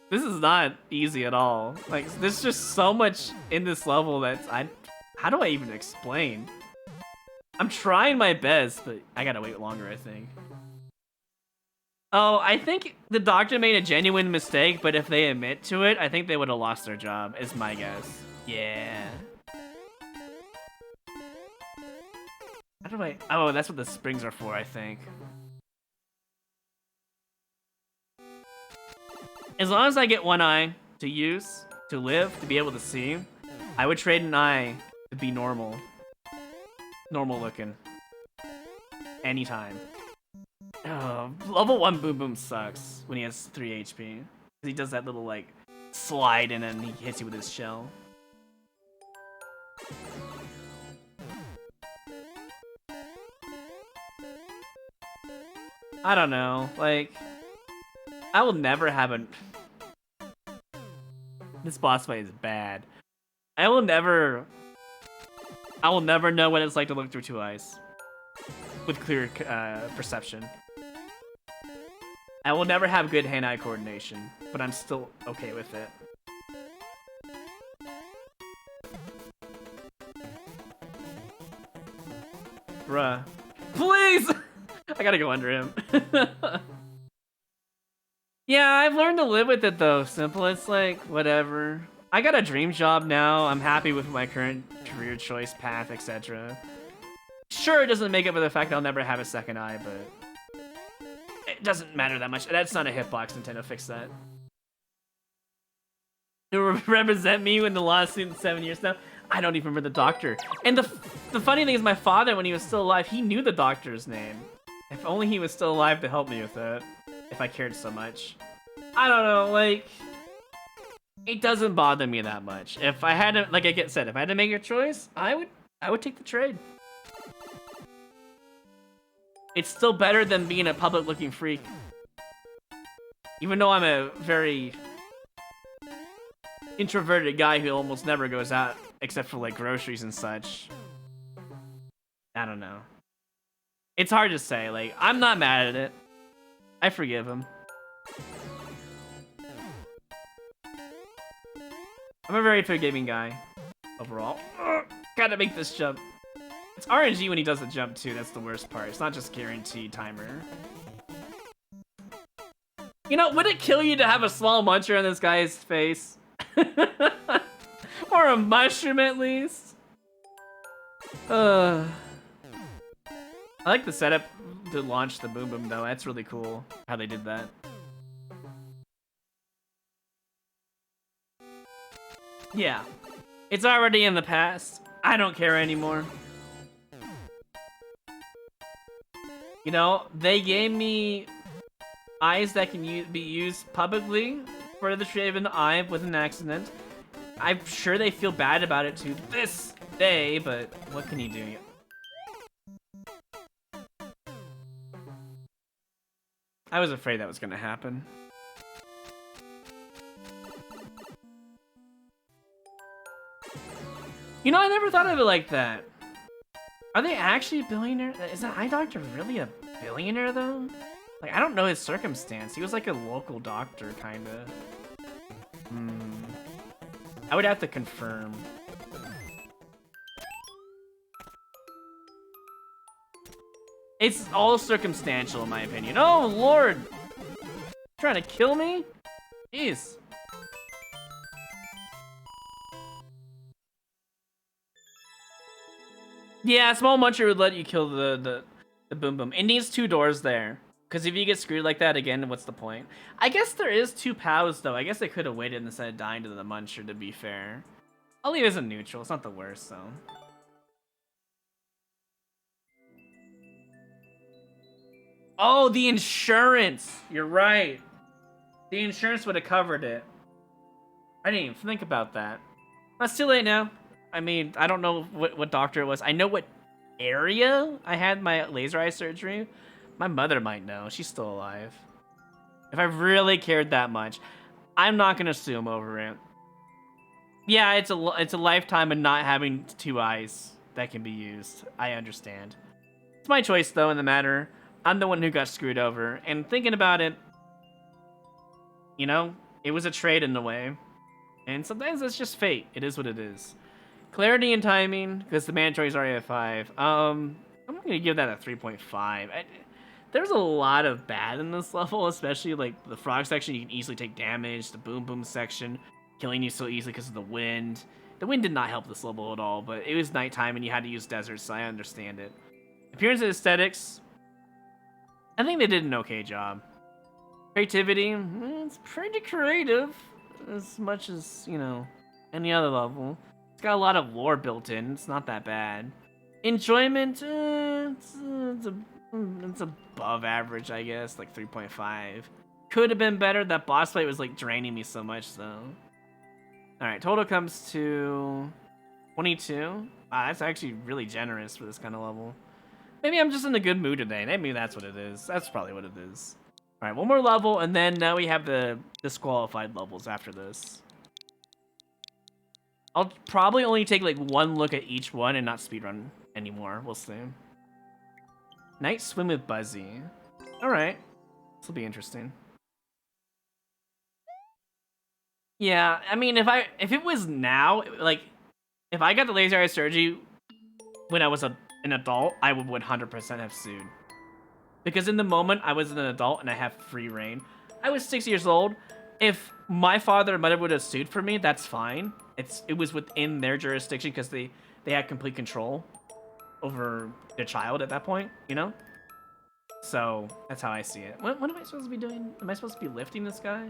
This is not easy at all. Like, there's just so much in this level that's how do I even explain? I'm trying my best, but I gotta wait longer, I think. Oh, I think the doctor made a genuine mistake, but if they admit to it, I think they would have lost their job, is my guess. Yeah. How do I... Oh, that's what the springs are for, I think. As long as I get one eye to use, to live, to be able to see, I would trade an eye to be normal. Normal looking. Anytime. Oh, level 1 Boom Boom sucks when he has 3 HP. He does that little, like, slide and then he hits you with his shell. I don't know, like... I will never have a... This boss fight is bad. I will never know what it's like to look through two eyes. With clear perception. I will never have good hand-eye coordination, but I'm still okay with it. Bruh. Please! I gotta go under him. Yeah, I've learned to live with it though. Simple, it's like, whatever. I got a dream job now. I'm happy with my current career choice path, etc. Sure, it doesn't make up for the fact that I'll never have a second eye, but it doesn't matter that much. That's not a hitbox, Nintendo, fix that. To represent me in the lawsuit in 7 years now. I don't even remember the doctor. And the funny thing is my father, when he was still alive, he knew the doctor's name. If only he was still alive to help me with it. If I cared so much. I don't know, like... It doesn't bother me that much. If I had to, like I said, if I had to make a choice, I would take the trade. It's still better than being a public-looking freak. Even though I'm a very introverted guy who almost never goes out except for like groceries and such. I don't know. It's hard to say. Like, I'm not mad at it. I forgive him. I'm a very forgiving guy overall. Ugh, gotta make this jump. It's RNG when he does the jump too. That's the worst part. It's not just guaranteed timer. You know, would it kill you to have a small muncher on this guy's face? Or a mushroom at least? I like the setup to launch the Boom Boom though. That's really cool how they did that. Yeah. It's already in the past. I don't care anymore. You know, they gave me eyes that can be used publicly for the shaven eye with an accident. I'm sure they feel bad about it to this day, but what can you do? I was afraid that was gonna happen. You know, I never thought of it like that. Are they actually a billionaire? Is that eye doctor really a billionaire though? Like, I don't know his circumstance. He was like a local doctor, kinda. I would have to confirm. It's all circumstantial, in my opinion. Oh, Lord! Trying to kill me? Jeez. Yeah, small muncher would let you kill the Boom Boom. It needs 2 doors there. Because if you get screwed like that again, what's the point? I guess there is 2 POWs, though. I guess they could have waited instead of dying to the muncher, to be fair. I'll leave it as a neutral. It's not the worst, though. Oh, the insurance! You're right. The insurance would have covered it. I didn't even think about that. That's too late now. I mean, I don't know what doctor it was. I know what area I had my laser eye surgery. My mother might know. She's still alive. If I really cared that much, I'm not gonna assume over it. Yeah, it's a lifetime of not having 2 eyes that can be used. I understand. It's my choice though in the matter. I'm the one who got screwed over. And thinking about it, you know, it was a trade in a way. And sometimes it's just fate. It is what it is. Clarity and timing, because the mandatory is already at 5. I'm gonna give that a 3.5. There's a lot of bad in this level, especially like the frog section. You can easily take damage. The Boom Boom section, killing you so easily because of the wind. The wind did not help this level at all, but it was nighttime and you had to use deserts, so I understand it. Appearance and aesthetics, I think they did an okay job. Creativity, it's pretty creative, as much as, you know, any other level. It's got a lot of lore built in. It's not that bad. Enjoyment, it's above average, I guess, like 3.5. Could have been better. That boss fight was like draining me so much, though. All right, total comes to 22. Wow, that's actually really generous for this kind of level. Maybe I'm just in a good mood today. Maybe that's what it is. That's probably what it is. All right, one more level, and then now we have the disqualified levels after this. I'll probably only take like 1 look at each one and not speedrun anymore. We'll see. Night swim with Buzzy. All right, this will be interesting. Yeah, I mean, if it was now, like, if I got the laser eye surgery when I was an adult, I would 100% have sued. Because in the moment, I was an adult and I have free reign. I was 6 years old. If my father and mother would have sued for me, that's fine. It was within their jurisdiction because they had complete control over their child at that point, you know? So that's how I see it. What am I supposed to be doing? Am I supposed to be lifting this guy?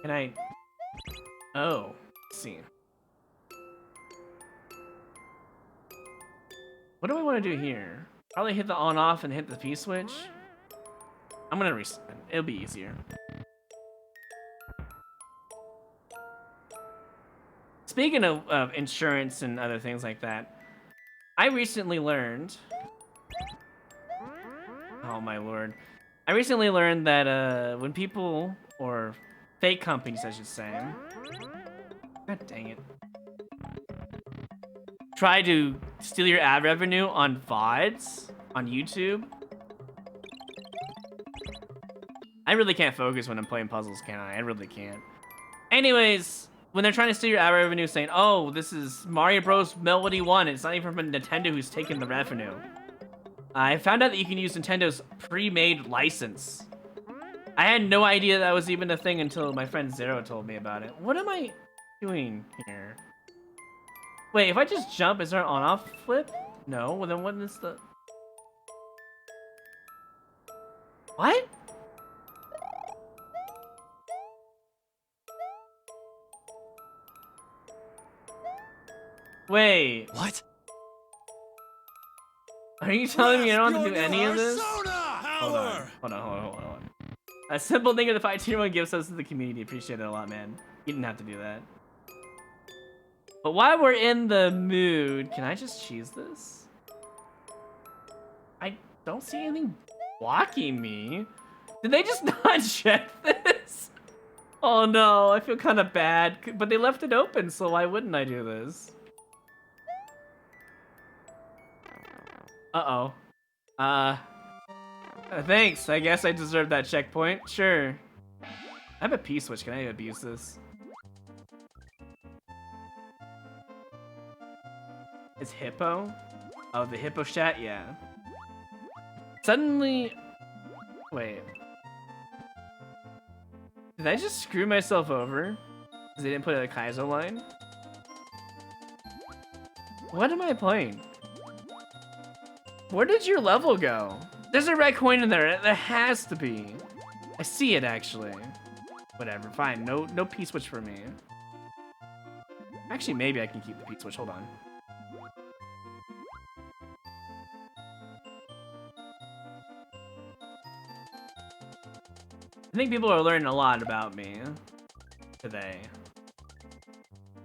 Can I? Oh, let's see. What do I want to do here? Probably hit the on-off and hit the P-switch. I'm gonna reset. It'll be easier. Speaking of insurance and other things like that, I recently learned... Oh my lord. I recently learned that when people, or fake companies I should say, god dang it, try to steal your ad revenue on VODs on YouTube, I really can't focus when I'm playing puzzles, can I? I really can't. Anyways, when they're trying to steal your ad revenue saying, oh, this is Mario Bros. Melody 1, it's not even from Nintendo who's taking the revenue. I found out that you can use Nintendo's pre-made license. I had no idea that was even a thing until my friend Zero told me about it. What am I doing here? Wait, if I just jump, is there an on-off flip? No, well then what is the... What? Wait. What? Are you telling me I don't have to do any of this? Hold on. A simple thing of the 5 tier 1 gives us to the community. Appreciate it a lot, man. You didn't have to do that. But while we're in the mood, can I just cheese this? I don't see anything blocking me. Did they just not check this? Oh no, I feel kind of bad. But they left it open, so why wouldn't I do this? Uh-oh. Thanks. I guess I deserve that checkpoint. Sure. I have a P-switch. Can I abuse this? It's Hippo? Oh, the Hippo chat? Yeah. Suddenly... Wait. Did I just screw myself over? Because they didn't put a Kaizo line? What am I playing? Where did your level go? There's a red coin in there. There has to be. I see it, actually. Whatever, fine. No P-switch for me. Actually, maybe I can keep the P-switch. Hold on. I think people are learning a lot about me today.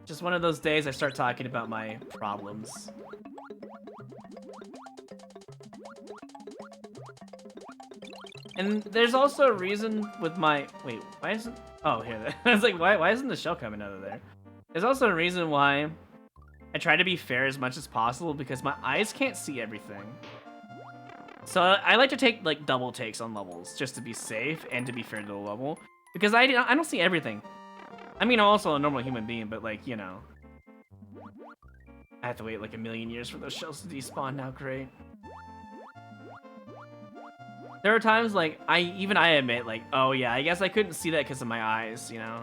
Just one of those days I start talking about my problems. And there's also a reason with my... Wait, why isn't... Oh, here. I was like, why isn't the shell coming out of there? There's also a reason why I try to be fair as much as possible because my eyes can't see everything. So I like to take like double takes on levels just to be safe and to be fair to the level. Because I don't see everything. I mean, I'm also a normal human being, but like, you know. I have to wait like a million years for those shells to despawn now, great. There are times like I admit like, oh yeah, I guess I couldn't see that because of my eyes, you know.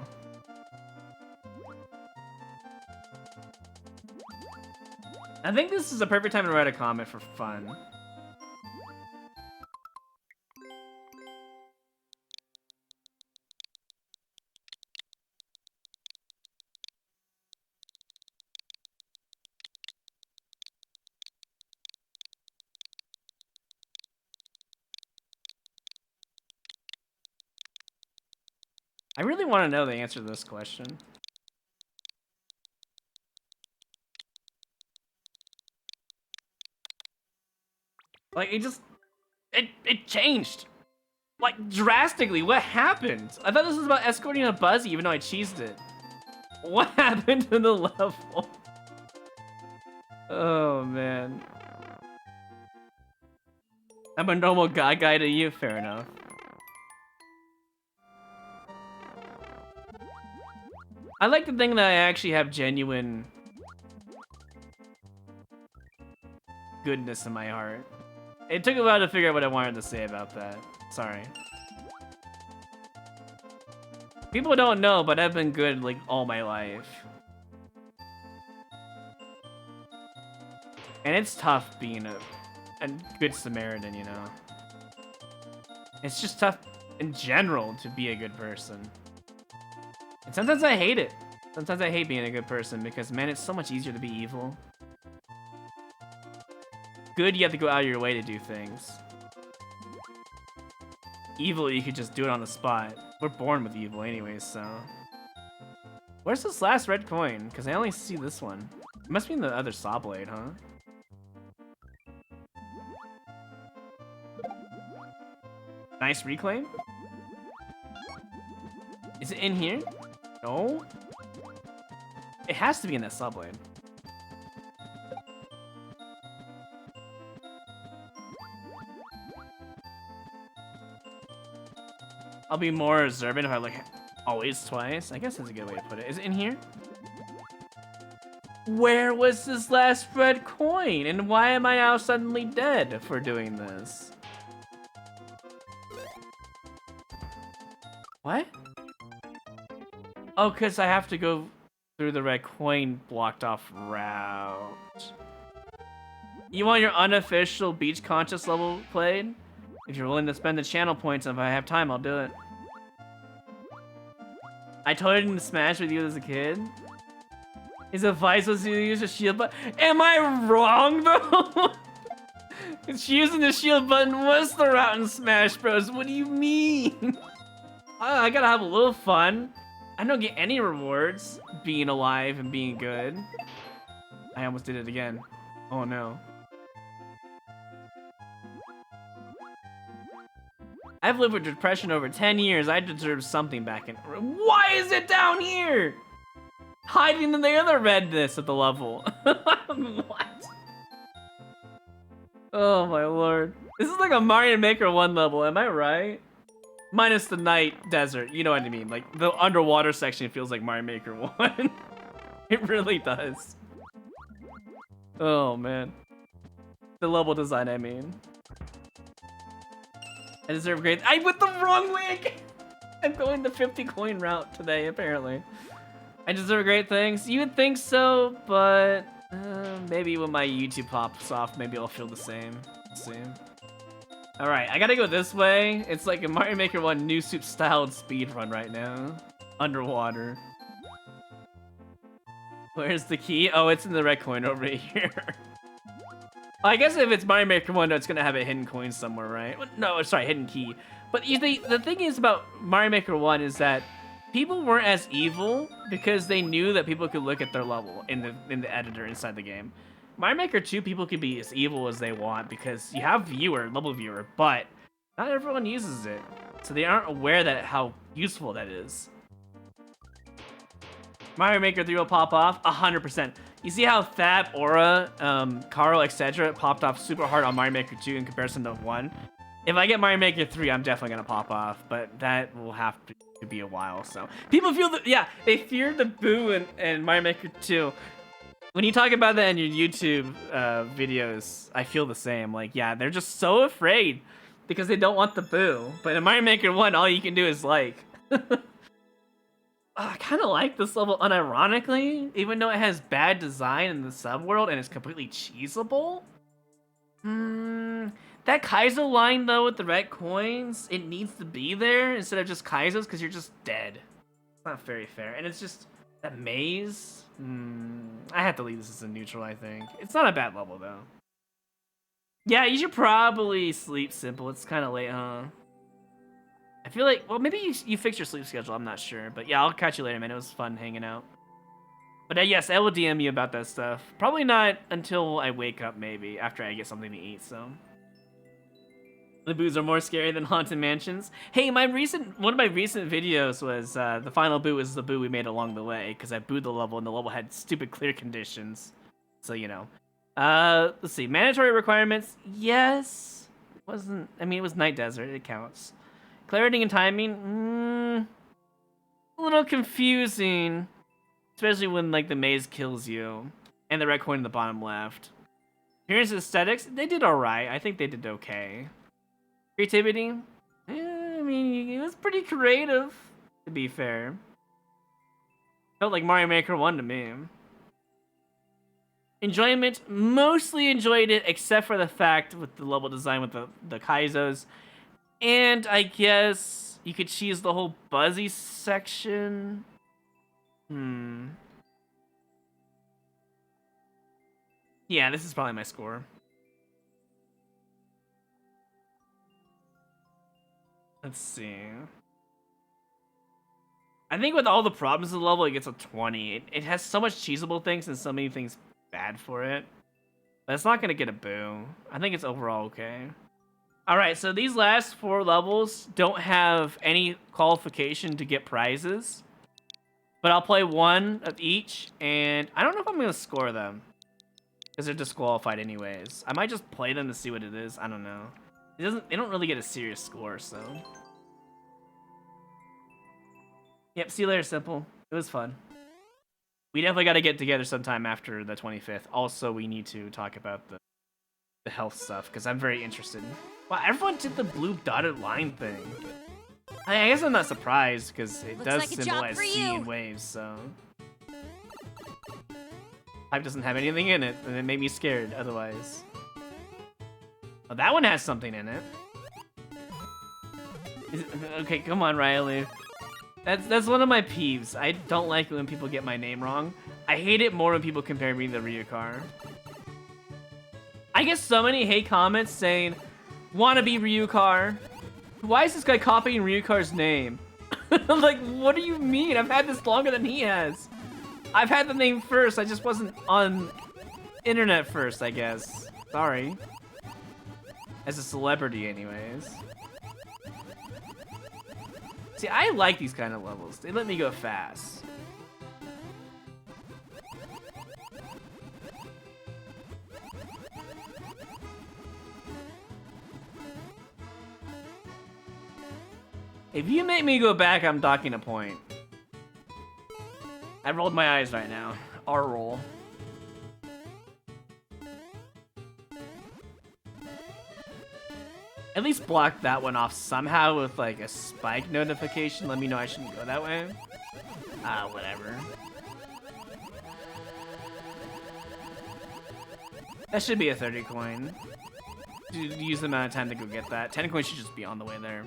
I think this is a perfect time to write a comment for fun. I really want to know the answer to this question. Like, it changed. Like, drastically. What happened? I thought this was about escorting a Buzzy, even though I cheesed it. What happened to the level? Oh, man. I'm a normal guy to you? Fair enough. I like to think that I actually have genuine goodness in my heart. It took a while to figure out what I wanted to say about that. Sorry. People don't know, but I've been good like all my life. And it's tough being a good Samaritan, you know. It's just tough in general to be a good person. And sometimes I hate it. Sometimes I hate being a good person because, man, it's so much easier to be evil. Good, you have to go out of your way to do things. Evil, you could just do it on the spot. We're born with evil anyways, so... Where's this last red coin? Because I only see this one. It must be in the other saw blade, huh? Nice reclaim. Is it in here? No. It has to be in that saw blade. I'll be more observant if I look always twice. I guess that's a good way to put it. Is it in here? Where was this last red coin? And why am I now suddenly dead for doing this? What? Oh, because I have to go through the red coin blocked off route. You want your unofficial beach conscious level played? If you're willing to spend the channel points, and if I have time, I'll do it. I told him to smash with you as a kid. His advice was to use a shield button. Am I wrong though? It's using the shield button was the route in Smash Bros. What do you mean? I gotta have a little fun. I don't get any rewards being alive and being good. I almost did it again. Oh no. I've lived with depression over 10 years. I deserve something back in. Why is it down here? Hiding in the other redness of the level. What? Oh my lord. This is like a Mario Maker 1 level, am I right? Minus the night desert, you know what I mean. Like, the underwater section feels like Mario Maker 1. It really does. Oh man. The level design, I mean. I deserve great. I went the wrong way again. I'm going the 50 coin route today, apparently. I deserve great things. You would think so, but maybe when my YouTube pops off, maybe I'll feel the same. All right, I gotta go this way. It's like a Mario Maker 1 new soup styled speedrun right now. Underwater. Where's the key? Oh, it's in the red coin over here. I guess if it's Mario Maker 1, it's gonna have a hidden coin somewhere, right? No, sorry, hidden key. But the thing is about Mario Maker 1 is that people weren't as evil because they knew that people could look at their level in the editor inside the game. Mario Maker 2, people can be as evil as they want because you have level viewer, but not everyone uses it. So they aren't aware that how useful that is. Mario Maker 3 will pop off 100%. You see how Thab, Aura, Carl, etc. popped off super hard on Mario Maker 2 in comparison to 1. If I get Mario Maker 3, I'm definitely gonna pop off, but that will have to be a while, so. People feel they fear the boo in Mario Maker 2. When you talk about that in your YouTube videos, I feel the same. Like, yeah, they're just so afraid because they don't want the boo. But in Mario Maker 1, all you can do is like. I kind of like this level unironically, even though it has bad design in the subworld and it's completely cheesable. That Kaizo line, though, with the red coins, it needs to be there instead of just Kaizo's because you're just dead. It's not very fair. And it's just that maze. I have to leave this as a neutral, I think. It's not a bad level, though. Yeah, you should probably sleep simple. It's kind of late, huh? I feel like, well, maybe you fix your sleep schedule. I'm not sure. But yeah, I'll catch you later, man. It was fun hanging out. But yes, I will DM you about that stuff. Probably not until I wake up, maybe, after I get something to eat, so. The boos are more scary than Haunted Mansions. Hey, one of my recent videos was the final boo was the boo we made along the way, because I booed the level and the level had stupid clear conditions. So, you know. Let's see. Mandatory requirements. Yes. It was Night Desert. It counts. Clarity and timing. A little confusing. Especially when, like, the maze kills you. And the red coin in the bottom left. Appearance and aesthetics. They did alright. I think they did okay. Creativity? It was pretty creative. To be fair. Felt like Mario Maker 1 to me. Enjoyment, mostly enjoyed it, except for the fact with the level design with the Kaizos. And I guess you could choose the whole Buzzy section. Yeah, this is probably my score. Let's see. I think with all the problems of the level, it gets a 20. It has so much cheesable things and so many things bad for it. But it's not going to get a boo. I think it's overall okay. Alright, so these last 4 levels don't have any qualification to get prizes. But I'll play 1 of each, and I don't know if I'm going to score them. Because they're disqualified anyways. I might just play them to see what it is. I don't know. They don't really get a serious score, so. Yep, see you later, Simple. It was fun. We definitely got to get together sometime after the 25th. Also, we need to talk about the health stuff, because I'm very interested. Wow, everyone did the blue dotted line thing. I guess I'm not surprised, because it does symbolize sea and waves, so. Pipe doesn't have anything in it, and it made me scared otherwise. Oh, that one has something in it. Okay, come on, Riley. That's one of my peeves. I don't like it when people get my name wrong. I hate it more when people compare me to the Ryukar. I get so many hate comments saying, "Wannabe Ryukar." Why is this guy copying Ryukar's name? Like, what do you mean? I've had this longer than he has. I've had the name first. I just wasn't on internet first, I guess. Sorry. As a celebrity, anyways. See, I like these kind of levels. They let me go fast. If you make me go back, I'm docking a point. I rolled my eyes right now. R roll. At least block that one off somehow with like a spike notification. Let me know I shouldn't go that way. Whatever. That should be a 30 coin. Use the amount of time to go get that. 10 coins should just be on the way there.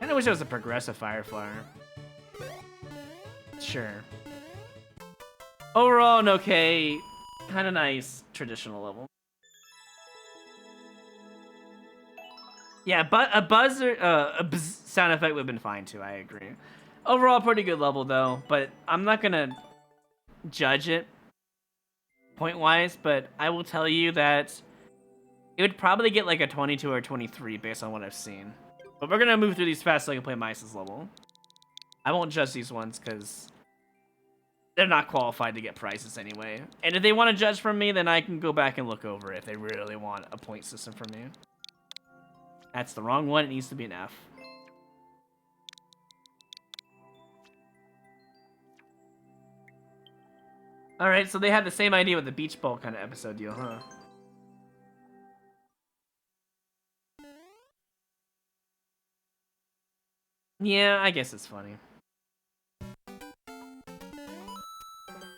I wish it was a progressive fire flower. Sure. Overall, an okay, kind of nice traditional level. Yeah, but a buzzer, a bzz sound effect would have been fine too. I agree. Overall, pretty good level though. But I'm not gonna judge it point-wise. But I will tell you that it would probably get like a 22 or 23 based on what I've seen. But we're gonna move through these fast so I can play Mice's level. I won't judge these ones because they're not qualified to get prizes anyway. And if they want to judge from me, then I can go back and look over it if they really want a point system from me. That's the wrong one. It needs to be an F. Alright, so they had the same idea with the beach ball kind of episode deal, huh? Yeah, I guess it's funny.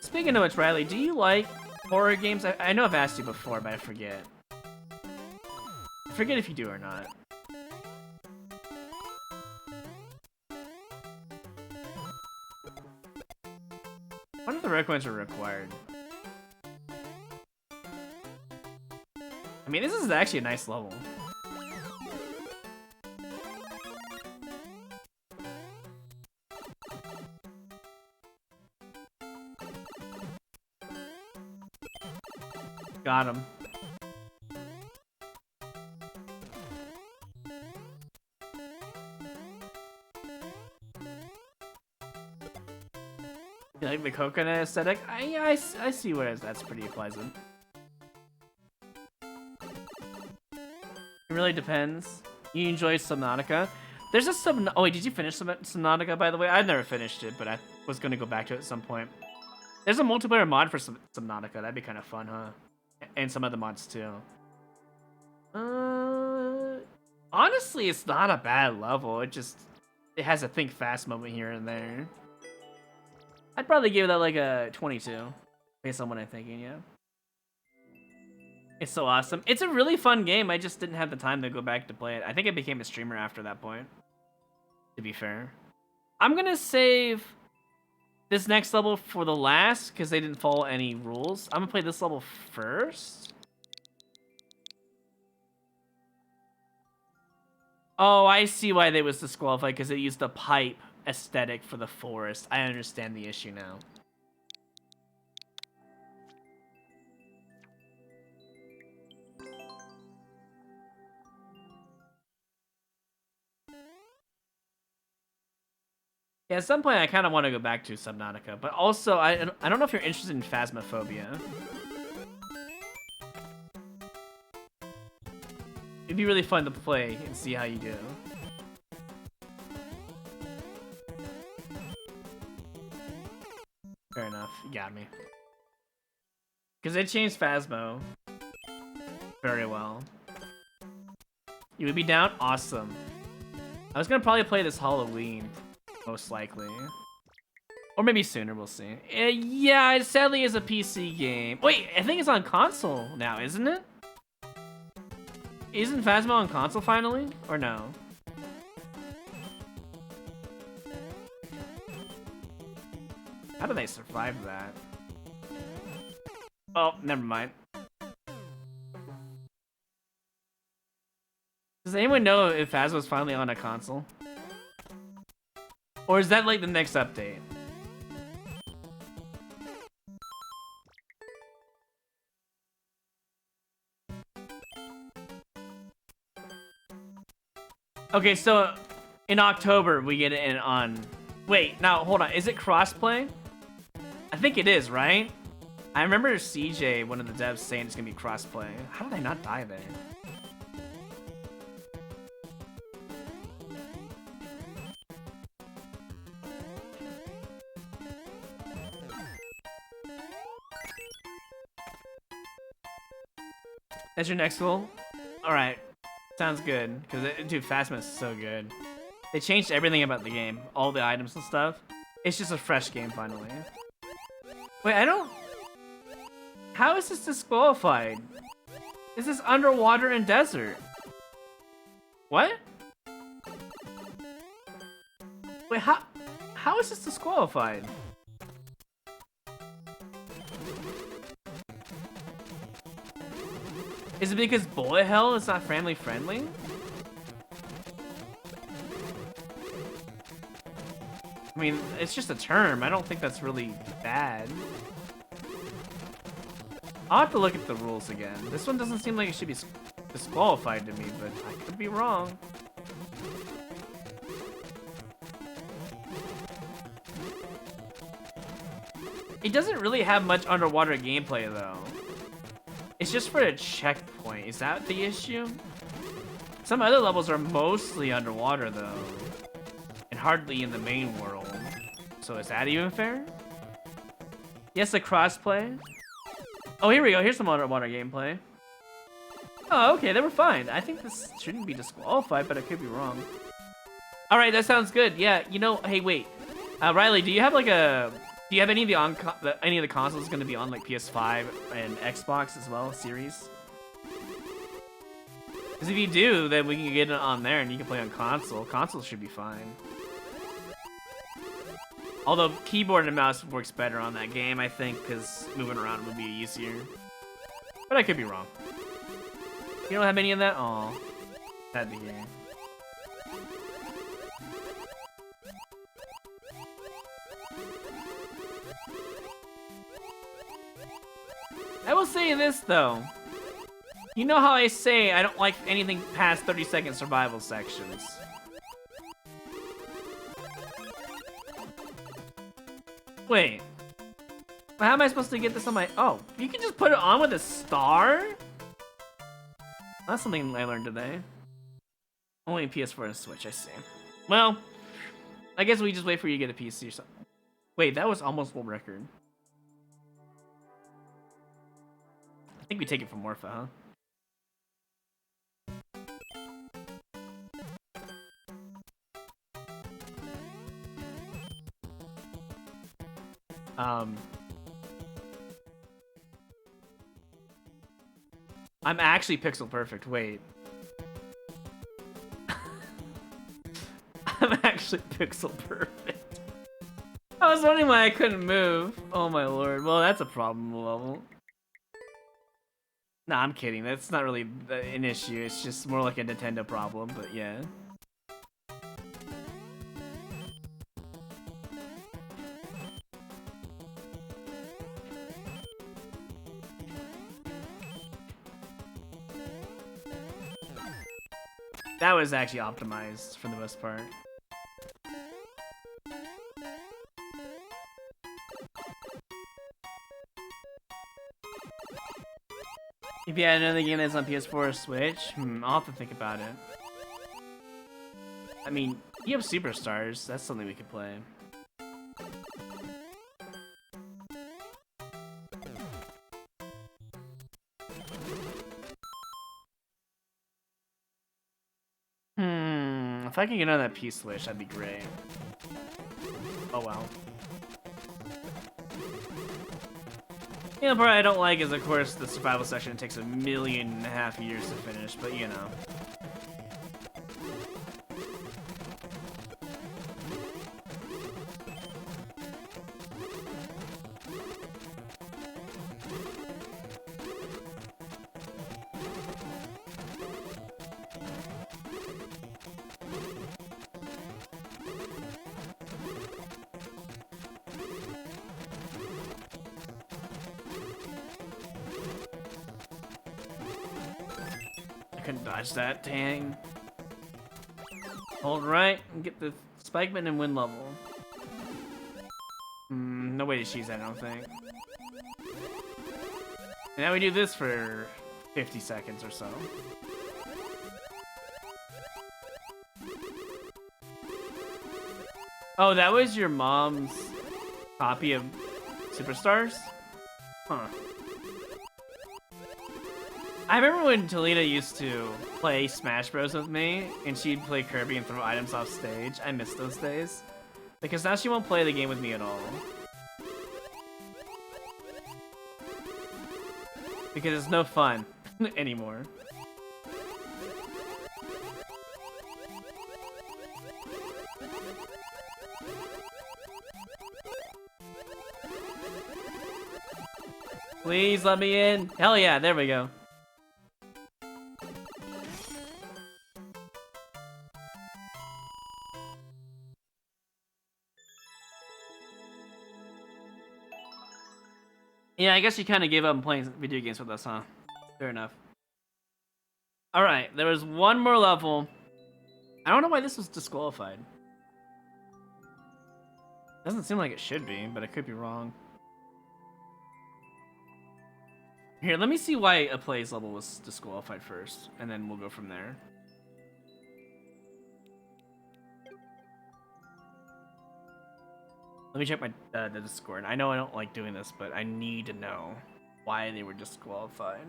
Speaking of which, Riley, do you like horror games? I know I've asked you before, but I forget. I forget if you do or not. One of the recommends are required. I mean, this is actually a nice level. Got him. You like the coconut aesthetic? I see where that's pretty pleasant. It really depends. You enjoy Subnautica? There's a oh wait, did you finish Subnautica by the way? I've never finished it, but I was going to go back to it at some point. There's a multiplayer mod for Subnautica. That'd be kind of fun, huh? And some other mods too. Honestly, it's not a bad level. It has a think fast moment here and there. I'd probably give that like a 22, based on what I'm thinking. Yeah. It's so awesome. It's a really fun game. I just didn't have the time to go back to play it. I think I became a streamer after that point, to be fair. I'm gonna save this next level for the last, because they didn't follow any rules. I'm gonna play this level first. Oh, I see why they was disqualified, because it used the pipe aesthetic for the forest. I understand the issue now. Yeah, at some point I kind of want to go back to Subnautica, but also I don't know if you're interested in Phasmophobia. It'd be really fun to play and see how you do. Fair enough, you got me. Because they changed Phasmo very well. You would be down? Awesome. I was gonna probably play this Halloween, most likely. Or maybe sooner, we'll see. Yeah, it sadly is a PC game. Wait, I think it's on console now, isn't it? Isn't Phasmo on console finally? Or no? How do they survive that? Oh, never mind. Does anyone know if Phasmo's finally on a console? Or is that like the next update? Okay, so in October we get it on... Wait, now hold on. Is it crossplay? I think it is, right? I remember CJ, one of the devs, saying it's gonna be crossplay. How did I not die there? That's your next goal? Alright. Sounds good. Because, dude, Phasma is so good. They changed everything about the game. All the items and stuff. It's just a fresh game, finally. Wait, I don't... How is this disqualified? This is underwater and desert. What? Wait, how is this disqualified? Is it because bullet hell is not family friendly? I mean, it's just a term. I don't think that's really bad. I'll have to look at the rules again. This one doesn't seem like it should be disqualified to me, but I could be wrong. It doesn't really have much underwater gameplay, though. It's just for a checkpoint. Is that the issue? Some other levels are mostly underwater, though. And hardly in the main world. So is that even fair? Yes, the crossplay. Oh, here we go. Here's some underwater gameplay. Oh, okay. They were fine. I think this shouldn't be disqualified, but I could be wrong. All right, that sounds good. Yeah, you know, hey, wait. Riley, do you have like a... Do you have any of the consoles going to be on like PS5 and Xbox as well, series? Because if you do, then we can get it on there and you can play on console. Console should be fine. Although keyboard and mouse works better on that game, I think, because moving around would be easier. But I could be wrong. You don't have any of that? Aw. Sad to hear. I will say this, though. You know how I say I don't like anything past 30-second survival sections. Wait. How am I supposed to get this on my... Oh, you can just put it on with a star? That's something I learned today. Only PS4 and Switch, I see. Well, I guess we just wait for you to get a PC or something. Wait, that was almost world record. I think we take it from Morpha, huh? I'm actually pixel perfect. Wait. I'm actually pixel perfect. I was wondering why I couldn't move. Oh my lord. Well, that's a problem level. Nah, I'm kidding. That's not really an issue. It's just more like a Nintendo problem, but yeah. That was actually optimized for the most part. If you had another game that's on PS4 or Switch, I'll have to think about it. I mean, you have Superstars. That's something we could play. If I can get on that P-Switch, that'd be great. Oh well. You know, the part I don't like is, of course, the survival section. It takes 1.5 million years to finish, but you know. Couldn't dodge that, dang. Hold right and get the spikeman and win level. No way to cheese that, I don't think. And now we do this for 50 seconds or so. Oh, that was your mom's copy of Superstars? Huh. I remember when Talita used to play Smash Bros with me, and she'd play Kirby and throw items off stage. I miss those days. Because now she won't play the game with me at all. Because it's no fun anymore. Please let me in. Hell yeah, there we go. Yeah, I guess you kind of gave up on playing video games with us, huh? Fair enough. Alright, there was one more level. I don't know why this was disqualified. Doesn't seem like it should be, but I could be wrong. Here, let me see why a plays level was disqualified first, and then we'll go from there. Let me check my the Discord. I know I don't like doing this, but I need to know why they were disqualified.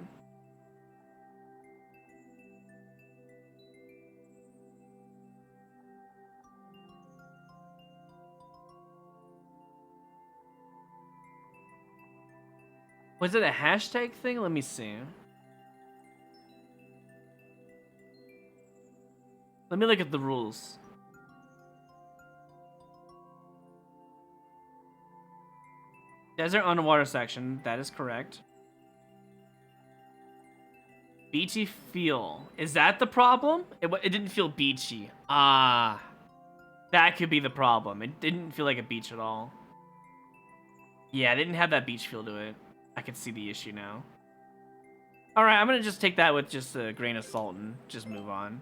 Was it a hashtag thing? Let me see. Let me look at the rules. Desert underwater section, that is correct. Beachy feel. Is that the problem? It didn't feel beachy. Ah. That could be the problem. It didn't feel like a beach at all. Yeah, it didn't have that beach feel to it. I can see the issue now. Alright, I'm gonna just take that with just a grain of salt and just move on.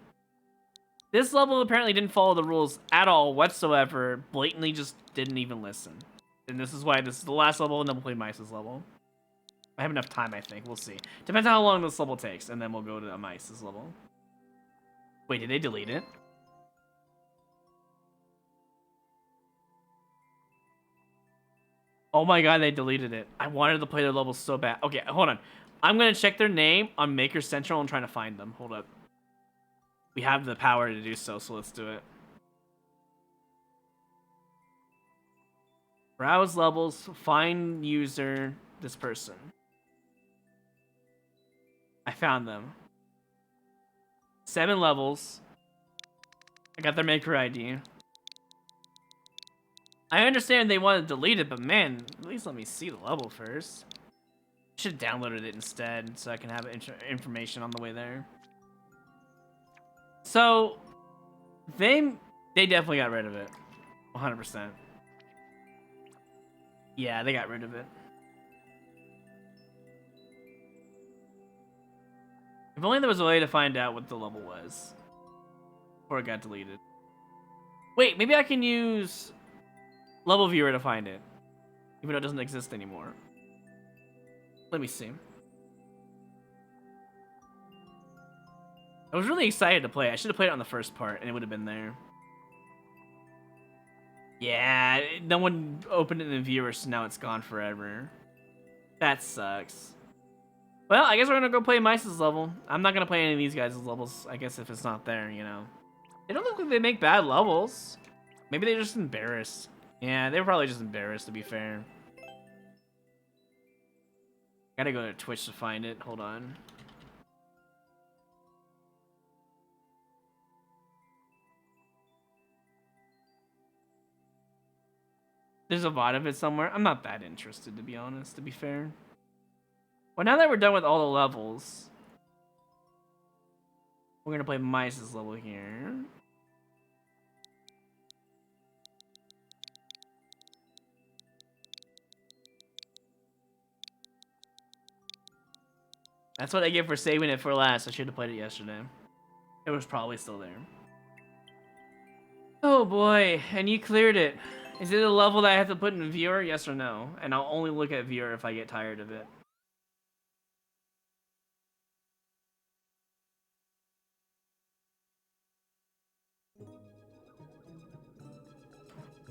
This level apparently didn't follow the rules at all whatsoever. Blatantly just didn't even listen. And this is why this is the last level, and then we'll play Mice's level. I have enough time, I think. We'll see. Depends on how long this level takes, and then we'll go to Mice's level. Wait, did they delete it? Oh my god, they deleted it. I wanted to play their level so bad. Okay, hold on. I'm gonna check their name on Maker Central and trying to find them. Hold up. We have the power to do so, so let's do it. Browse levels, find user, this person. I found them. 7 levels. I got their maker ID. I understand they want to delete it, but man, at least let me see the level first. Should have downloaded it instead, so I can have information on the way there. So, they definitely got rid of it. 100%. Yeah, they got rid of it. If only there was a way to find out what the level was. Before it got deleted. Wait, maybe I can use Level Viewer to find it. Even though it doesn't exist anymore. Let me see. I was really excited to play. I should have played it on the first part and it would have been there. Yeah, no one opened it in the viewer, so now it's gone forever. That sucks. Well, I guess we're gonna go play Mice's level. I'm not gonna play any of these guys' levels, I guess, if it's not there, you know. They don't look like they make bad levels. Maybe they're just embarrassed. Yeah, they were probably just embarrassed, to be fair. Gotta go to Twitch to find it. Hold on. There's a VOD of it somewhere. I'm not that interested, to be honest, to be fair. Well, now that we're done with all the levels, we're gonna play Mice's level here. That's what I get for saving it for last. I should have played it yesterday. It was probably still there. Oh boy, and you cleared it. Is it a level that I have to put in viewer? Yes or no? And I'll only look at viewer if I get tired of it.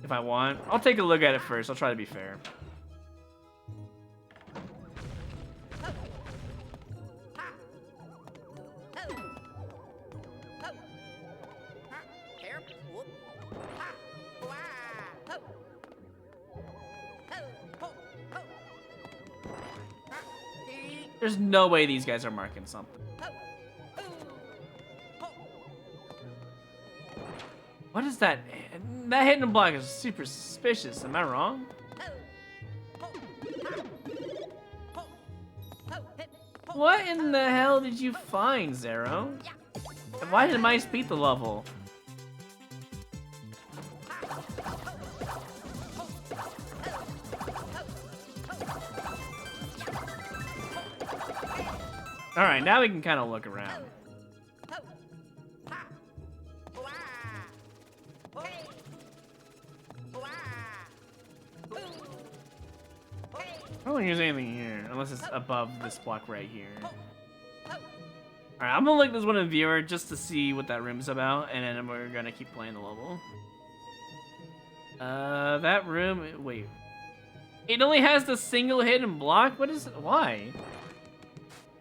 If I want. I'll take a look at it first. I'll try to be fair. There's no way these guys are marking something. What is that? That hidden block is super suspicious. Am I wrong? What in the hell did you find, Zero? And why did Mice beat the level? Alright, now we can kind of look around. I don't use anything here, unless it's above this block right here. Alright, I'm gonna look this one in viewer just to see what that room's about, and then we're gonna keep playing the level. That room, wait. It only has the single hidden block? What is it? Why?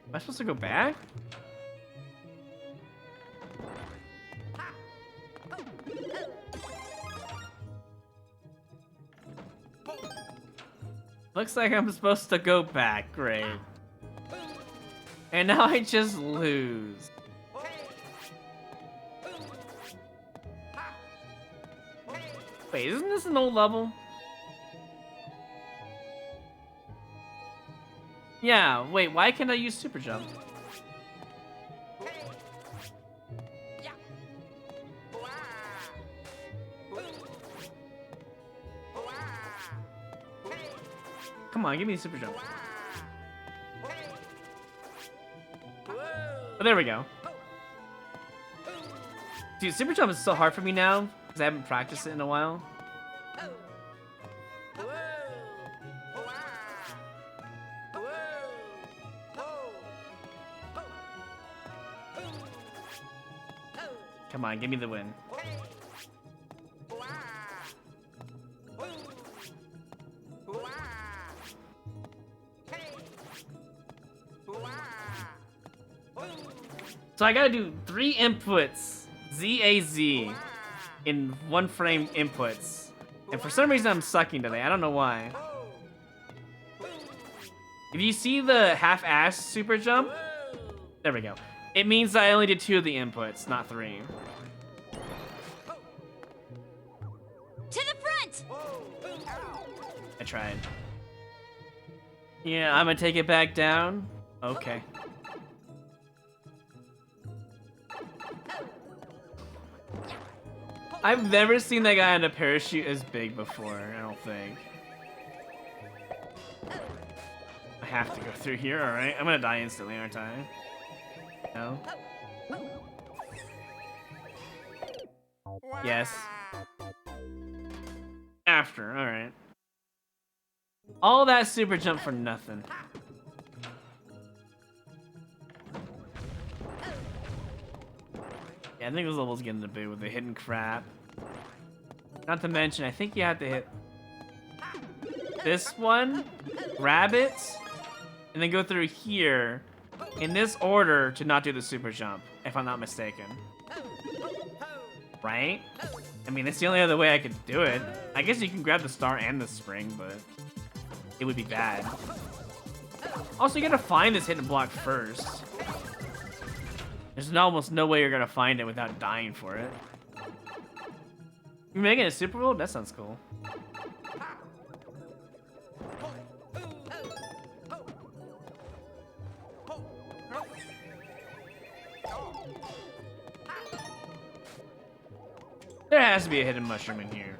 Am I supposed to go back? Looks like I'm supposed to go back, great. And now I just lose. Wait, isn't this an old level? Yeah, wait, why can't I use super jump? Come on, give me a super jump. Oh, there we go. Dude, super jump is so hard for me now because I haven't practiced it in a while. Come on, give me the win. So I gotta do 3 inputs, ZAZ, in 1 frame inputs. And for some reason, I'm sucking today. I don't know why. If you see the half-ass super jump, there we go. It means I only did 2 of the inputs, not 3. To the front! I tried. Yeah, I'm gonna take it back down. Okay. I've never seen that guy on a parachute as big before, I don't think. I have to go through here, alright. I'm gonna die instantly, aren't I? No? Yes. After, alright. All that super jump for nothing. Yeah, I think this level's getting a bit with the hidden crap. Not to mention, I think you have to hit this one, grab it, and then go through here in this order to not do the super jump, if I'm not mistaken. Right? I mean, it's the only other way I could do it. I guess you can grab the star and the spring, but it would be bad. Also, you gotta find this hidden block first. There's almost no way you're gonna find it without dying for it. You're making a super world? That sounds cool. There has to be a hidden mushroom in here.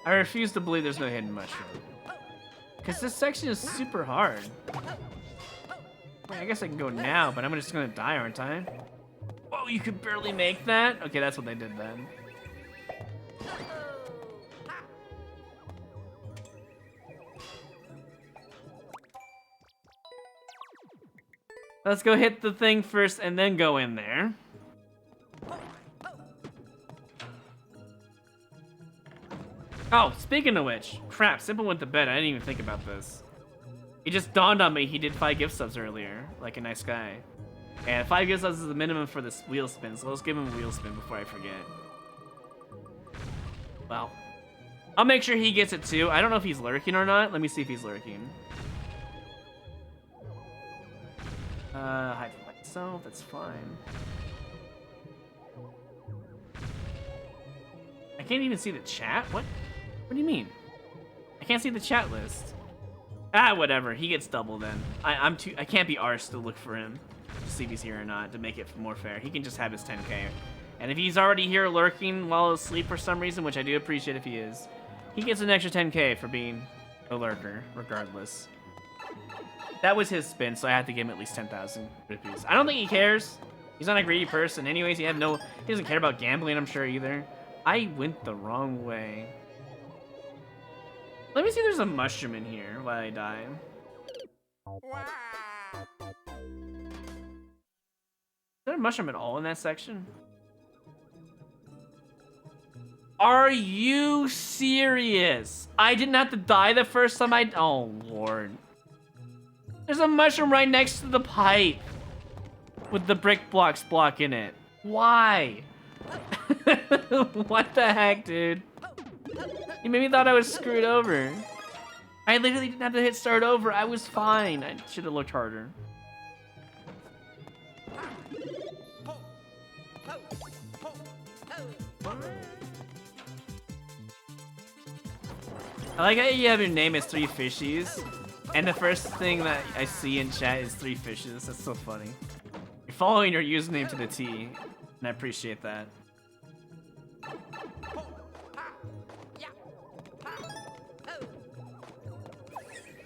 I refuse to believe there's no hidden mushroom. Because this section is super hard. I guess I can go now, but I'm just gonna die, aren't I? Whoa, you could barely make that? Okay, that's what they did then. Let's go hit the thing first and then go in there. Oh, speaking of which, crap, Simple went to bed. I didn't even think about this. It just dawned on me he did 5 gift subs earlier, like a nice guy. And 5 gift subs is the minimum for this wheel spin, so let's give him a wheel spin before I forget. Well, I'll make sure he gets it too. I don't know if he's lurking or not. Let me see if he's lurking. Hide from myself, that's fine. I can't even see the chat? What? What do you mean? I can't see the chat list. Ah, whatever. He gets double then. I can't be arsed to look for him to see if he's here or not to make it more fair. He can just have his 10k. And if he's already here lurking while asleep for some reason, which I do appreciate if he is, he gets an extra 10k for being a lurker, regardless. That was his spin, so I had to give him at least 10,000 rupees. I don't think he cares. He's not a greedy person. Anyways, he doesn't care about gambling, I'm sure, either. I went the wrong way. Let me see if there's a mushroom in here while I die. Is there a mushroom at all in that section? Are you serious? I didn't have to die the first time oh, Lord. There's a mushroom right next to the pipe with the brick blocks blocking it. Why? What the heck, dude? You made me thought I was screwed over. I literally didn't have to hit start over. I was fine. I should have looked harder. I like how you have your name as 3 fishies, and the first thing that I see in chat is 3 fishes. That's so funny. You're following your username to the T, and I appreciate that.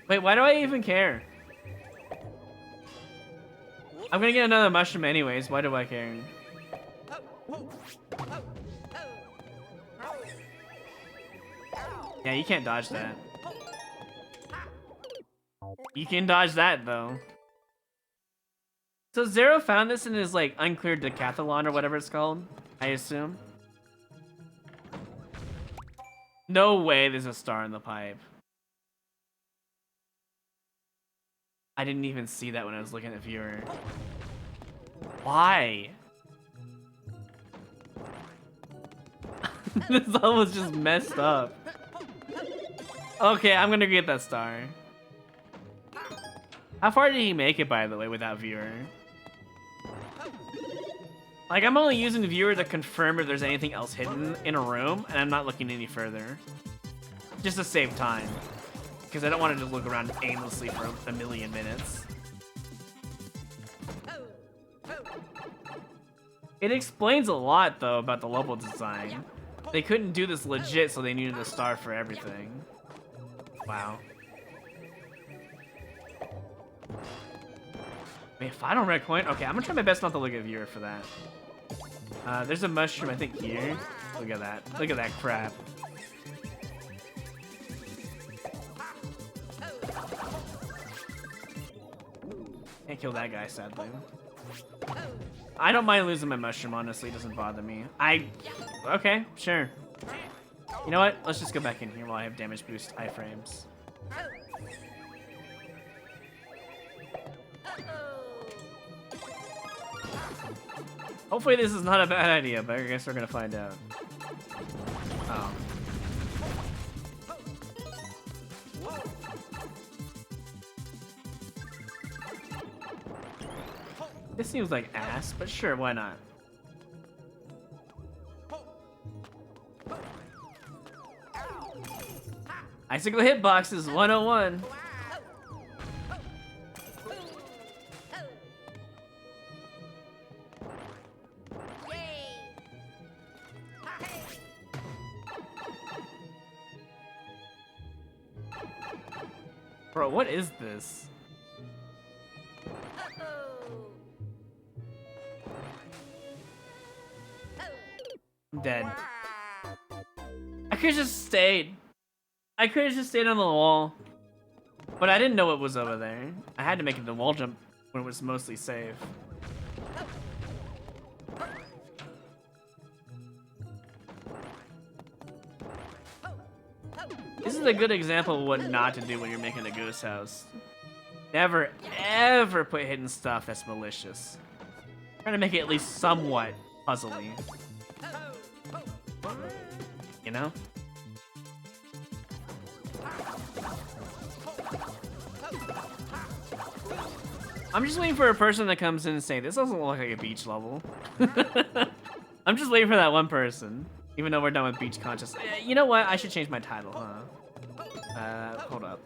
Wait, why do I even care? I'm gonna get another mushroom anyways. Why do I care? Yeah, you can't dodge that. You can dodge that, though. So Zero found this in his, like, uncleared decathlon or whatever it's called, I assume. No way there's a star in the pipe. I didn't even see that when I was looking at the viewer. Why? This level was just messed up. Okay, I'm gonna get that star. How far did he make it, by the way, without viewer? Like, I'm only using the viewer to confirm if there's anything else hidden in a room, and I'm not looking any further. Just to save time. Because I don't want to just look around aimlessly for a million minutes. It explains a lot, though, about the level design. They couldn't do this legit, so they needed a star for everything. Wow. Wait, final red coin? Okay, I'm gonna try my best not to look at viewer for that. There's a mushroom, I think, here. Look at that. Look at that crap. Can't kill that guy, sadly. I don't mind losing my mushroom, honestly. It doesn't bother me. Okay, sure. You know what? Let's just go back in here while I have damage boost iframes. Hopefully this is not a bad idea, but I guess we're gonna find out. Oh. This seems like ass, but sure, why not? Icicle hitboxes 101. Bro, what is this? I'm dead. I could have just stayed. I could have just stayed on the wall. But I didn't know it was over there. I had to make it the wall jump when it was mostly safe. This is a good example of what not to do when you're making a ghost house. Never, ever put hidden stuff that's malicious. Try to make it at least somewhat puzzly. You know? I'm just waiting for a person that comes in and say, this doesn't look like a beach level. I'm just waiting for that one person. Even though we're done with beach conscious. You know what? I should change my title, huh? Hold up.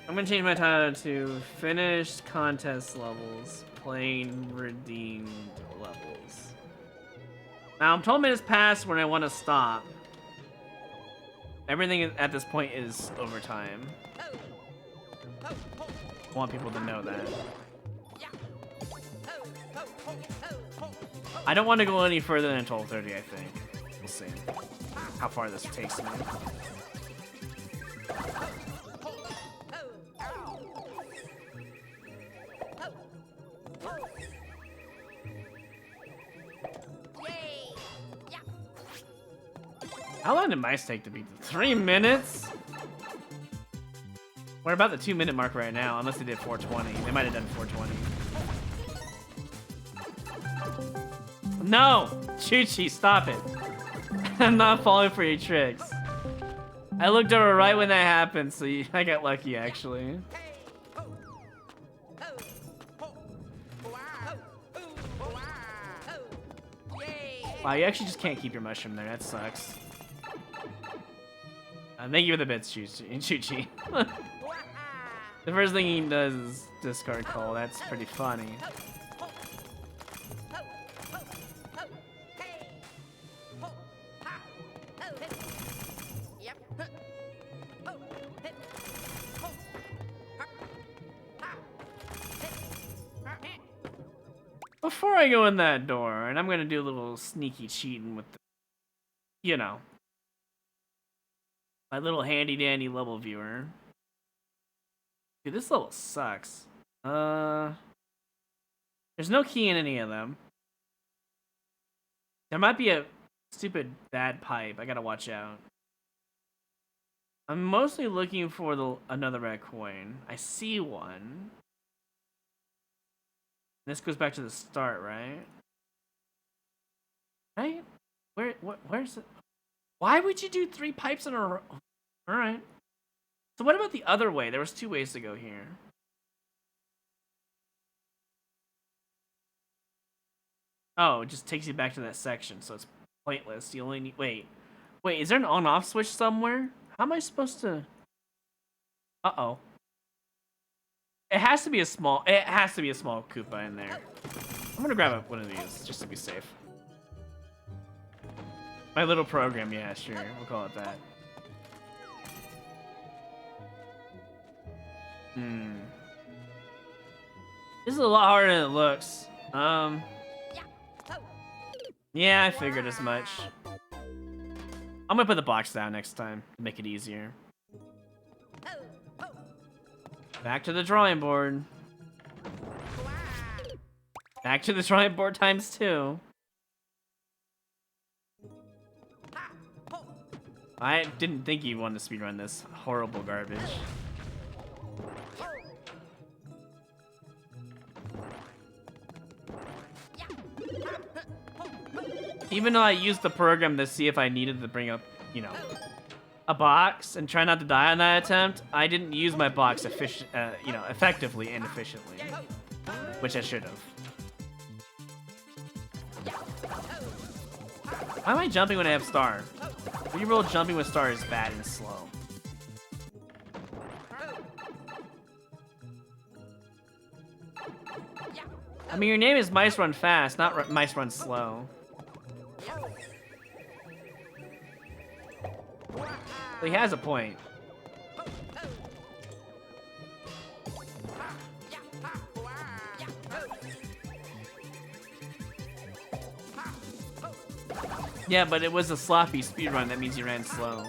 I'm gonna change my title to Finished Contest Levels, Plain Redeemed Levels. Now, I'm 12 minutes past when I want to stop. Everything at this point is overtime. I want people to know that. I don't want to go any further than 12:30, I think. We'll see how far this takes me. How long did my steak to beat? 3 minutes? We're about the 2-minute mark right now, unless they did 420. They might have done 420. No! Chuchi, stop it. I'm not falling for your tricks. I looked over right when that happened, so I got lucky, actually. Wow, you actually just can't keep your mushroom there. That sucks. Thank you for the bits, Chuchi. The first thing he does is discard call. That's pretty funny. Before I go in that door, and I'm gonna do a little sneaky cheating with the, you know, my little handy dandy level viewer. Dude, this level sucks. There's no key in any of them. There might be a stupid bad pipe. I gotta watch out. I'm mostly looking for another red coin. I see one. This goes back to the start, right? Right? Where's it? Why would you do 3 pipes in a row? Alright. So what about the other way? There was 2 ways to go here. Oh, it just takes you back to that section, so it's pointless. You only need... Wait, is there an on-off switch somewhere? How am I supposed to... Uh-oh. It has to be a small Koopa in there. I'm gonna grab one of these, just to be safe. My little program, yeah, sure. We'll call it that. This is a lot harder than it looks. Yeah, I figured as much. I'm gonna put the box down next time to make it easier. Back to the drawing board. Back to the drawing board times 2. I didn't think you wanted to speedrun this horrible garbage. Even though I used the program to see if I needed to bring up, you know, a box and try not to die on that attempt, I didn't use my box effectively and efficiently, which I should have. Why am I jumping when I have star? Reroll jumping with star is bad and slow. I mean, your name is Mice Run Fast, not Mice Run Slow. So he has a point. Yeah, but it was a sloppy speedrun. That means you ran slow.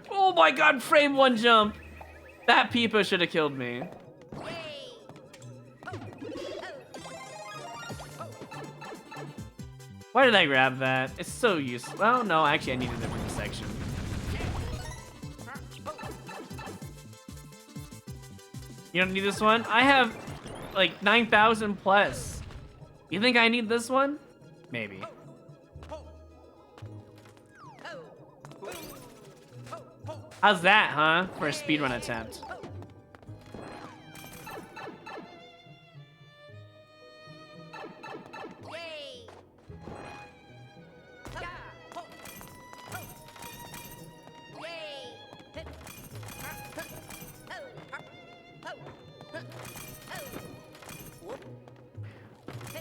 Oh my god, frame 1 jump! That Peepa should have killed me. Why did I grab that? It's so useful. Well, no, actually I needed a different section. You don't need this one? I have like 9,000 plus. You think I need this one? Maybe. How's that, huh? For a speedrun attempt.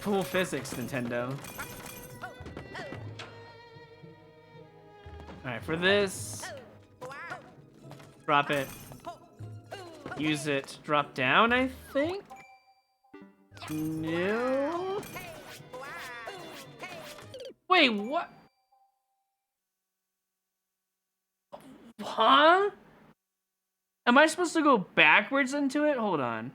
Cool physics, Nintendo. Alright, for this, drop it, use it, drop down, I think? No? Wait, what? Huh? Am I supposed to go backwards into it? Hold on.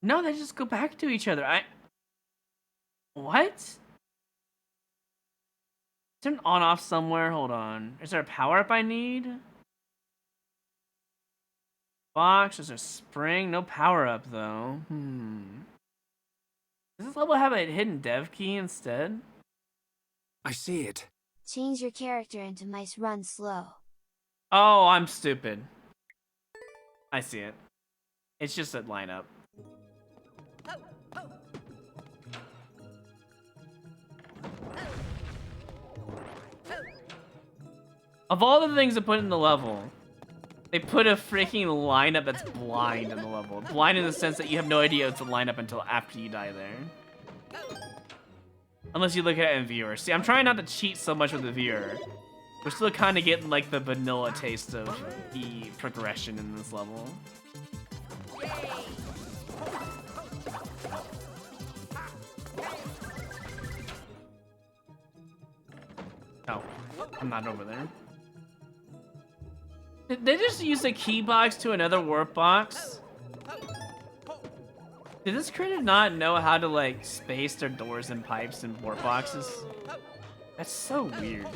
No, they just go back to each other. What? Is there an on-off somewhere? Hold on. Is there a power-up I need? Box, is there a spring? No power-up, though. Does this level have a hidden dev key instead? I see it. Change your character into Mice Run Slow. Oh, I'm stupid. I see it. It's just a lineup. Of all the things to put in the level, they put a freaking lineup that's blind in the level. Blind in the sense that you have no idea it's a lineup until after you die there. Unless you look at it in viewer. See, I'm trying not to cheat so much with the viewer. We're still kind of getting like the vanilla taste of the progression in this level. Oh, I'm not over there. Did they just use a key box to another warp box? Did this creator not know how to like space their doors and pipes and warp boxes? That's so weird.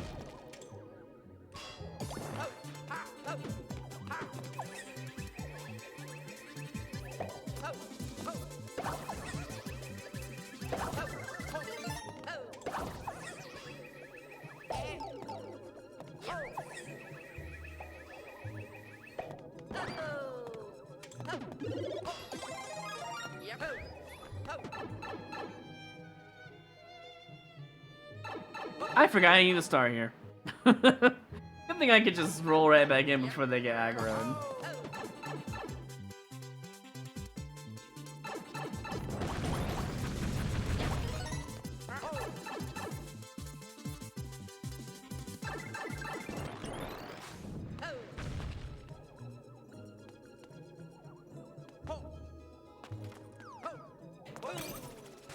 I forgot I need a star here. Good thing I could just roll right back in before they get aggroed.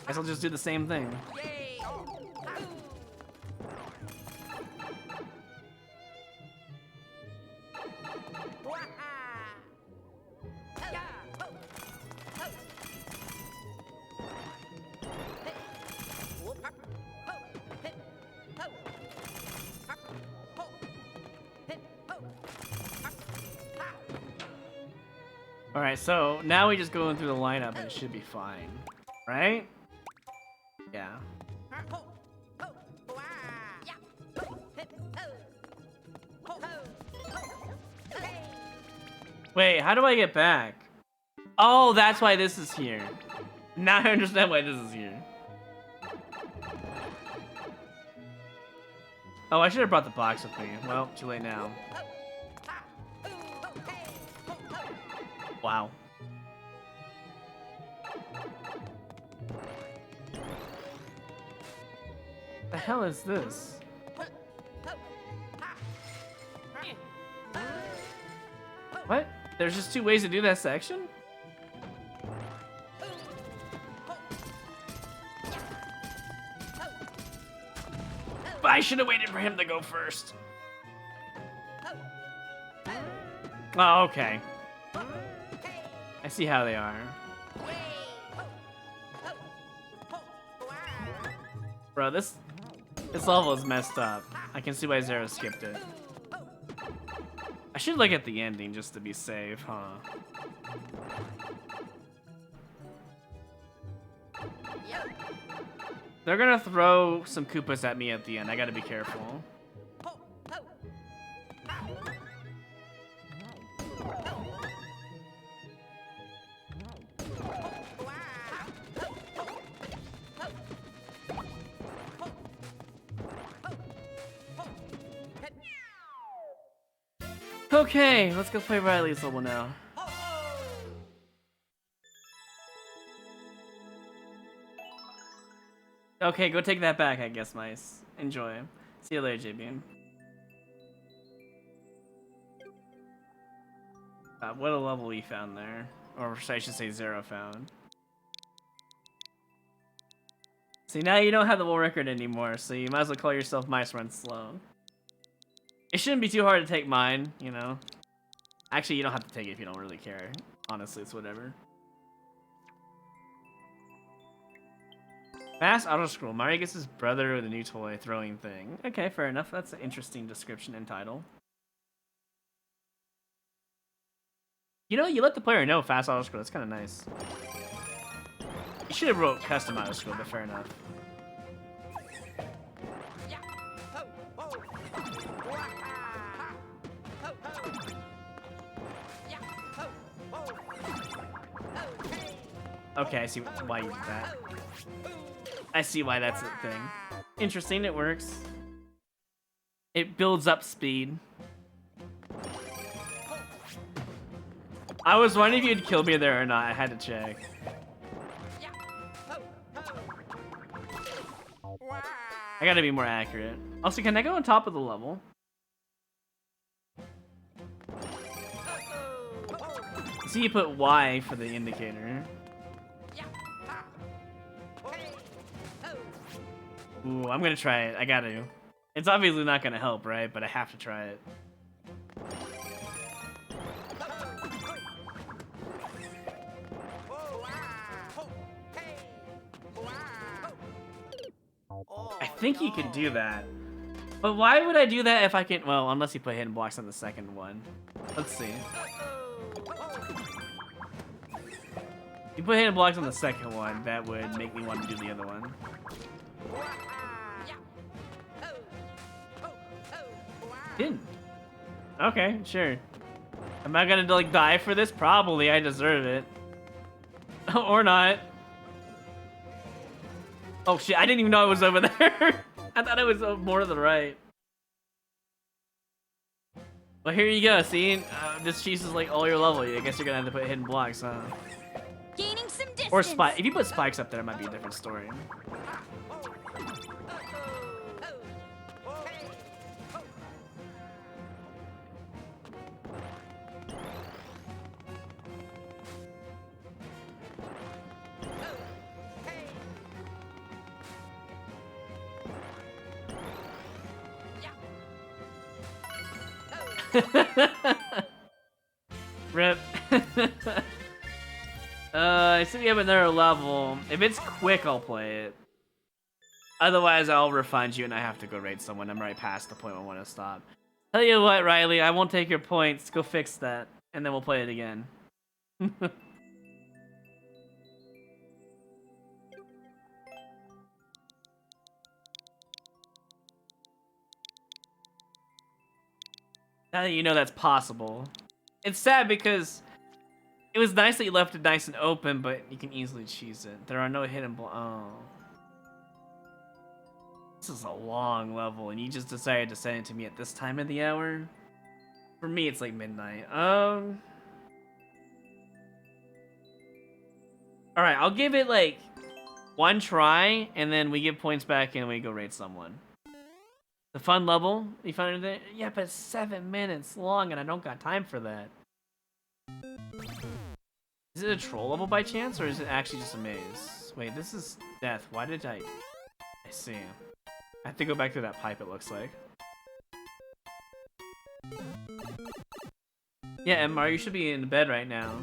Guess I'll just do the same thing. Alright, so now we just go through the lineup and it should be fine. Right? Yeah. Wait, how do I get back? Oh, that's why this is here. Now I understand why this is here. Oh, I should have brought the box with me. Well, too late now. Wow. The hell is this? What? There's just 2 ways to do that section? But I should have waited for him to go first. Oh, okay. I see how they are. Bro, this level is messed up. I can see why Zero skipped it. I should look at the ending just to be safe, huh? They're gonna throw some Koopas at me at the end. I gotta be careful. Okay, let's go play Riley's level now. Okay, go take that back, I guess, Mice. Enjoy. See you later, JB. What a level we found there. Or I should say Zero found. See, now you don't have the world record anymore, so you might as well call yourself Mice Run Slow. It shouldn't be too hard to take mine, you know? Actually, you don't have to take it if you don't really care. Honestly, it's whatever. Fast auto scroll. Mario gets his brother with a new toy throwing thing. Okay, fair enough. That's an interesting description and title. You know, you let the player know fast auto scroll. That's kind of nice. You should have wrote custom auto scroll, but fair enough. Okay, I see why you did that. I see why that's a thing. Interesting, it works. It builds up speed. I was wondering if you'd kill me there or not. I had to check. I gotta be more accurate. Also, can I go on top of the level? See, you put Y for the indicator. Ooh, I'm gonna try it. I gotta. It's obviously not gonna help, right? But I have to try it. I think you could do that. But why would I do that if I can... Well, unless you put hidden blocks on the second one. Let's see. If you put hidden blocks on the second one, that would make me want to do the other one. Didn't. Okay, sure. Am I gonna like die for this? Probably. I deserve it. Or not. Oh shit! I didn't even know I was over there. I thought it was more to the right. Well, here you go. See, this cheese is like all your level. I guess you're gonna have to put hidden blocks, huh? Gaining some distance. Or spike. If you put spikes up there, it might be a different story. Rip. I see we have another level. If it's quick, I'll play it. Otherwise, I'll refine you and I have to go raid someone. I'm right past the point I want to stop. Tell you what, Riley, I won't take your points. Go fix that, and then we'll play it again. Now that you know that's possible. It's sad because it was nice that you left it nice and open, but you can easily cheese it. There are no hidden oh. This is a long level, and you just decided to send it to me at this time of the hour? For me, it's like midnight. Alright, I'll give it like one try, and then we give points back and we go raid someone. The fun level? You found it? Yeah, but it's 7 minutes long, and I don't got time for that. Is it a troll level by chance, or is it actually just a maze? Wait, this is death. Why did I see. I have to go back to that pipe, it looks like. Yeah, Mr, you should be in bed right now.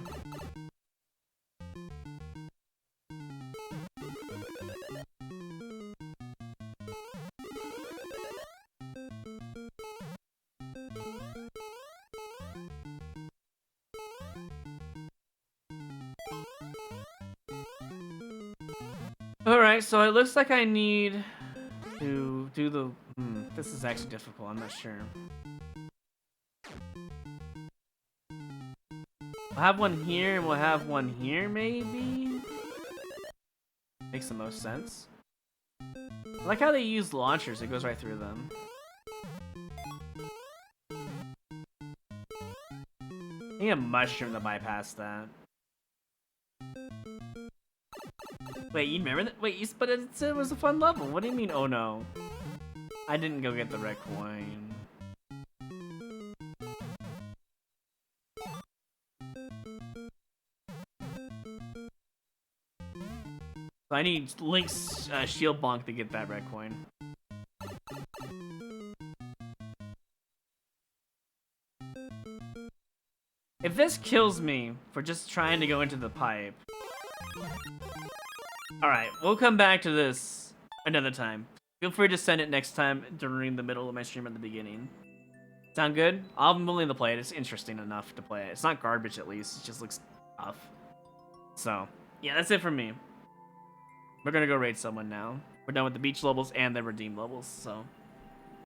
Alright, so it looks like I need to do the... this is actually difficult, I'm not sure. We'll have one here, and we'll have one here, maybe? Makes the most sense. I like how they use launchers, it goes right through them. I need a mushroom to bypass that. Wait, you remember that? Wait, but it said it was a fun level. What do you mean, oh no? I didn't go get the red coin. So I need Link's shield bonk to get that red coin. If this kills me for just trying to go into the pipe... Alright, we'll come back to this another time. Feel free to send it next time during the middle of my stream at the beginning. Sound good? I'm willing to play it. It's interesting enough to play it. It's not garbage, at least. It just looks tough. So, yeah, that's it for me. We're gonna go raid someone now. We're done with the beach levels and the redeem levels, so...